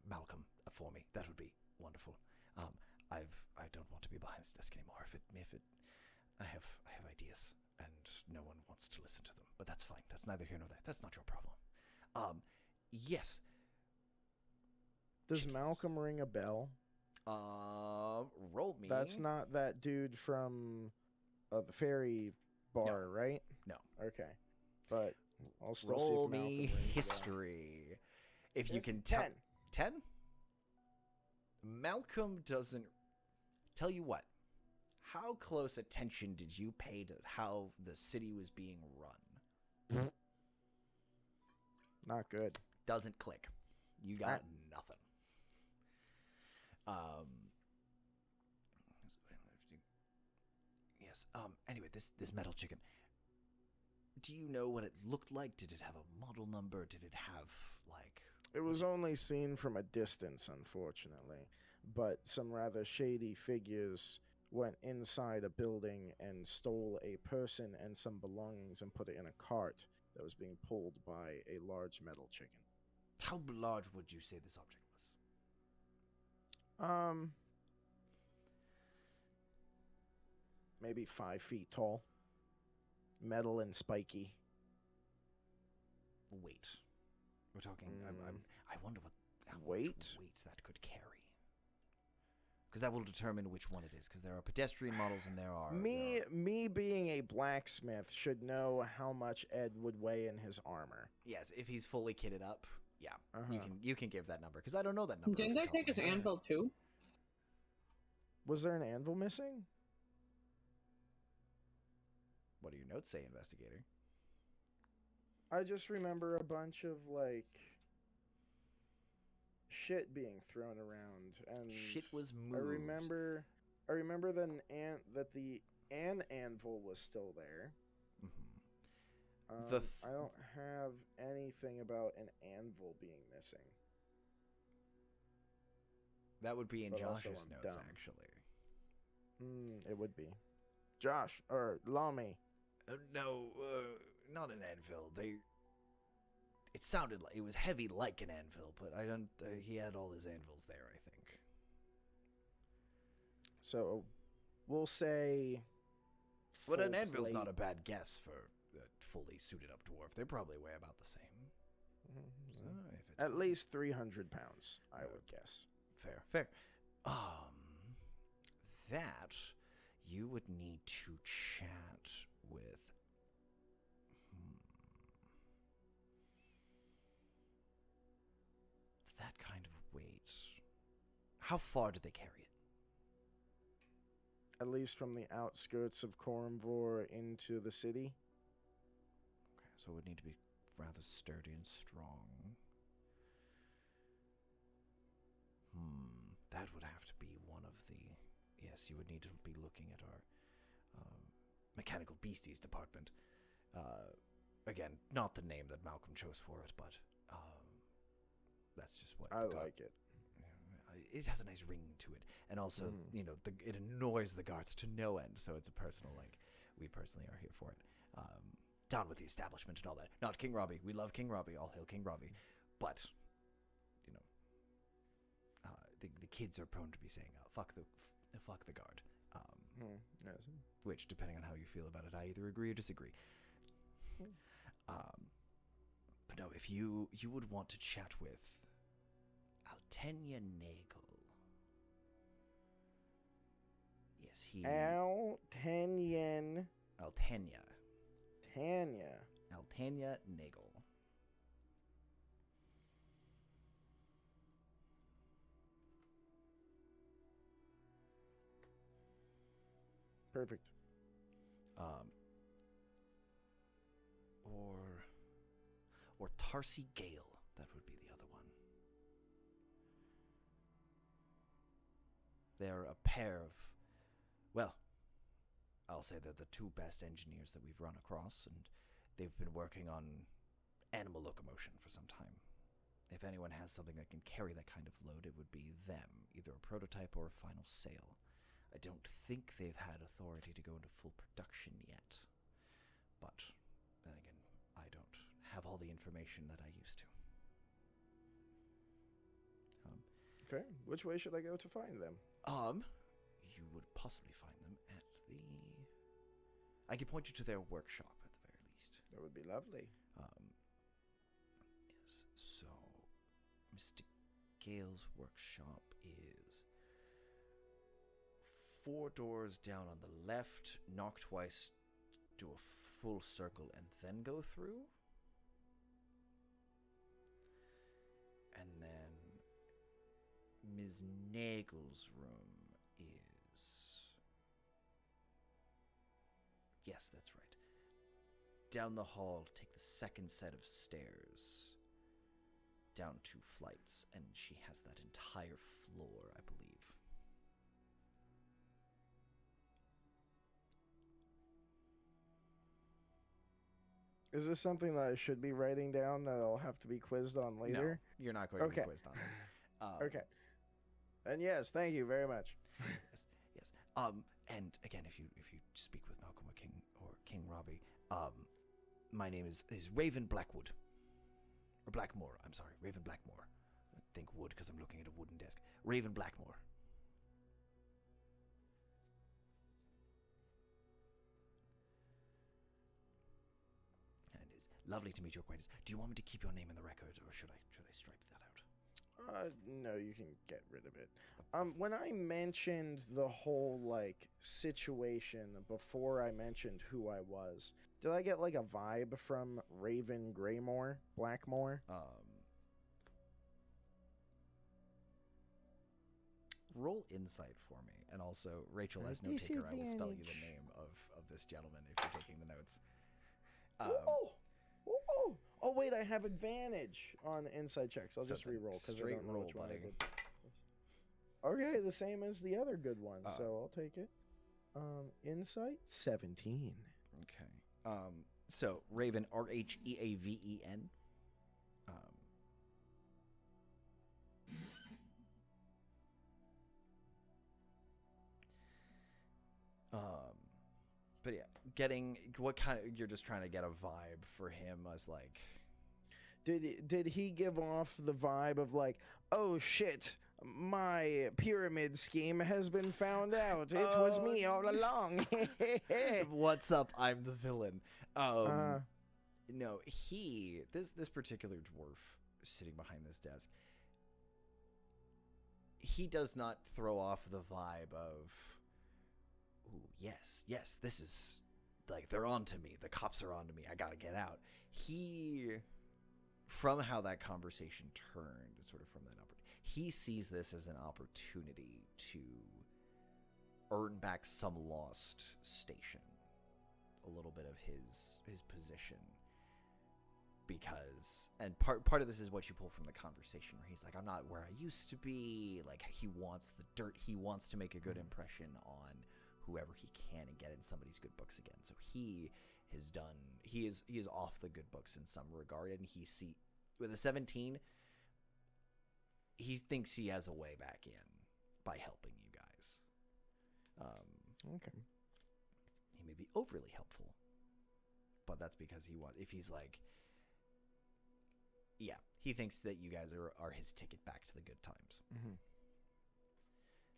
Malcolm for me, that would be wonderful. I don't want to be behind this desk anymore. I have ideas, and no one wants to listen to them. But that's fine. That's neither here nor there. That's not your problem. Yes. Does Malcolm ring a bell? Roll me. That's not that dude from the ferry bar, right? No. Okay, but I'll still roll see if me Malcolm rings history. If you can 10. 10? Malcolm doesn't. Tell you what. How close attention did you pay to how the city was being run? Not good. Doesn't click. You got nothing. Yes. Anyway, this metal chicken. Do you know what it looked like? Did it have a model number? Did it have like? It was only seen from a distance, unfortunately. But some rather shady figures went inside a building and stole a person and some belongings and put it in a cart that was being pulled by a large metal chicken. How large would you say this object was? Maybe 5 feet tall. Metal and spiky. Weight. We're talking. I wonder how much weight that could carry. Because that will determine which one it is. Because there are pedestrian models and there are... Me being a blacksmith should know how much Ed would weigh in his armor. Yes, if he's fully kitted up, yeah. You can give that number. Because I don't know that number. Didn't they take his anvil too? Was there an anvil missing? What do your notes say, investigator? I just remember a bunch of, like... shit being thrown around, and shit was moved. I remember that an anvil was still there. Mm-hmm. I don't have anything about an anvil being missing. That would be in Josh's notes, actually. It would be. Josh or Lami. No, not an anvil. It sounded like it was heavy like an anvil, but I don't. He had all his anvils there, I think. So, we'll say. But an anvil's not a bad guess for a fully suited up dwarf. They probably weigh about the same. So if it's At least 300 pounds, I would guess. Fair. That you would need to chat with. That kind of weight. How far did they carry it? At least from the outskirts of Korumvor into the city. Okay, so it would need to be rather sturdy and strong. That would have to be one of the... Yes, you would need to be looking at our mechanical beasties department. Again, not the name that Malcolm chose for it, but that's just what... I like it. It has a nice ring to it. And also, it annoys the guards to no end, so it's a personal, we personally are here for it. Down with the establishment and all that. Not King Robbie. We love King Robbie. All hail King Robbie. But, the kids are prone to be saying, fuck the guard. Yes. Which, depending on how you feel about it, I either agree or disagree. But no, if you would want to chat with Altenia Nagel. Yes, he... Altenia Nagel. Perfect. Or Tarsi Gale. That would be the other one. They're a pair of, well, I'll say they're the two best engineers that we've run across, and they've been working on animal locomotion for some time. If anyone has something that can carry that kind of load, it would be them, either a prototype or a final sale. I don't think they've had authority to go into full production yet. But, then again, I don't have all the information that I used to. Fair. Which way should I go to find them? You would possibly find them at the... I can point you to their workshop, at the very least. That would be lovely. Yes, so... Mr. Gale's workshop is... 4 doors down on the left, knock twice, do a full circle, and then go through. And then Ms. Nagel's room is... Yes, that's right. Down the hall, take the second set of stairs. Down 2 flights, and she has that entire floor, I believe. Is this something that I should be writing down that I'll have to be quizzed on later? No, you're not going to be quizzed on it. Okay. And yes, thank you very much. Yes. And again, if you speak with Malcolm or King Robbie, my name is Raven Blackwood. Or Blackmore, I'm sorry. Raven Blackmore. I think wood because I'm looking at a wooden desk. Raven Blackmore. Lovely to meet your acquaintance. Do you want me to keep your name in the record, or should I stripe that out? No, you can get rid of it. When I mentioned the whole, situation before I mentioned who I was, did I get, a vibe from Raven Blackmore? Roll insight for me. And also, Rachel, as note taker, I will spell you the name of this gentleman if you're taking the notes. Oh, wait, I have advantage on inside checks. I'll just re-roll because I don't know which one I did. Okay, the same as the other good one, so I'll take it. Insight 17. Okay. So Raven, Rheaven. But yeah, getting what kind of? You're just trying to get a vibe for him as like. Did he give off the vibe of like, oh shit, my pyramid scheme has been found out. It was me all along. What's up? I'm the villain. No, this particular dwarf sitting behind this desk, he does not throw off the vibe of, ooh, yes, this is like they're on to me. The cops are on to me. I gotta get out. From how that conversation turned, sort of from that he sees this as an opportunity to earn back some lost station, a little bit of his position, because, and part of this is what you pull from the conversation where he's like, I'm not where I used to be. Like, he wants the dirt. He wants to make a good impression on whoever he can and get in somebody's good books again. So he is off the good books in some regard, and with a 17, he thinks he has a way back in by helping you guys. Okay. He may be overly helpful, but that's because if he's like, yeah, he thinks that you guys are his ticket back to the good times. Mm-hmm.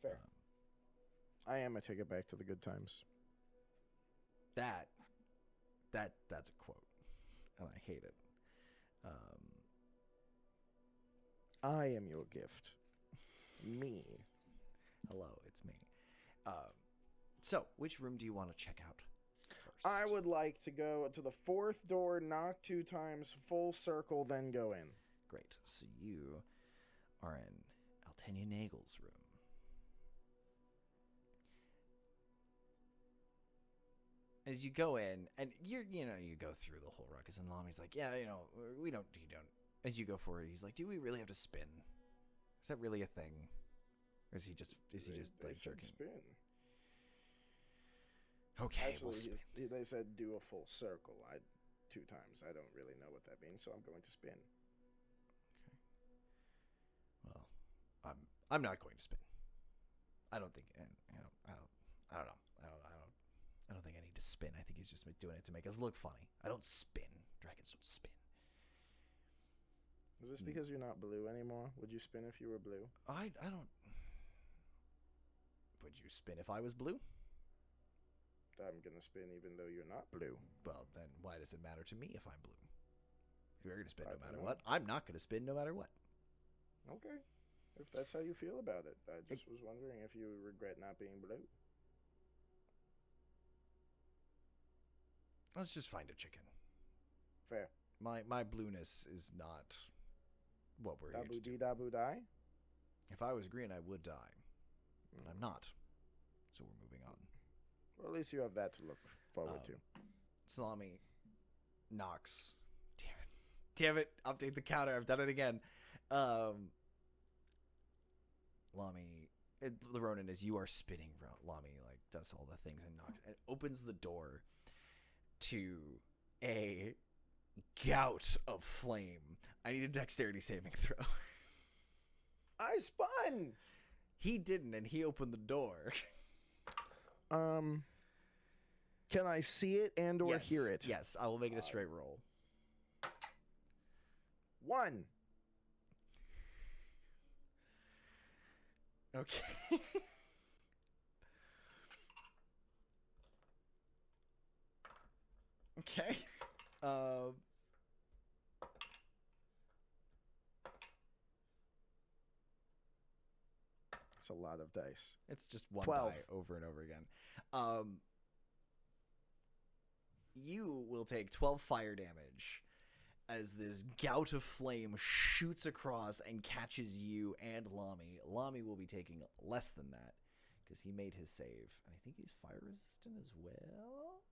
Fair. I am a ticket back to the good times. That's a quote, and I hate it. I am your gift. Me. Hello, it's me. So, which room do you want to check out first? I would like to go to the 4th door, knock 2 times, full circle, then go in. Great. So you are in Altenia Nagel's room. As you go in, and you go through the whole ruckus, and Lami's like, yeah, you don't. As you go forward, he's like, do we really have to spin? Is that really a thing? Or is he just like jerking? Spin. Okay. Actually, they said do a full circle. 2 times. I don't really know what that means, so I'm going to spin. Okay. Well, I'm not going to spin. I don't think. I don't know. I don't think I need to spin. I think he's just doing it to make us look funny. I don't spin. Dragons don't spin. Is this because you're not blue anymore? Would you spin if you were blue? I don't. Would you spin if I was blue? I'm gonna spin even though you're not blue. Well, then why does it matter to me if I'm blue? You're gonna spin no matter what. I'm not gonna spin no matter what. Okay. If that's how you feel about it. I just was wondering if you regret not being blue. Let's just find a chicken. Fair. My blueness is not what we're here to do. Dabu die? If I was green, I would die. But I'm not. So we're moving on. Well, at least you have that to look forward to. Salami knocks. Damn it. Update the counter. I've done it again. Lami, Ronan, as you are spinning, Lami like does all the things and knocks and opens the door to a gout of flame. I need a dexterity saving throw. I spun! He didn't, and he opened the door. Can I see it and or hear it? Yes, I will make it a straight roll. 1. Okay. Okay. It's a lot of dice. It's just one 12. die over and over again. You will take 12 fire damage as this gout of flame shoots across and catches you and Lami. Lami will be taking less than that because he made his save. And I think he's fire resistant as well.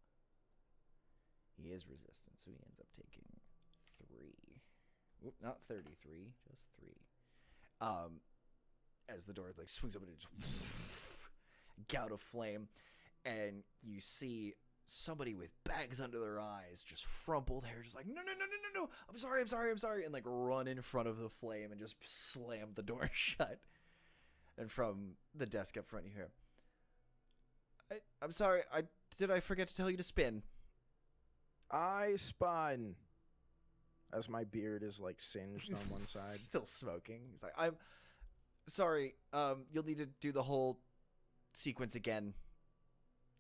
He is resistant, so he ends up taking 3. Oop, not 33, just 3. As the door like swings open and just gout of flame, and you see somebody with bags under their eyes, just frumpled hair, just like no, I'm sorry, and like run in front of the flame and just slam the door shut. And from the desk up front, you hear, I'm sorry. Did I forget to tell you to spin? I spun. As my beard is like singed on one side. Still smoking. He's like, I'm sorry. You'll need to do the whole sequence again.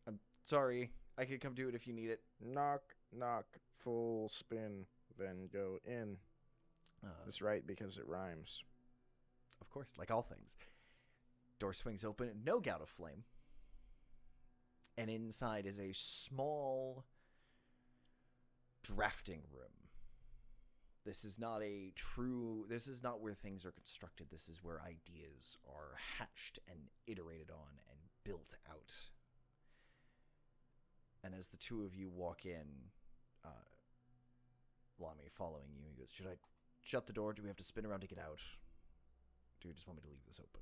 I'm sorry. I could come do it if you need it. Knock, knock, full spin, then go in. That's right, because it rhymes. Of course, like all things. Door swings open, no gout of flame. And inside is a small drafting room. This is not where things are constructed. This is where ideas are hatched and iterated on and built out. And as the two of you walk in, Lami following you, he goes, should I shut the door? Do we have to spin around to get out? Do you just want me to leave this open?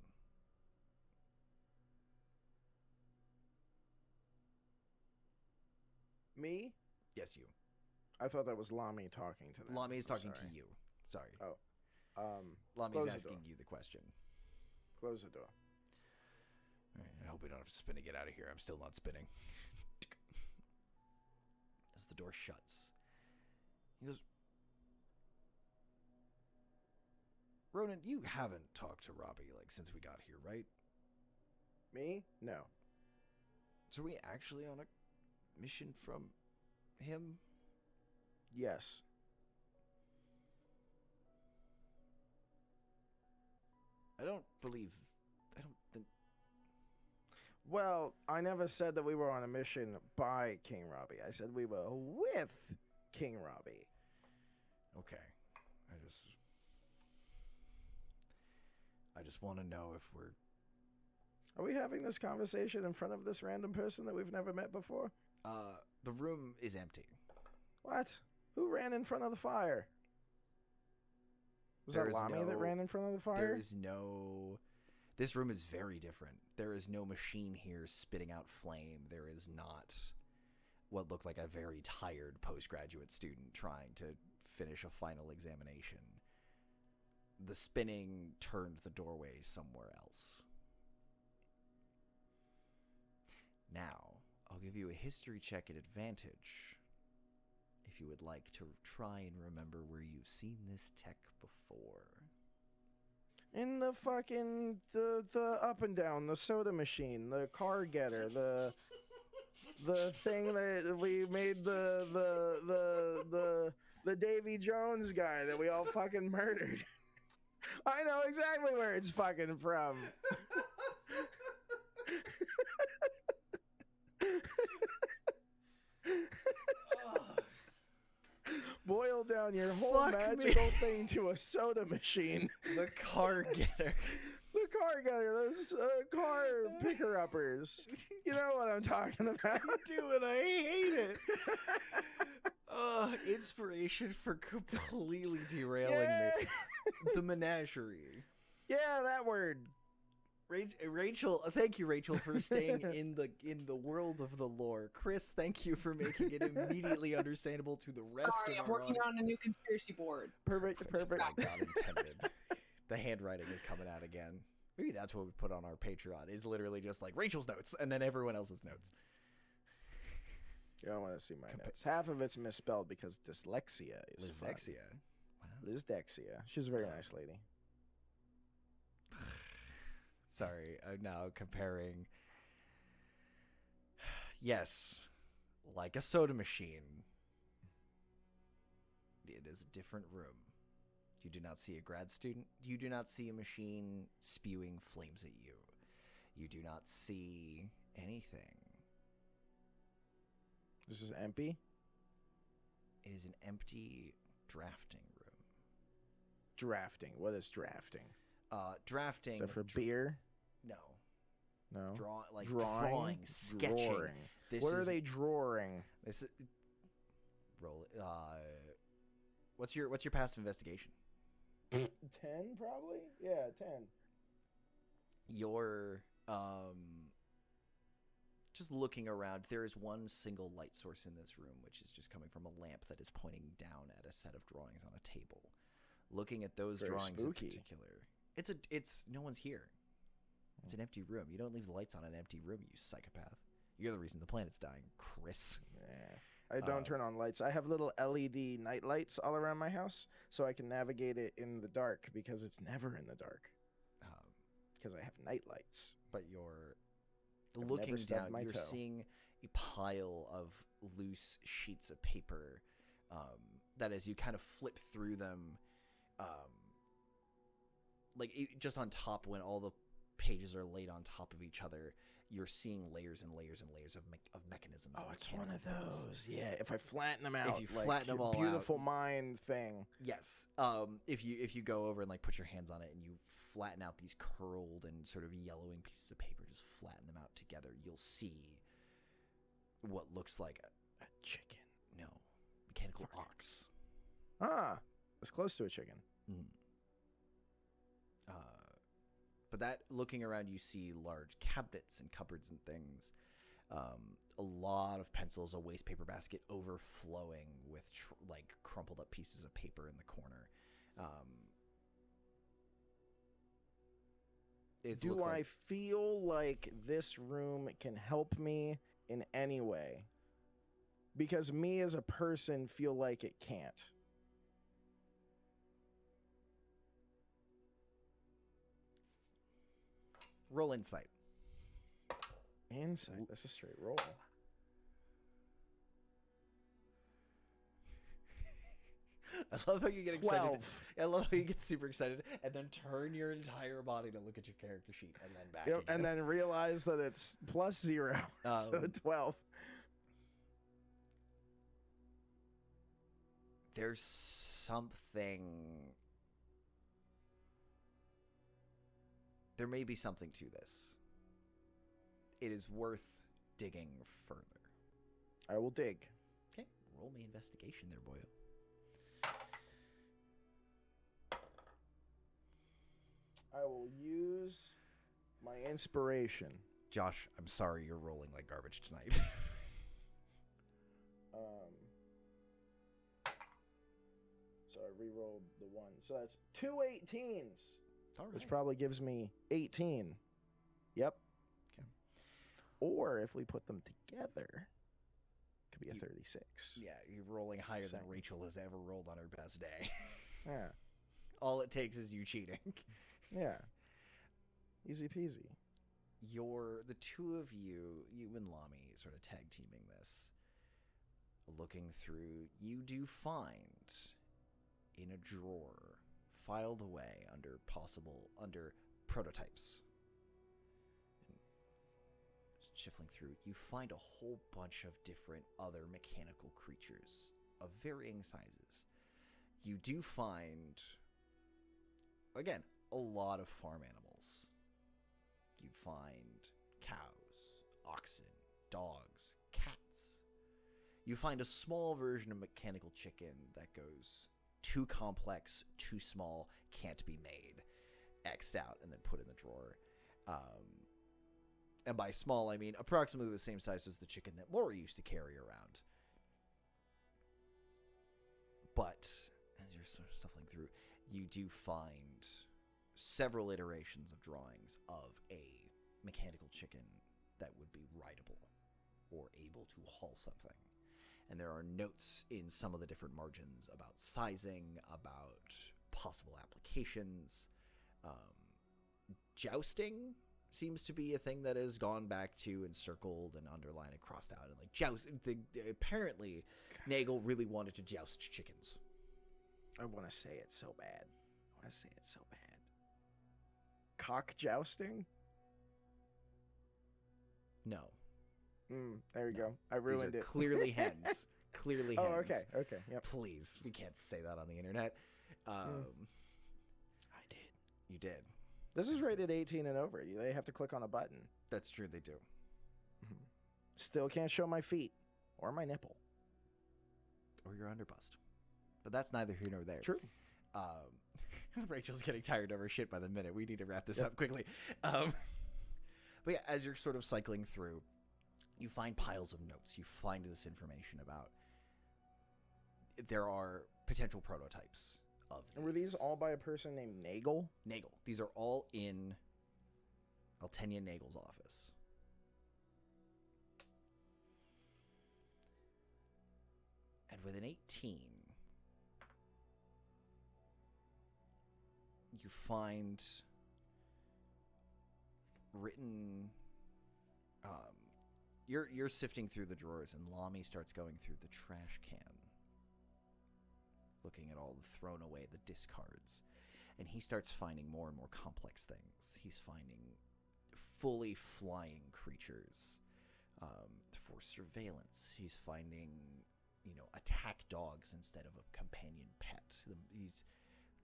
Me? Yes, you. I thought that was Lami talking to them. Lami is talking to you. Sorry. Oh. Lami is asking you the question. Close the door. All right, I hope we don't have to spin to get out of here. I'm still not spinning. As the door shuts, he goes, Ronan, you haven't talked to Robbie since we got here, right? Me? No. So are we actually on a mission from him? Yes. I don't think... Well, I never said that we were on a mission by King Robbie. I said we were with King Robbie. Okay. I just want to know if we're... Are we having this conversation in front of this random person that we've never met before? The room is empty. What? Who ran in front of the fire? Was that Lami that ran in front of the fire? There is no... This room is very different. There is no machine here spitting out flame. There is not what looked like a very tired postgraduate student trying to finish a final examination. The spinning turned the doorway somewhere else. Now, I'll give you a history check at advantage if you would like to try and remember where you've seen this tech before. In the fucking the up and down, the soda machine, the car getter, the thing that we made the Davy Jones guy that we all fucking murdered. I know exactly where it's fucking from. Boil down your whole magical thing to a soda machine. The car getter. The car getter, those car picker-uppers. You know what I'm talking about. You do, and I hate it. Inspiration for completely derailing me. The menagerie. Yeah, that word. Rachel, thank you, Rachel, for staying in the world of the lore. Chris, thank you for making it immediately understandable to the rest Sorry, of I'm working on a new conspiracy board. Perfect. God intended. The handwriting is coming out again. Maybe that's what we put on our Patreon, is literally just like Rachel's notes and then everyone else's notes. You don't want to see my notes. Half of it's misspelled because dyslexia is Dyslexia. Wow. Dyslexia. She's a very nice lady. Sorry, I'm now comparing. Yes, like a soda machine. It is a different room. You do not see a grad student. You do not see a machine spewing flames at you. You do not see anything. This is empty? It is an empty drafting room. Drafting. What is drafting? Drafting. Is that for beer? No. No. Drawing, sketching. Drawing. What are they drawing? This is roll. What's your passive investigation? 10 probably. Yeah, 10. You're just looking around. There is one single light source in this room, which is just coming from a lamp that is pointing down at a set of drawings on a table. Looking at those Very drawings spooky. in particular, it's no one's here. It's an empty room. You don't leave the lights on an empty room, you psychopath. You're the reason the planet's dying, Chris. Yeah. I don't turn on lights. I have little LED night lights all around my house, so I can navigate it in the dark because it's never in the dark. Because I have night lights. But looking down, you're seeing a pile of loose sheets of paper that as you kind of flip through them, just on top, when all the pages are laid on top of each other, you're seeing layers and layers and layers of mechanisms. Oh, it's one of those. Yeah, if I flatten them out, if you flatten them all beautiful out, mind thing. Yes. If you go over and like put your hands on it and you flatten out these curled and sort of yellowing pieces of paper, just flatten them out together, you'll see what looks like a chicken. No, mechanical ox. Ah, it's close to a chicken. Mm. But that, looking around, you see large cabinets and cupboards and things. A lot of pencils, a waste paper basket overflowing with crumpled up pieces of paper in the corner. Do I feel like this room can help me in any way? Because me as a person feel like it can't. Roll insight. Insight. That's a straight roll. I love how you get excited. 12. I love how you get super excited and then turn your entire body to look at your character sheet and then back again. And then realize that it's +0. So 12. There's something... There may be something to this. It is worth digging further. I will dig. Okay, roll me investigation there, boyo. I will use my inspiration. Josh, I'm sorry you're rolling like garbage tonight. So I re-rolled the 1. So that's 2 18s. All right. Which probably gives me 18. Yep. Okay. Or if we put them together, it could be a 36. Yeah, you're rolling higher than Rachel has ever rolled on her best day. Yeah. All it takes is you cheating. Yeah. Easy peasy. The two of you and Lami, sort of tag teaming this, looking through, you do find in a drawer, filed away under prototypes. And shuffling through, you find a whole bunch of different other mechanical creatures of varying sizes. You do find, again, a lot of farm animals. You find cows, oxen, dogs, cats. You find a small version of mechanical chicken that goes too complex, too small, can't be made, X'd out, and then put in the drawer. And by small, I mean approximately the same size as the chicken that Laura used to carry around. But as you're sort of shuffling through, you do find several iterations of drawings of a mechanical chicken that would be rideable or able to haul something. And there are notes in some of the different margins about sizing, about possible applications. Jousting seems to be a thing that has gone back to and circled and underlined and crossed out. And like joust, apparently Nagel really wanted to joust chickens. I want to say it so bad. Cock jousting? No. There we go. I ruined it. Clearly hens. Clearly hens. Oh, okay. Yep. Please, we can't say that on the internet. I did. You did. This is rated 18 and over. They have to click on a button. That's true, they do. Still can't show my feet or my nipple. Or your underbust. But that's neither here nor there. True. Rachel's getting tired of her shit by the minute. We need to wrap this up quickly. But yeah, as you're sort of cycling through, you find piles of notes. You find this information about there are potential prototypes of these. And were these all by a person named Nagel? Nagel. These are all in Altenia Nagel's office. And with an 18, you find written. You're sifting through the drawers, and Lamy starts going through the trash can, looking at all the thrown away, the discards, and he starts finding more and more complex things. He's finding fully flying creatures for surveillance. He's finding, attack dogs instead of a companion pet. These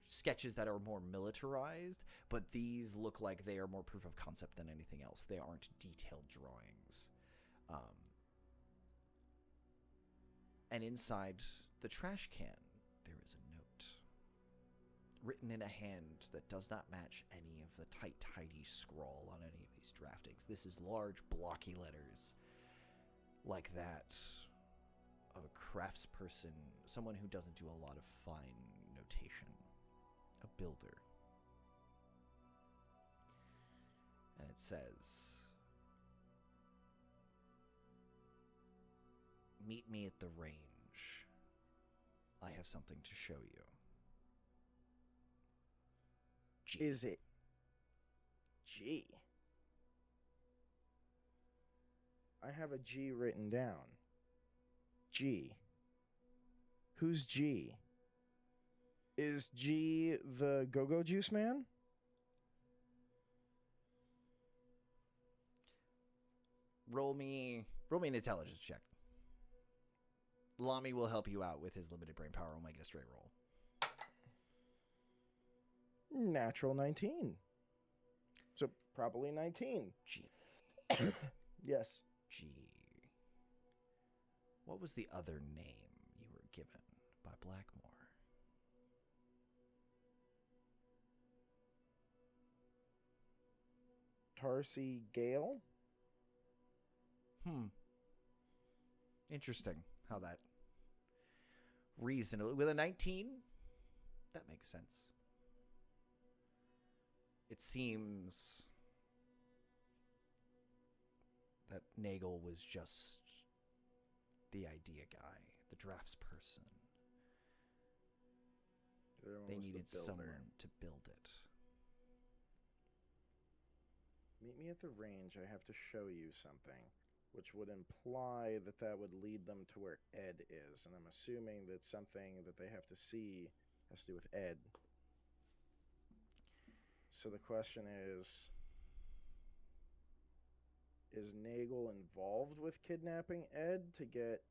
sketches that are more militarized, but these look like they are more proof of concept than anything else. They aren't detailed drawings. And inside the trash can, there is a note written in a hand that does not match any of the tidy scrawl on any of these draftings. This is large, blocky letters like that of a craftsperson, someone who doesn't do a lot of fine notation, a builder. And it says, "Meet me at the range. I have something to show you." G. Is it G? I have a G written down. G. Who's G? Is G the go-go juice man? Roll me an intelligence check. Lamy will help you out with his limited brain power. We'll make it a straight roll. Natural 19. So probably 19. G. Yes. G. What was the other name you were given by Blackmore? Tarsi Gale? Interesting how that reasonable with a 19, that makes sense. It seems that Nagel was just the idea guy, the drafts person. They needed someone to build it. Meet me at the range. I have to show you something, which would imply that that would lead them to where Ed is. And I'm assuming that something that they have to see has to do with Ed. So the question is Nagel involved with kidnapping Ed to get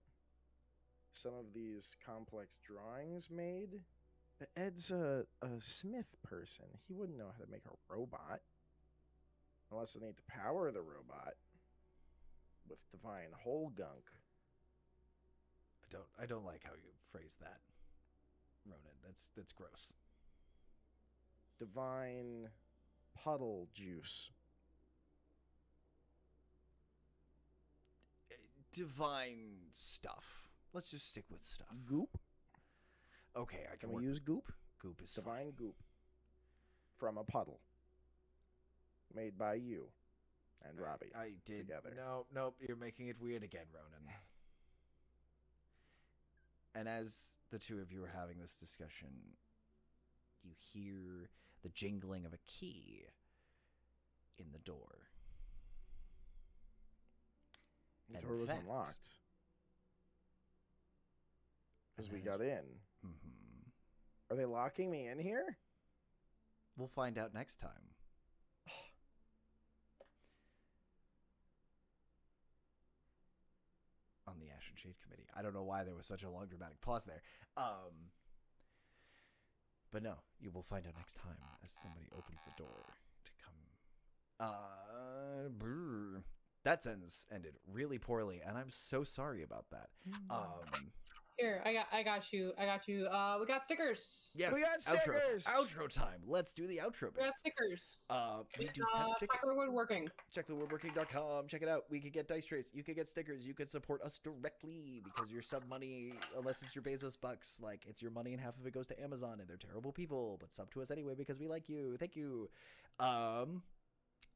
some of these complex drawings made? But Ed's a smith person. He wouldn't know how to make a robot. Unless they need to power the robot with divine whole gunk. I don't like how you phrase that, Ronan. That's gross. Divine puddle juice. Divine stuff. Let's just stick with stuff. Goop? Okay, I can we use goop? Goop is divine fine. Goop from a puddle. Made by you and Robbie. I did. Together. Nope. You're making it weird again, Ronan. And as the two of you are having this discussion, you hear the jingling of a key in the door. The door was unlocked. Because we got in. Mm-hmm. Are they locking me in here? We'll find out next time. On the Ashe and Shade Committee. I don't know why there was such a long dramatic pause there. But no, you will find out next time as somebody opens the door to come. That sentence ended really poorly, and I'm so sorry about that. Here, I got you. We got stickers. Yes, we got stickers. Outro time. Let's do the outro bit. We got stickers. We do have stickers. Check the woodworking. Check the woodworking.com. Check it out. We could get dice trays. You could get stickers. You could support us directly because your sub money, unless it's your Bezos bucks, like it's your money and half of it goes to Amazon, and they're terrible people, but sub to us anyway because we like you. Thank you.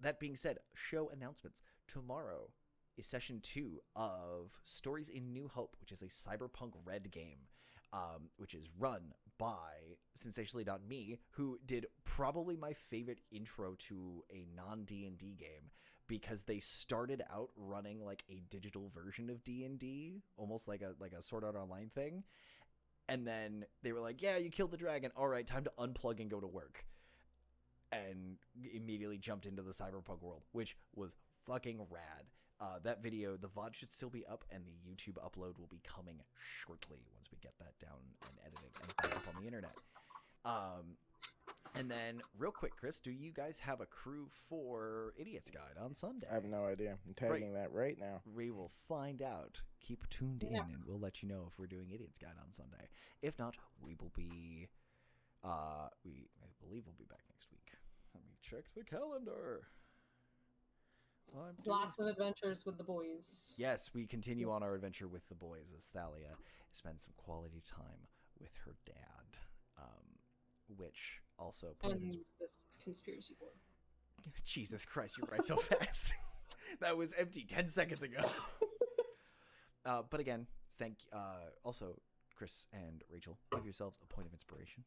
That being said, show announcements. Tomorrow is session 2 of Stories in New Hope, which is a cyberpunk red game, which is run by Sensationally.me, who did probably my favorite intro to a non-D&D game, because they started out running like a digital version of D&D, almost like a Sword Art Online thing. And then they were like, yeah, you killed the dragon. All right, time to unplug and go to work. And immediately jumped into the cyberpunk world, which was fucking rad. That video, the VOD should still be up, and the YouTube upload will be coming shortly once we get that down and edited and back up on the internet. And then, real quick, Chris, do you guys have a crew for Idiot's Guide on Sunday? I have no idea. I'm tagging that right now. We will find out. Keep tuned in, and we'll let you know if we're doing Idiot's Guide on Sunday. If not, we will be... I believe we'll be back next week. Let me check the calendar. Lots of adventures with the boys. Yes, we continue on our adventure with the boys as Thalia spends some quality time with her dad, which also... And this conspiracy board. Jesus Christ, you write so fast. That was empty 10 seconds ago. But again, also, Chris and Rachel, give yourselves a point of inspiration.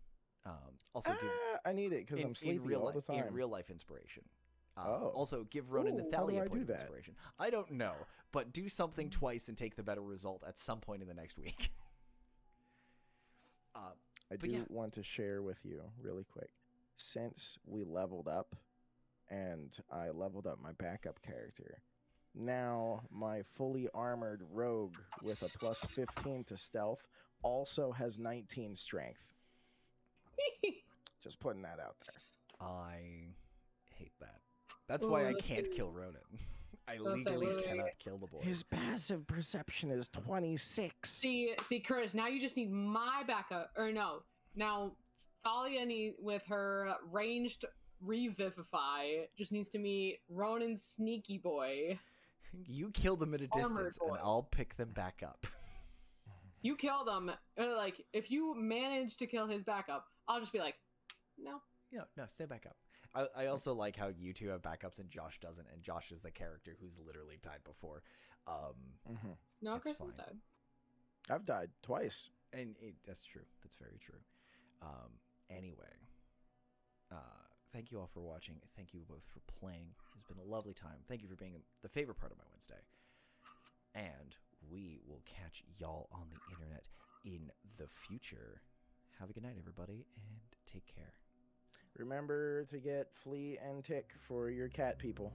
I need it because I'm sleepy all the time. In real life inspiration. Also, give Ronan and Thalia a point of inspiration. I don't know, but do something twice and take the better result at some point in the next week. I do want to share with you really quick. Since we leveled up, and I leveled up my backup character, now my fully armored rogue with a plus 15 to stealth also has 19 strength. Just putting that out there. I hate that. That's why I can't kill Ronan. I legally cannot kill the boy. His passive perception is 26. See, Curtis, now you just need my backup. Or no. Now, Thalia with her ranged revivify just needs to meet Ronan's sneaky boy. You kill them at a distance, and I'll pick them back up. You kill them. Like, if you manage to kill his backup, I'll just be like, no. No, stay back up. I also like how you two have backups and Josh doesn't, and Josh is the character who's literally died before. No, Chris has died. I've died twice. And that's true. That's very true. Anyway, thank you all for watching. Thank you both for playing. It's been a lovely time. Thank you for being the favorite part of my Wednesday. And we will catch y'all on the internet in the future. Have a good night, everybody, and take care. Remember to get flea and tick for your cat people.